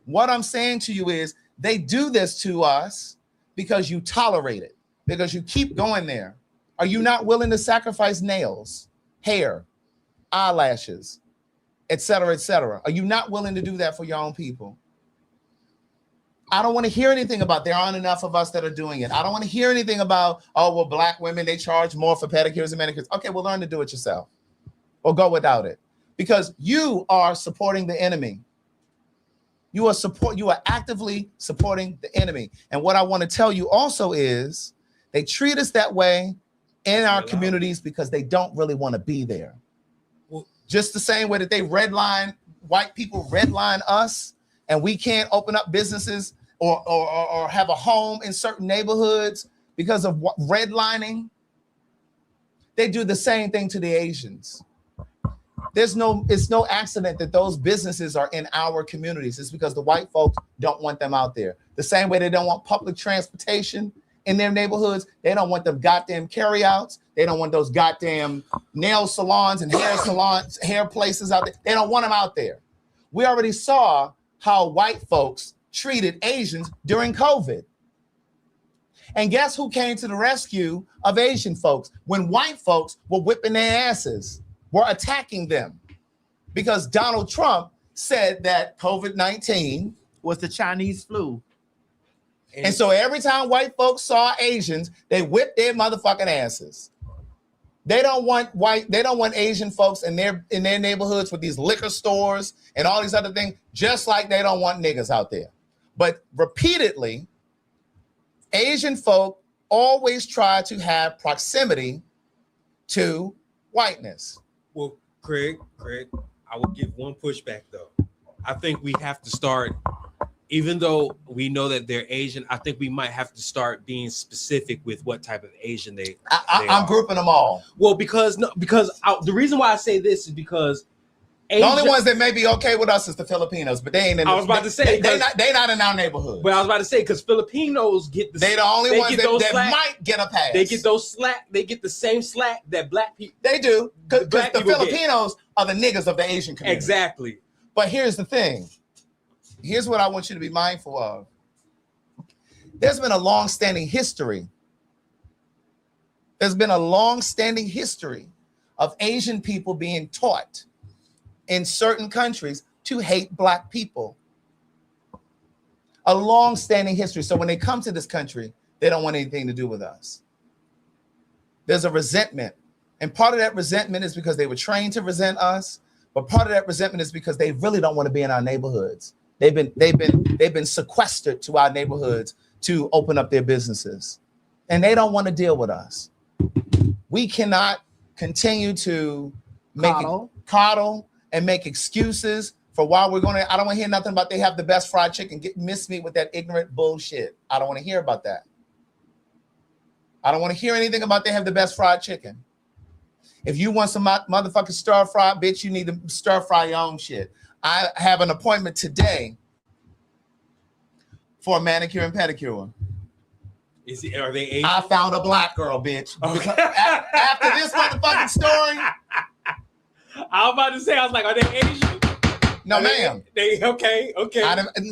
What I'm saying to you is they do this to us because you tolerate it, because you keep going there. Are you not willing to sacrifice nails, hair, eyelashes, et cetera, et cetera? Are you not willing to do that for your own people? I don't want to hear anything about there aren't enough of us that are doing it. I don't want to hear anything about, oh, well, black women, they charge more for pedicures and manicures. Okay, well, learn to do it yourself or go without it, because you are supporting the enemy. You are actively supporting the enemy. And what I want to tell you also is they treat us that way in our communities because they don't really want to be there. Well, just the same way that they white people redline us, and we can't open up businesses or have a home in certain neighborhoods because of redlining. They do the same thing to the Asians. It's no accident that those businesses are in our communities. It's because the white folks don't want them out there. The same way they don't want public transportation in their neighborhoods. They don't want them goddamn carryouts. They don't want those goddamn nail salons and hair salons, hair places out there. They don't want them out there. We already saw how white folks treated Asians during COVID. And guess who came to the rescue of Asian folks when white folks were whipping their asses, were attacking them? Because Donald Trump said that COVID-19 was the Chinese flu. And so every time white folks saw Asians, they whipped their motherfucking asses. They don't want Asian folks in their neighborhoods with these liquor stores and all these other things, just like they don't want niggas out there. But repeatedly, Asian folk always try to have proximity to whiteness. Well, Craig, I will give one pushback though. I think we have to start, even though we know that they're Asian, I think we might have to start being specific with what type of Asian they I'm grouping them all. Well, because the reason why I say this is because the only ones that may be okay with us is the Filipinos, but they ain't in. I was about to say they not in our neighborhood. But I was about to say because Filipinos get they the only ones that might get a pass. They get those slack. They get the same slack that black people. They do because the Filipinos are the niggas of the Asian community. Exactly. But here's the thing. Here's what I want you to be mindful of. There's been a long-standing history. There's been a long-standing history of Asian people being taught in certain countries to hate black people. A long-standing history. So when they come to this country, they don't want anything to do with us. There's a resentment. And part of that resentment is because they were trained to resent us, but part of that resentment is because they really don't want to be in our neighborhoods. They've been sequestered to our neighborhoods to open up their businesses, and they don't want to deal with us. We cannot continue to coddle and make excuses For while we're going to, I don't want to hear nothing about they have the best fried chicken. Miss me with that ignorant bullshit. I don't want to hear about that. I don't want to hear anything about they have the best fried chicken. If you want some motherfucking stir fry, bitch, you need to stir fry your own shit. I have an appointment today for a manicure and pedicure. Are they Asian? I found a black girl, bitch. After this motherfucking story. I was about to say, I was like, are they Asian? No, ma'am. They okay.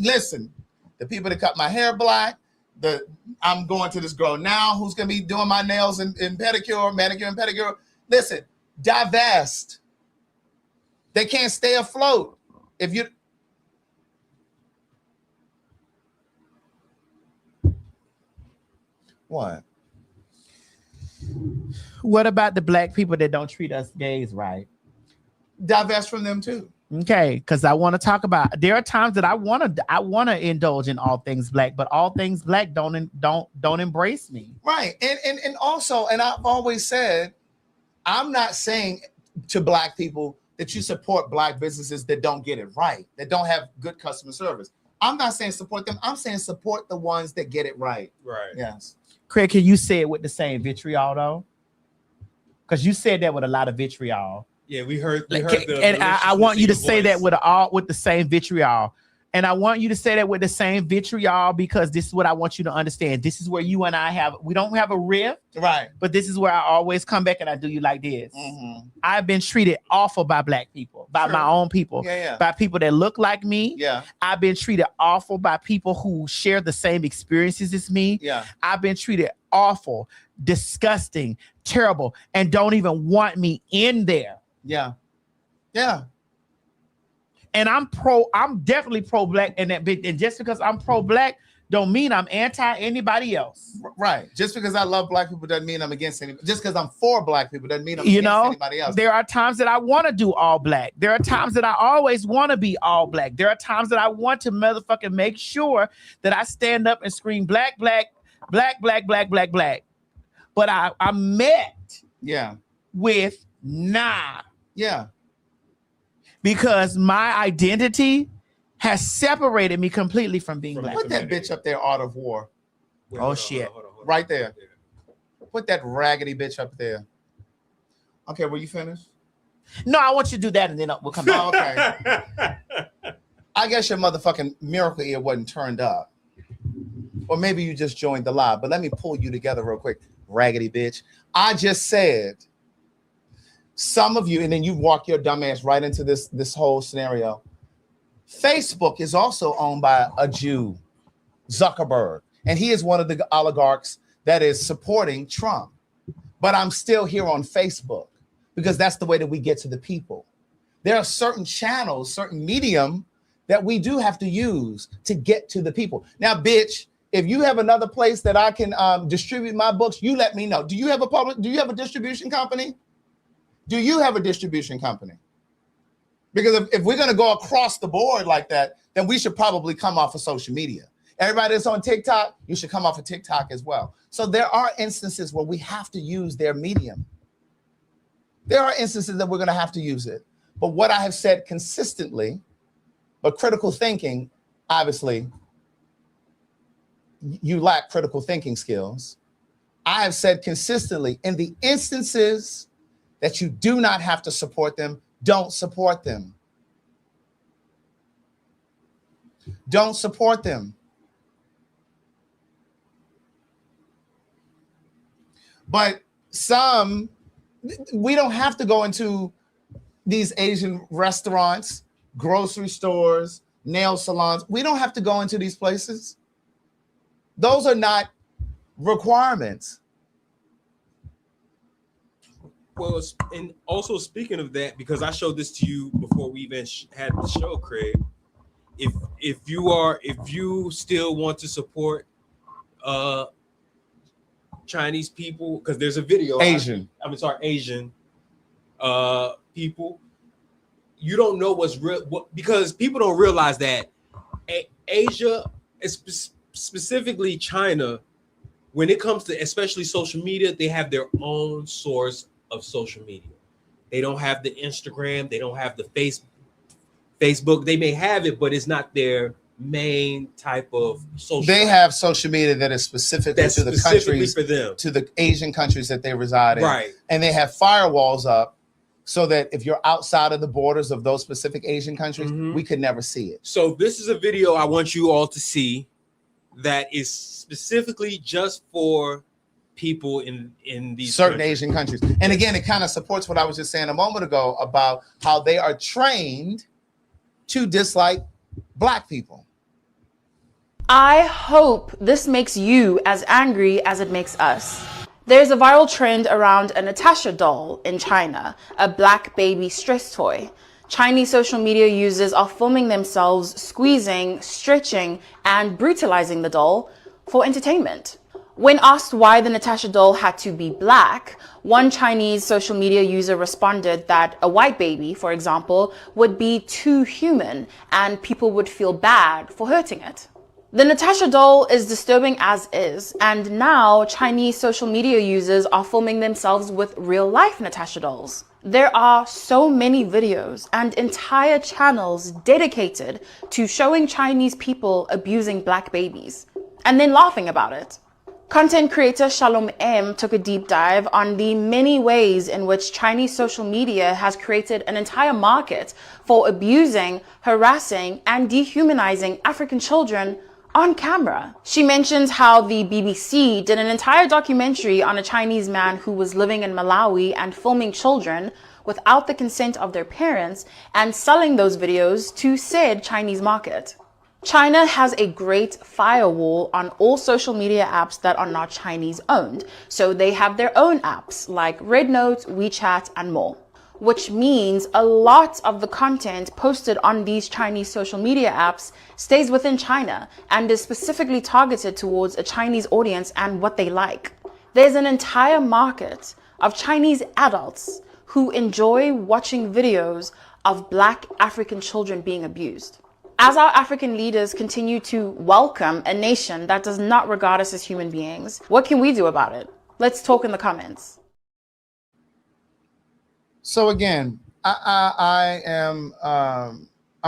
Listen, the people that cut my hair black, I'm going to this girl now who's gonna be doing my nails and pedicure, manicure and pedicure. Listen, divest. They can't stay afloat. If you what? What about the black people that don't treat us gays right? Divest from them too. Okay, because I want to talk about. There are times that I want to indulge in all things black, but all things black don't embrace me. Right, and also, and I've always said, I'm not saying to black people that you support black businesses that don't get it right, that don't have good customer service. I'm not saying support them. I'm saying support the ones that get it right. Right. Yes. Craig, can you say it with the same vitriol though? Because you said that with a lot of vitriol. Yeah, we heard and I want you to say that with the same vitriol. And I want you to say that with the same vitriol because this is what I want you to understand. This is where you and I we don't have a rift. Right. But this is where I always come back and I do you like this. Mm-hmm. I've been treated awful by black people, by my own people, by people that look like me. Yeah. I've been treated awful by people who share the same experiences as me. Yeah. I've been treated awful, disgusting, terrible, and don't even want me in there. Yeah. Yeah. And I'm definitely pro-black, and just because I'm pro-black don't mean I'm anti anybody else. Right. Just because I love black people doesn't mean I'm against anybody. Just because I'm for black people doesn't mean I'm against anybody else. There are times that I want to do all black. There are times that I always want to be all black. There are times that I want to motherfucking make sure that I stand up and scream black, black, black, black, black, black, black. But I met with nah. Yeah. Because my identity has separated me completely from being black. Put that bitch up there, Art of War. Oh, shit. Hold on. Right there. Put that raggedy bitch up there. Okay, were you finished? No, I want you to do that and then we'll come back. Okay. I guess your motherfucking miracle ear wasn't turned up. Or maybe you just joined the live. But let me pull you together real quick, raggedy bitch. I just said some of you, and then you walk your dumb ass right into this whole scenario. Facebook is also owned by a Jew, Zuckerberg, and he is one of the oligarchs that is supporting Trump. But I'm still here on Facebook because that's the way that we get to the people. There are certain channels, certain medium that we do have to use to get to the people. Now, bitch, if you have another place that I can distribute my books, you let me know. Do you have a distribution company? Do you have a distribution company? Because if we're going to go across the board like that, then we should probably come off of social media. Everybody that's on TikTok, you should come off of TikTok as well. So there are instances where we have to use their medium. There are instances that we're going to have to use it. But what I have said consistently, but critical thinking, obviously, you lack critical thinking skills. I have said consistently, in the instances that you do not have to support them, don't support them. Don't support them. But we don't have to go into these Asian restaurants, grocery stores, nail salons. We don't have to go into these places. Those are not requirements. Well, and also speaking of that, because I showed this to you before we even had the show, Craig. If you still want to support Chinese people, because there's a video Asian people, you don't know what's real because people don't realize that Asia, specifically China, when it comes to especially social media, they have their own source of social media. They don't have the Instagram, they don't have the Facebook. They may have it, but it's not their main type of social. They have social media that is specifically That's to the specifically countries, for them. to the Asian countries that they reside in. Right. And they have firewalls up so that if you're outside of the borders of those specific Asian countries, we could never see it. So this is a video I want you all to see that is specifically just for people in these certain countries. Asian countries. And again, it kind of supports what I was just saying a moment ago about how they are trained to dislike Black people. I hope this makes you as angry as it makes us. There's a viral trend around a Natasha doll in China, a black baby stress toy. Chinese social media users are filming themselves squeezing, stretching, and brutalizing the doll for entertainment. When asked why the Natasha doll had to be black, one Chinese social media user responded that a white baby, for example, would be too human and people would feel bad for hurting it. The Natasha doll is disturbing as is, and now Chinese social media users are filming themselves with real-life Natasha dolls. There are so many videos and entire channels dedicated to showing Chinese people abusing black babies, and then laughing about it. Content creator Shalom M took a deep dive on the many ways in which Chinese social media has created an entire market for abusing, harassing, and dehumanizing African children on camera. She mentions how the BBC did an entire documentary on a Chinese man who was living in Malawi and filming children without the consent of their parents and selling those videos to said Chinese market. China has a great firewall on all social media apps that are not Chinese owned, so they have their own apps like RedNote, WeChat, and more. Which means a lot of the content posted on these Chinese social media apps stays within China and is specifically targeted towards a Chinese audience and what they like. There's an entire market of Chinese adults who enjoy watching videos of Black African children being abused. As our African leaders continue to welcome a nation that does not regard us as human beings, what can we do about it? Let's talk in the comments. So again, I'm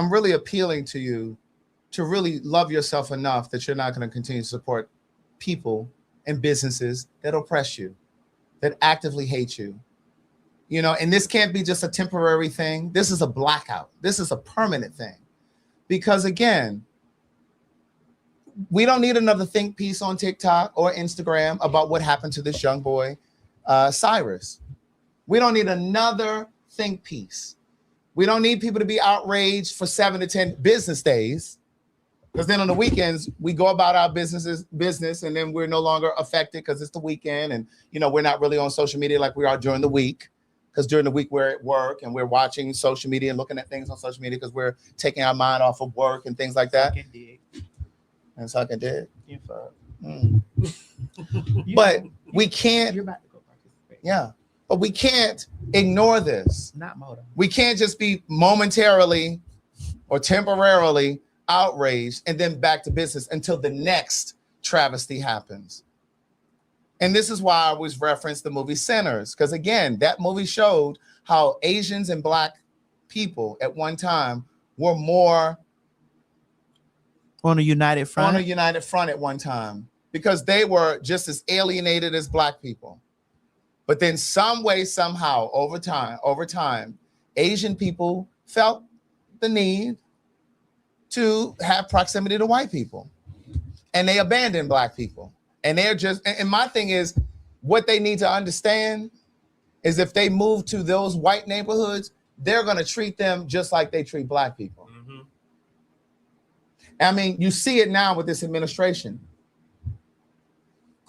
really appealing to you to really love yourself enough that you're not going to continue to support people and businesses that oppress you, that actively hate you. You know, and this can't be just a temporary thing. This is a blackout. This is a permanent thing. Because again, we don't need another think piece on TikTok or Instagram about what happened to this young boy, Cyrus. We don't need another think piece. We don't need people to be outraged for 7 to 10 business days, because then on the weekends we go about our business, and then we're no longer affected because it's the weekend, and you know we're not really on social media like we are during the week, because during the week we're at work and we're watching social media and looking at things on social media because we're taking our mind off of work and things like that. And sucking dick. But we can't. You're about to go participate. Yeah. But we can't ignore this. Not motor. We can't just be momentarily or temporarily outraged and then back to business until the next travesty happens. And this is why I always reference the movie Sinners, because again, that movie showed how Asians and Black people at one time were more on a united front. On a united front at one time, because they were just as alienated as Black people. But then some way, somehow, over time, Asian people felt the need to have proximity to white people. And they abandoned Black people. And they're just, and my thing is, what they need to understand is if they move to those white neighborhoods, they're going to treat them just like they treat Black people. Mm-hmm. I mean, you see it now with this administration.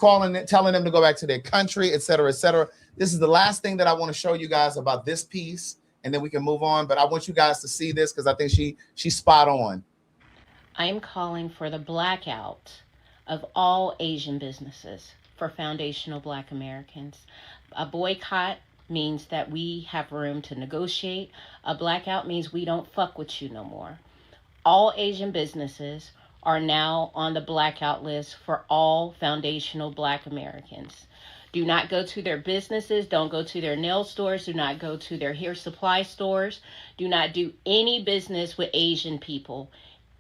Telling them to go back to their country, et cetera, et cetera. This is the last thing that I want to show you guys about this piece, and then we can move on. But I want you guys to see this because I think she's spot on. I am calling for the blackout of all Asian businesses for foundational Black Americans. A boycott means that we have room to negotiate. A blackout means we don't fuck with you no more. All Asian businesses are now on the blackout list for all foundational Black Americans. Do not go to their businesses. Don't go to their nail stores. Do not go to their hair supply stores. Do not do any business with Asian people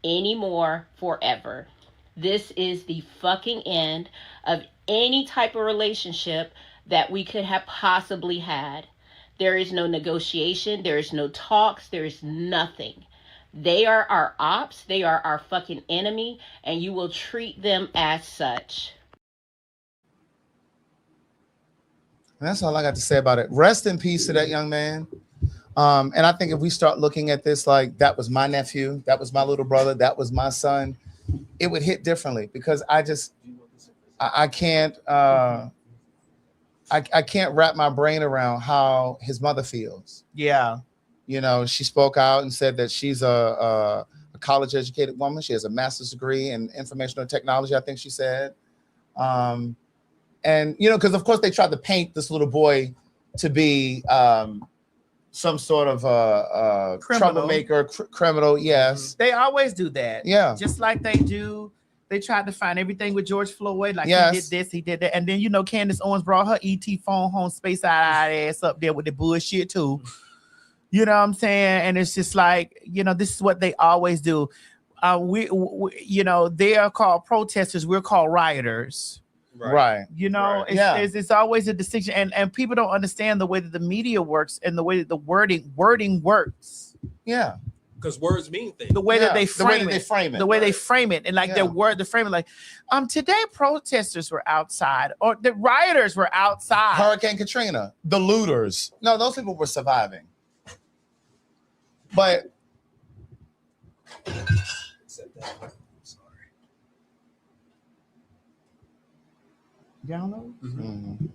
anymore forever. This is the fucking end of any type of relationship that we could have possibly had. There is no negotiation. There is no talks. There is nothing. They are our ops. They are our fucking enemy, and you will treat them as such. And that's all I got to say about it. Rest in peace to that young man. And I think if we start looking at this like that was my nephew, that was my little brother, that was my son, it would hit differently because I can't wrap my brain around how his mother feels. Yeah. You know, she spoke out and said that she's a college educated woman. She has a master's degree in informational technology, I think she said. And, you know, because of course they tried to paint this little boy to be some sort of troublemaker, criminal. Yes. They always do that. Yeah. Just like they do. They tried to find everything with George Floyd. Like Yes. he did this, he did that. And then, you know, Candace Owens brought her ET phone home space out ass up there with the bullshit too. You know what I'm saying? And it's just like, you know, this is what they always do. We you know, they are called protesters. We're called rioters. Right. You know, Right. it's always a distinction. And people don't understand the way that the media works and the way that the wording works. Yeah. Because words mean things. The way that they the way frame that it. they frame it. The way they frame it. And like Yeah. their word, the frame, like, today protesters were outside, or the rioters were outside. Hurricane Katrina, the looters. No, those people were surviving. But download. Mhm.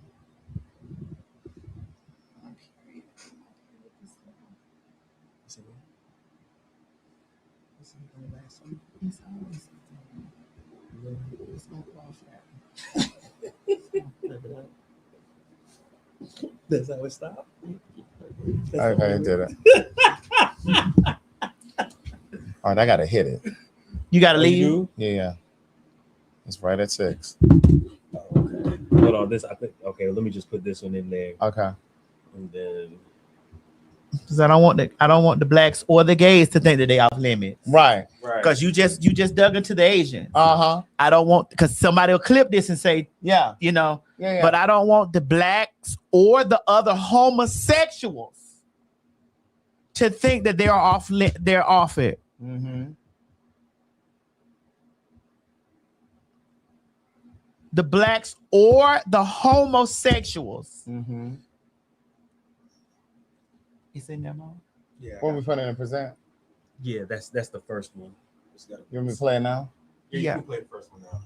That's how it stopped. Okay, I did it. All right, I gotta hit it. You gotta leave. Yeah. It's right at 6. Hold on, this I think. Okay, let me just put this one in there, Okay. and then Because I don't want the blacks or the gays to think that they off limits. Right. Because you just dug into the Asians. Uh-huh. I don't want, because somebody will clip this and say, Yeah. you know, Yeah. but I don't want the blacks or the other homosexuals to think that they're off it. Mm-hmm. The blacks or the homosexuals. Mm-hmm. Is in there, Mom? yeah, What we putting in present? yeah, that's the first one. You want me to play it now? Yeah, Yeah. you can play the first one now.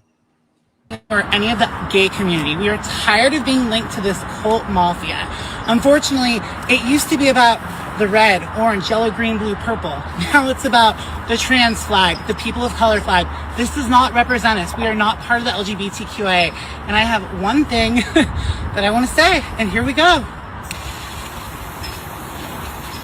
Or any of the gay community. We are tired of being linked to this cult mafia. Unfortunately, it used to be about the red, orange, yellow, green, blue, purple. Now it's about the trans flag, the people of color flag. This does not represent us. We are not part of the LGBTQA. And I have one thing that I want to say, and here we go.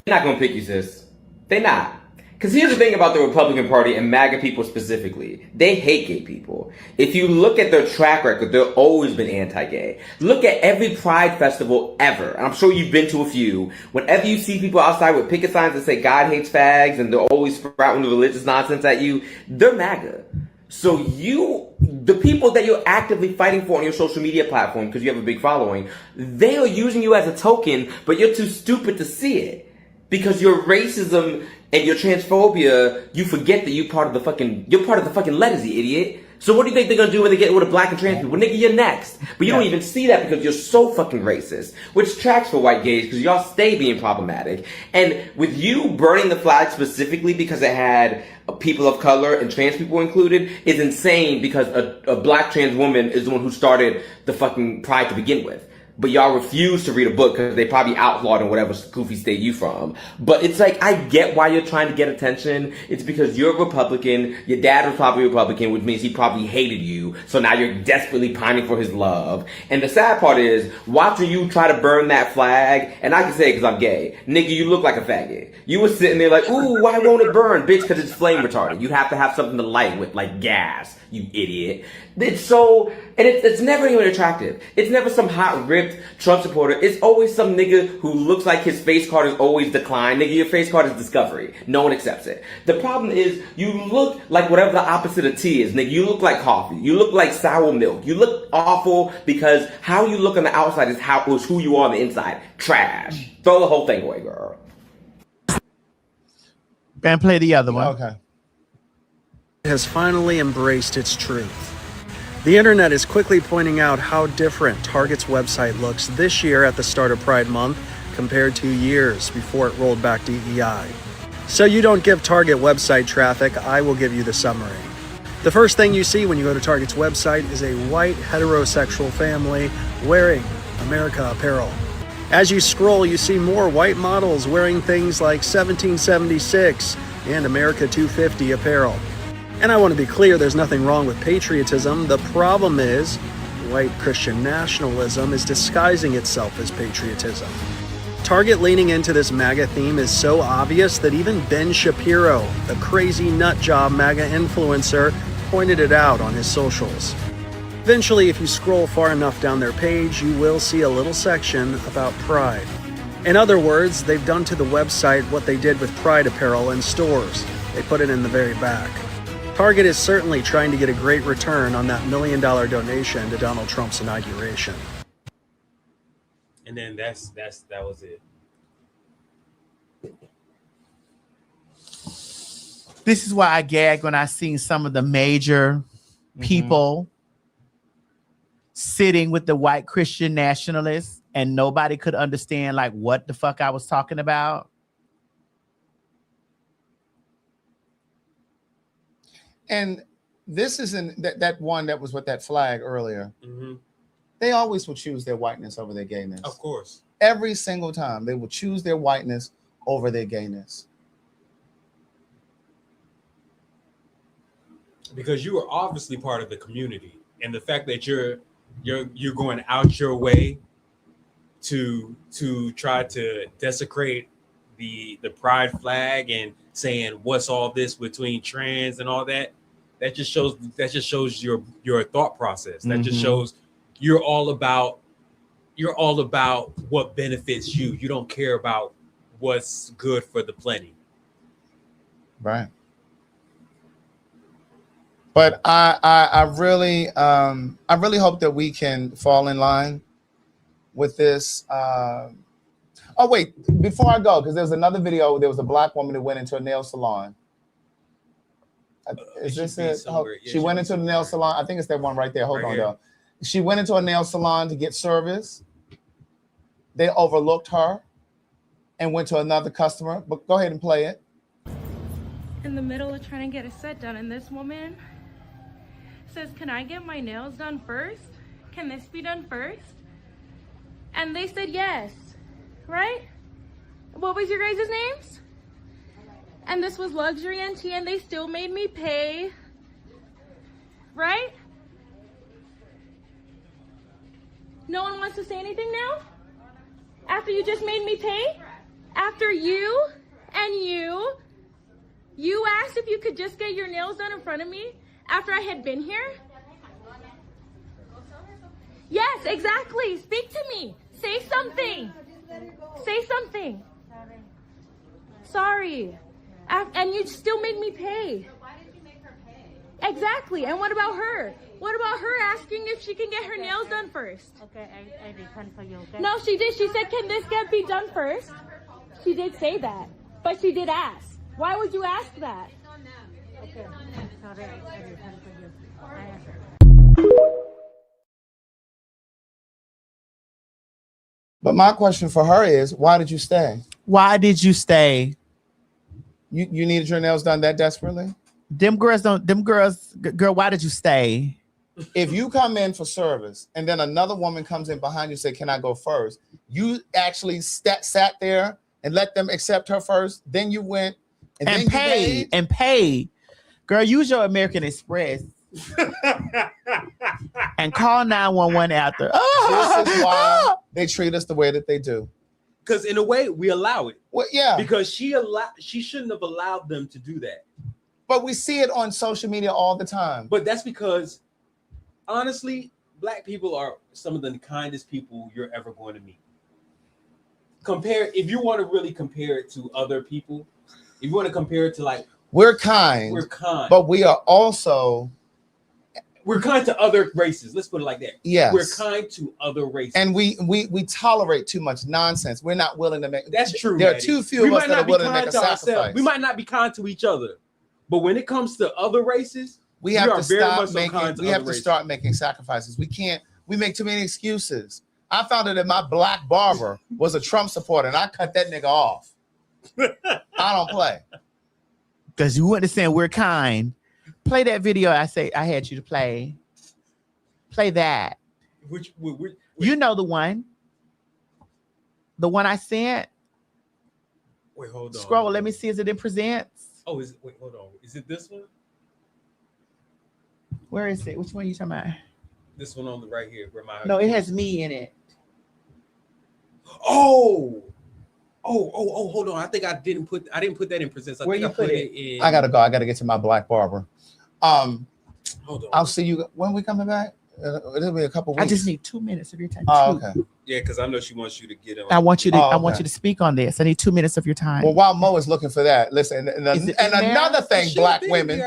They're not gonna pick you, sis. They not. Because here's the thing about the Republican Party and MAGA people specifically. They hate gay people. If you look at their track record, they've always been anti-gay. Look at every Pride festival ever. And I'm sure you've been to a few. Whenever you see people outside with picket signs that say God hates fags and they're always sprouting religious nonsense at you, they're MAGA. So the people that you're actively fighting for on your social media platform, because you have a big following, they are using you as a token, but you're too stupid to see it. Because your racism and your transphobia, you forget that you're part of the fucking letters, you idiot. So what do you think they're gonna do when they get with a black and trans people? Nigga, you're next. But you don't even see that because you're so fucking racist. Which tracks for white gays because y'all stay being problematic. And with you burning the flag specifically because it had people of color and trans people included is insane because a black trans woman is the one who started the fucking Pride to begin with. but y'all refuse to read a book because they probably outlawed in whatever goofy state you from. But it's like, I get why you're trying to get attention. It's because you're a Republican. Your dad was probably a Republican, which means he probably hated you. So now you're desperately pining for his love. And the sad part is, watching you try to burn that flag, and I can say it because I'm gay, nigga, you look like a faggot. You were sitting there like, ooh, why won't it burn? Bitch, because it's flame retardant. You have to have something to light with, like gas, you idiot. It's so, and it's never even attractive. It's never some hot, ripped Trump supporter. It's always some nigga who looks like his face card is always declined. Nigga, your face card is discovery. No one accepts it. The problem is, you look like whatever the opposite of tea is, nigga. You look like coffee. You look like sour milk. You look awful because how you look on the outside is who you are on the inside. Trash. Throw the whole thing away, girl. And play the other one. Okay. Has finally embraced its truth. The internet is quickly pointing out how different Target's website looks this year at the start of Pride Month compared to years before it rolled back DEI. So you don't give Target website traffic, I will give you the summary. The first thing you see when you go to Target's website is a white heterosexual family wearing America apparel. As you scroll, you see more white models wearing things like 1776 and America 250 apparel. And I want to be clear, there's nothing wrong with patriotism. The problem is, white Christian nationalism is disguising itself as patriotism. Target leaning into this MAGA theme is so obvious that even Ben Shapiro, the crazy nutjob MAGA influencer, pointed it out on his socials. Eventually, if you scroll far enough down their page, you will see a little section about Pride. In other words, they've done to the website what they did with Pride apparel in stores. They put it in the very back. Target is certainly trying to get a great return on that $1 million donation to Donald Trump's inauguration. And then that was it. This is why I gag when I seen some of the major people sitting with the white Christian nationalists and nobody could understand like what the fuck I was talking about. And this isn't that one that was with that flag earlier. Mm-hmm. They always will choose their whiteness over their gayness. Of course. Every single time they will choose their whiteness over their gayness. Because you are obviously part of the community. And the fact that you're going out your way to try to desecrate the pride flag and saying what's all this between trans and all that, that just shows your thought process. That just shows you're all about what benefits you. You don't care about what's good for the plenty. Right. But I really hope that we can fall in line with this. Oh wait, before I go, because there's another video. There was a black woman that went into a nail salon. Is this it? She went into the nail salon. I think it's that one right there. Hold on, though. She went into a nail salon to get service. They overlooked her and went to another customer. But go ahead and play it. In the middle of trying to get a set done, and this woman says, "Can I get my nails done first? Can this be done first?" And they said yes, right? What was your guys' names? And this was Luxury NT, and they still made me pay, right? No one wants to say anything now? After you just made me pay? After you asked if you could just get your nails done in front of me after I had been here? Yes, exactly. Speak to me. Say something. Say something. Sorry. And you still made me pay. Why did you make her pay? Exactly. And what about her? What about her asking if she can get her nails done first? Okay, I refund for you. Okay? No, she did. She said, "Can this be done first?" She did say that, but she did ask. Why would you ask that? Okay, sorry, I refund for you. But my question for her is, why did you stay? Why did you stay? You needed your nails done that desperately? Girl, why did you stay? If you come in for service and then another woman comes in behind you and say, "Can I go first?" You actually sat there and let them accept her first. Then you went and then paid. Girl, use your American Express and call 911 after. This is why they treat us the way that they do. Because in a way, we allow it. Well, yeah. Because she shouldn't have allowed them to do that. But we see it on social media all the time. But that's because, honestly, Black people are some of the kindest people you're ever going to meet. If you want to really compare it to other people, if you want to compare it to like, we're kind, but we are also kind to other races. Let's put it like that. Yes, we're kind to other races, and we tolerate too much nonsense. We're not willing to make. That's true. There are too few of us that are willing to make a sacrifice. We might not be kind to each other, but when it comes to other races, we have to stop making. We have to start making sacrifices. We can't. We make too many excuses. I found out that my black barber was a Trump supporter, and I cut that nigga off. I don't play. Because you wouldn't saying we're kind. Play that video I had you to play. Play that. Which you know the one. The one I sent. Wait, hold on. Scroll. Let me see. Is it in presents? Oh, wait, hold on. Is it this one? Where is it? Which one are you talking about? This one on the right here. No, it has me in it. Oh, hold on. I think I didn't put that in presents. Where you put it? In. I gotta go. I gotta get to my black barber. Hold on. I'll see you when we coming back. It'll be a couple weeks. I just need 2 minutes of your time. Oh, okay. Yeah, because I know she wants you to get on. I want you to speak on this. I need 2 minutes of your time. Well, while Mo is looking for that, listen, and another thing, Black women,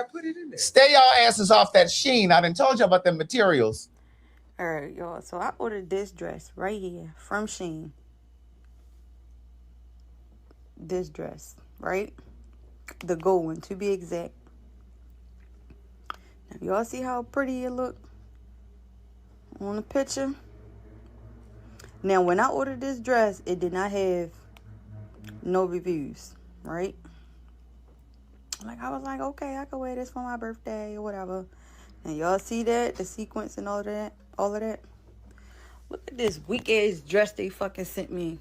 stay y'all asses off that Sheen. I done told you about them materials. All right, y'all. So I ordered this dress right here from Shein. This dress, right? The gold one, to be exact. Now, y'all see how pretty it look on the picture? Now, when I ordered this dress, it did not have no reviews, right? Like, I was like, okay, I could wear this for my birthday or whatever. And y'all see that? The sequence and all of that? Look at this weak-ass dress they fucking sent me.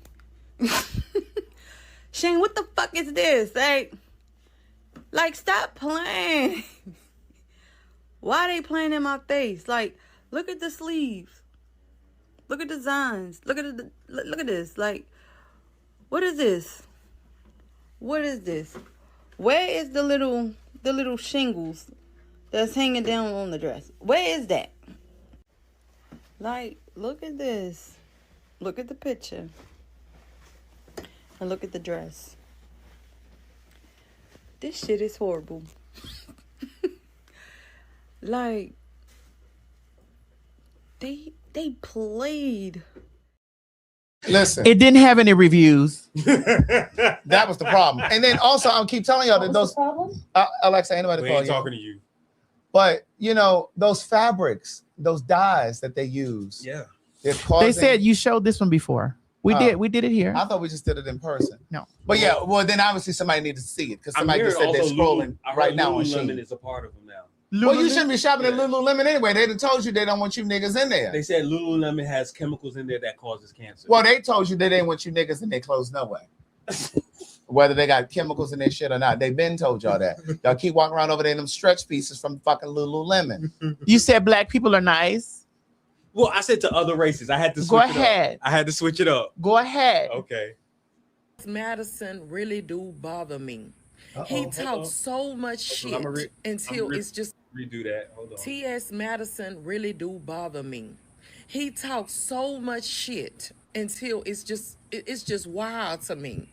Shane, what the fuck is this? Like, stop playing. Why are they playing in my face? Like, look at the sleeves. Look at the designs. Look at this. Like, what is this? What is this? Where is the little shingles that's hanging down on the dress? Where is that? Like, look at this. Look at the picture. And look at the dress. This shit is horrible. Like, they played. Listen, it didn't have any reviews. That was the problem. And then also, I'll keep telling y'all that those Alexa, ain't nobody calling you. Talking to you. But you know, those fabrics, those dyes that they use. Yeah. They said you showed this one before. We did it here. I thought we just did it in person. No. But yeah, well then obviously somebody needed to see it because somebody just said they're scrolling right now on Shein. Lululemon is a part of them now. Well, you shouldn't be shopping at Lululemon anyway. They done told you they don't want you niggas in there. They said Lululemon has chemicals in there that causes cancer. Well, they told you they didn't want you niggas in their clothes no way. Whether they got chemicals in their shit or not. They've been told y'all that. Y'all keep walking around over there in them stretch pieces from fucking Lululemon. You said black people are nice. Well, I said to other races. I had to switch it up. I had to switch it up. Go ahead. Okay. Madison really do bother me. He talks so much shit until it's just redo that. Hold on. T.S. Madison really do bother me. He talks so much shit until it's just wild to me.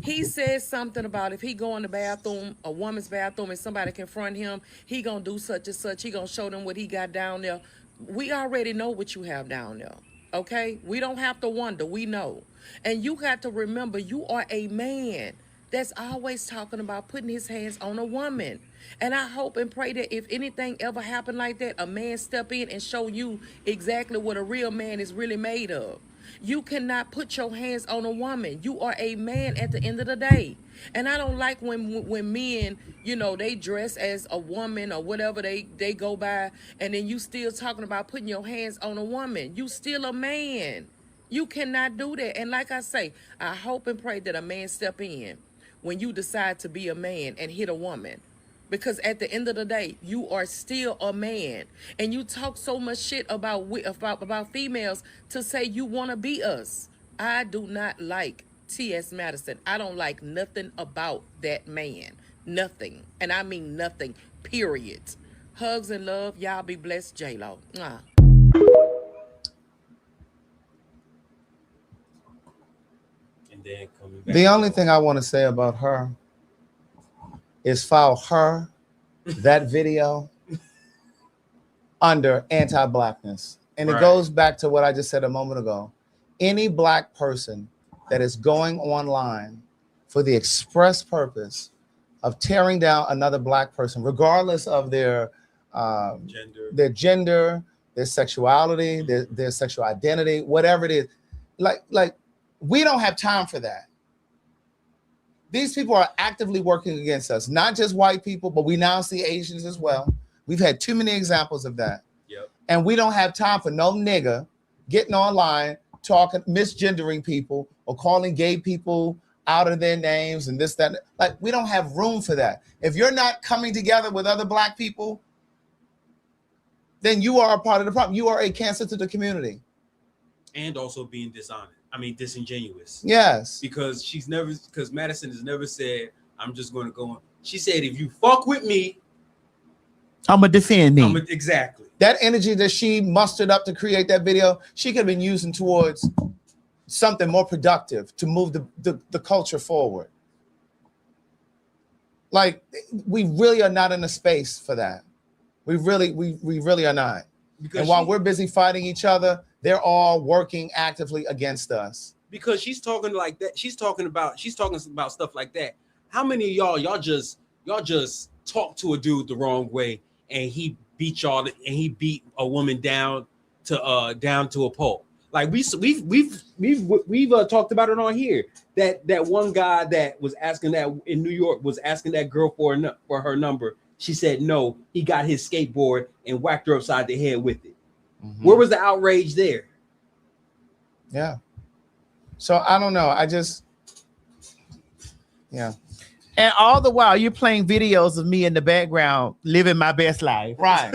He says something about if he go in the bathroom, a woman's bathroom, and somebody confront him, he gonna do such and such. He gonna show them what he got down there. We already know what you have down there. Okay? We don't have to wonder. We know. And you got to remember, you are a man. that's always talking about putting his hands on a woman. And I hope and pray that if anything ever happened like that, a man step in and show you exactly what a real man is really made of. You cannot put your hands on a woman. You are a man at the end of the day. And I don't like when men, you know, they dress as a woman or whatever they go by, and then you still talking about putting your hands on a woman. You still a man. You cannot do that. And like I say, I hope and pray that a man step in when you decide to be a man and hit a woman. Because at the end of the day, you are still a man. And you talk so much shit about females to say you want to be us. I do not like T.S. Madison. I don't like nothing about that man. Nothing. And I mean nothing. Period. Hugs and love. Y'all be blessed, J-Lo. Mwah. And then coming back. The only thing I want to say about her is file her, that video, under anti-blackness. And it goes back to what I just said a moment ago. Any black person that is going online for the express purpose of tearing down another black person, regardless of their gender, their sexuality, their sexual identity, whatever it is, like we don't have time for that. These people are actively working against us, not just white people, but we now see Asians as well. We've had too many examples of that. Yep. And we don't have time for no nigga getting online, talking, misgendering people or calling gay people out of their names and this, that. Like, we don't have room for that. If you're not coming together with other black people, then you are a part of the problem. You are a cancer to the community. And also being disingenuous. Yes. Because Madison has never said, I'm just going to go on. She said, if you fuck with me, I'm going to defend me. Exactly. That energy that she mustered up to create that video, she could have been using towards something more productive to move the culture forward. Like, we really are not in a space for that. We really are not. Because and while we're busy fighting each other, they're all working actively against us. Because she's talking like that. She's talking about stuff like that. How many of y'all just talk to a dude the wrong way and he beat y'all and he beat a woman down to a pulp? Like we've talked about it on here. That one guy that was asking that in New York was asking that girl for her number. She said no. He got his skateboard and whacked her upside the head with it. Mm-hmm. Where was the outrage there? Yeah. So I don't know. Yeah. And all the while you're playing videos of me in the background living my best life. Right.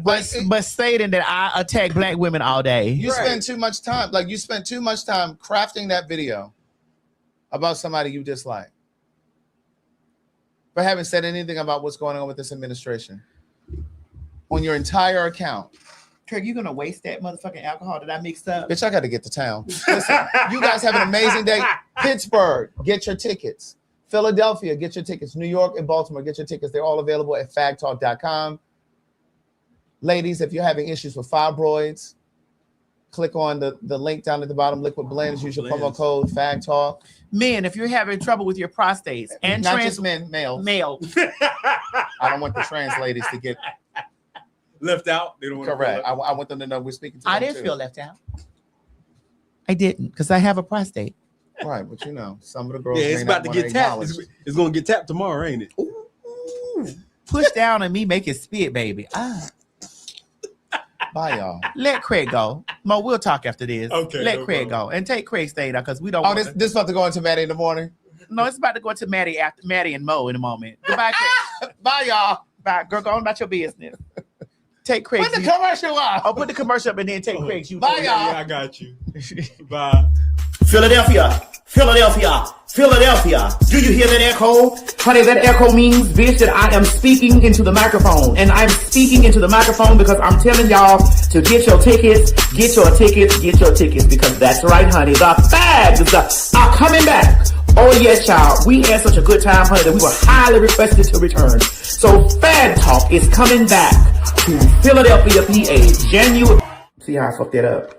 but stating that I attack black women all day. You spend too much time. Like, you spent too much time crafting that video about somebody you dislike, but haven't said anything about what's going on with this administration on your entire account. Craig, you gonna waste that motherfucking alcohol that I mixed up? Bitch, I got to get to town. Listen, you guys have an amazing day. Pittsburgh, get your tickets. Philadelphia, get your tickets. New York and Baltimore, get your tickets. They're all available at PhagTawlk.com. Ladies, if you're having issues with fibroids, click on the link down at the bottom, Liquid Blends. Use your promo code PhagTawlk. Men, if you're having trouble with your prostates, and not just men, males. Male. I don't want the trans ladies to get left out. They don't want correct. I want them to know we're speaking to them. I didn't feel left out. I didn't, because I have a prostate. Right, but you know, some of the girls. Yeah, it's about to get tapped. It's going to get tapped tomorrow, ain't it? Ooh. Push down and me make it spit, baby. Bye, y'all. Let Craig go. Mo, we'll talk after this. Okay. Let Craig go and take Craig stay there because we don't. Oh, this about to go into Maddie in the morning. No, it's about to go into Maddie after Maddie and Mo in a moment. Goodbye, Craig. Bye, y'all. Bye, girl. Go on about your business. Take Craig. Put the commercial up. Oh, put the commercial up and then take Craig's. Bye, y'all. Yeah, I got you. Bye. Philadelphia. Do you hear that echo? Honey, that echo means, bitch, that I am speaking into the microphone. And I'm speaking into the microphone because I'm telling y'all to get your tickets, because that's right, honey. The fags are coming back. Oh, yes, y'all. We had such a good time, honey, that we were highly requested to return. So PhagTawlk is coming back to Philadelphia, PA, January. See how I fucked that up?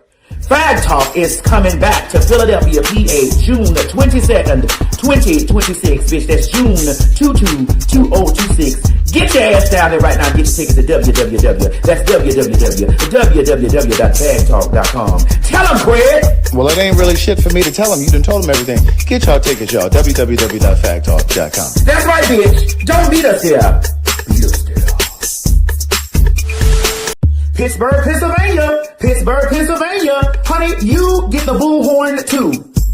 PhagTawlk is coming back to Philadelphia, PA, June 22nd, 2026, bitch. That's June 2026. Get your ass down there right now and get your tickets at www.phagtalk.com. Tell them, Craig. Well, it ain't really shit for me to tell them. You done told them everything. Get y'all tickets, y'all. www.phagtalk.com. That's right, bitch. Don't meet us there. Meet us there. Pittsburgh, Pennsylvania. Pittsburgh, Pennsylvania. Honey, you get the bullhorn too.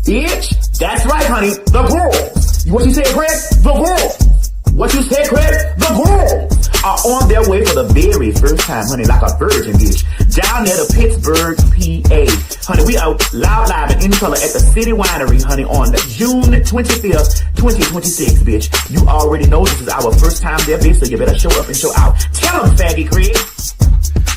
Bitch. That's right, honey. The girls. What you said, Craig? The girls. What you said, Craig? The girls are on their way for the very first time, honey, like a virgin, bitch. Down there to Pittsburgh, PA. Honey, we are loud, live, and in color at the City Winery, honey, on June 25th, 2026, bitch. You already know this is our first time there, bitch, so you better show up and show out. Tell them, faggy Craig.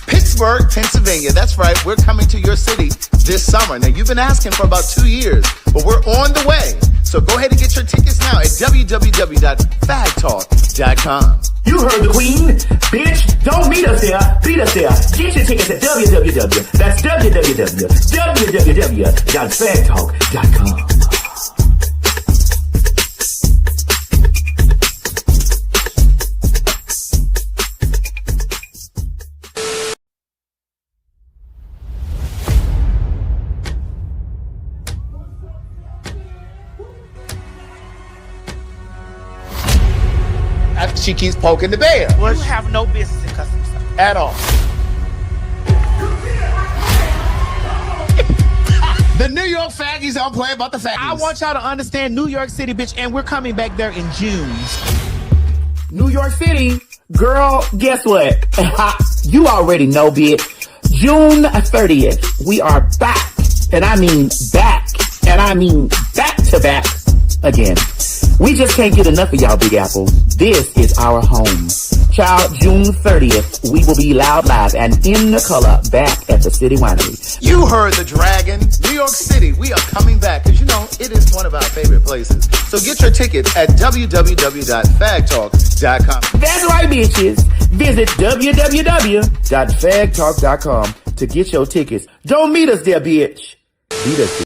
Pittsburgh, Pennsylvania. That's right. We're coming to your city this summer. Now, you've been asking for about 2 years, but we're on the way. So go ahead and get your tickets now at www.phagtalk.com. You heard the queen. Bitch, don't meet us there. Beat us there. Get your tickets at www.phagtalk.com. She keeps poking the bear. Well, you have no business in customer service. At all. The New York faggies don't play about the faggies. I want y'all to understand New York City, bitch, and we're coming back there in June. New York City, girl, guess what? You already know, bitch. June 30th, we are back. And I mean back. And I mean back to back again. We just can't get enough of y'all, Big Apple. This is our home. Child, June 30th, we will be loud, live, and in the color back at the City Winery. You heard the dragon. New York City, we are coming back because, you know, it is one of our favorite places. So get your tickets at www.phagtalk.com. That's right, bitches. Visit www.phagtalk.com to get your tickets. Don't meet us there, bitch. Meet us there.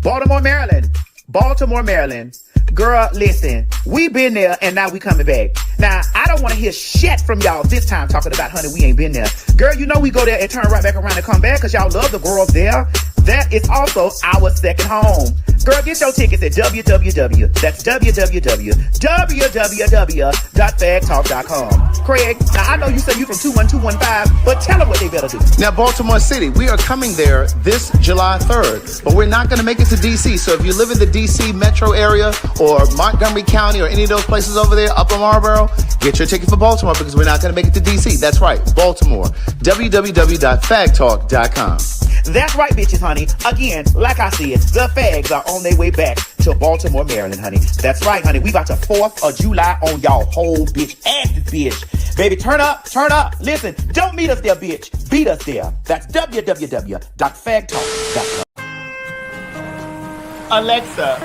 Baltimore, Maryland. Baltimore, Maryland. Girl, listen, we been there and now we coming back. Now, I don't want to hear shit from y'all this time talking about, honey, we ain't been there. Girl, you know we go there and turn right back around and come back because y'all love the girls there. That is also our second home. Girl, get your tickets at www.phagtalk.com. Craig, now I know you say you from 21215, but tell them what they better do. Now, Baltimore City, we are coming there this July 3rd, but we're not going to make it to D.C. So if you live in the D.C. metro area or Montgomery County or any of those places over there, Upper Marlboro, get your ticket for Baltimore because we're not going to make it to D.C. That's right, Baltimore. www.phagtalk.com. That's right, bitches, honey. Again, like I said, the fags are on their way back to Baltimore, Maryland, honey. That's right, honey. We got the 4th of July on y'all whole bitch asses, bitch. Baby, turn up, turn up. Listen, don't meet us there, bitch. Beat us there. That's www.phagtalk.com. Alexa.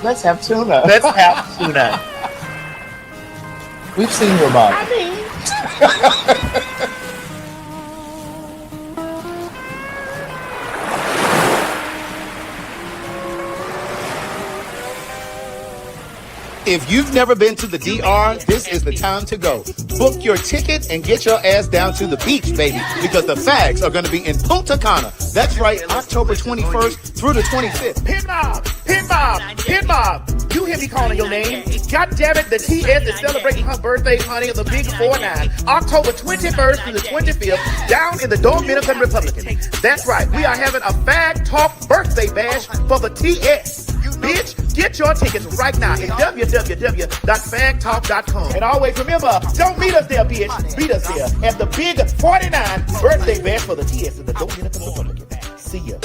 Let's have tuna. Let's have tuna. We've seen your mom. If you've never been to the DR, this is the time to go. Book your ticket and get your ass down to the beach, baby, because the fags are going to be in Punta Cana. That's right, October 21st through the 25th. Pin mob, pin mob, pin mob. You hear me calling your name. God damn it, the TS is celebrating her birthday, honey, on the Big 4-9, October 21st through the 25th, down in the Dominican Republic. That's right, we are having a PhagTawlk birthday bash for the TS. Bitch, get your tickets right now at www.phagtalk.com. And always remember, don't meet us there, bitch. Meet us there at the Big 49 birthday bash for the TS in the Dominican Republic. See ya.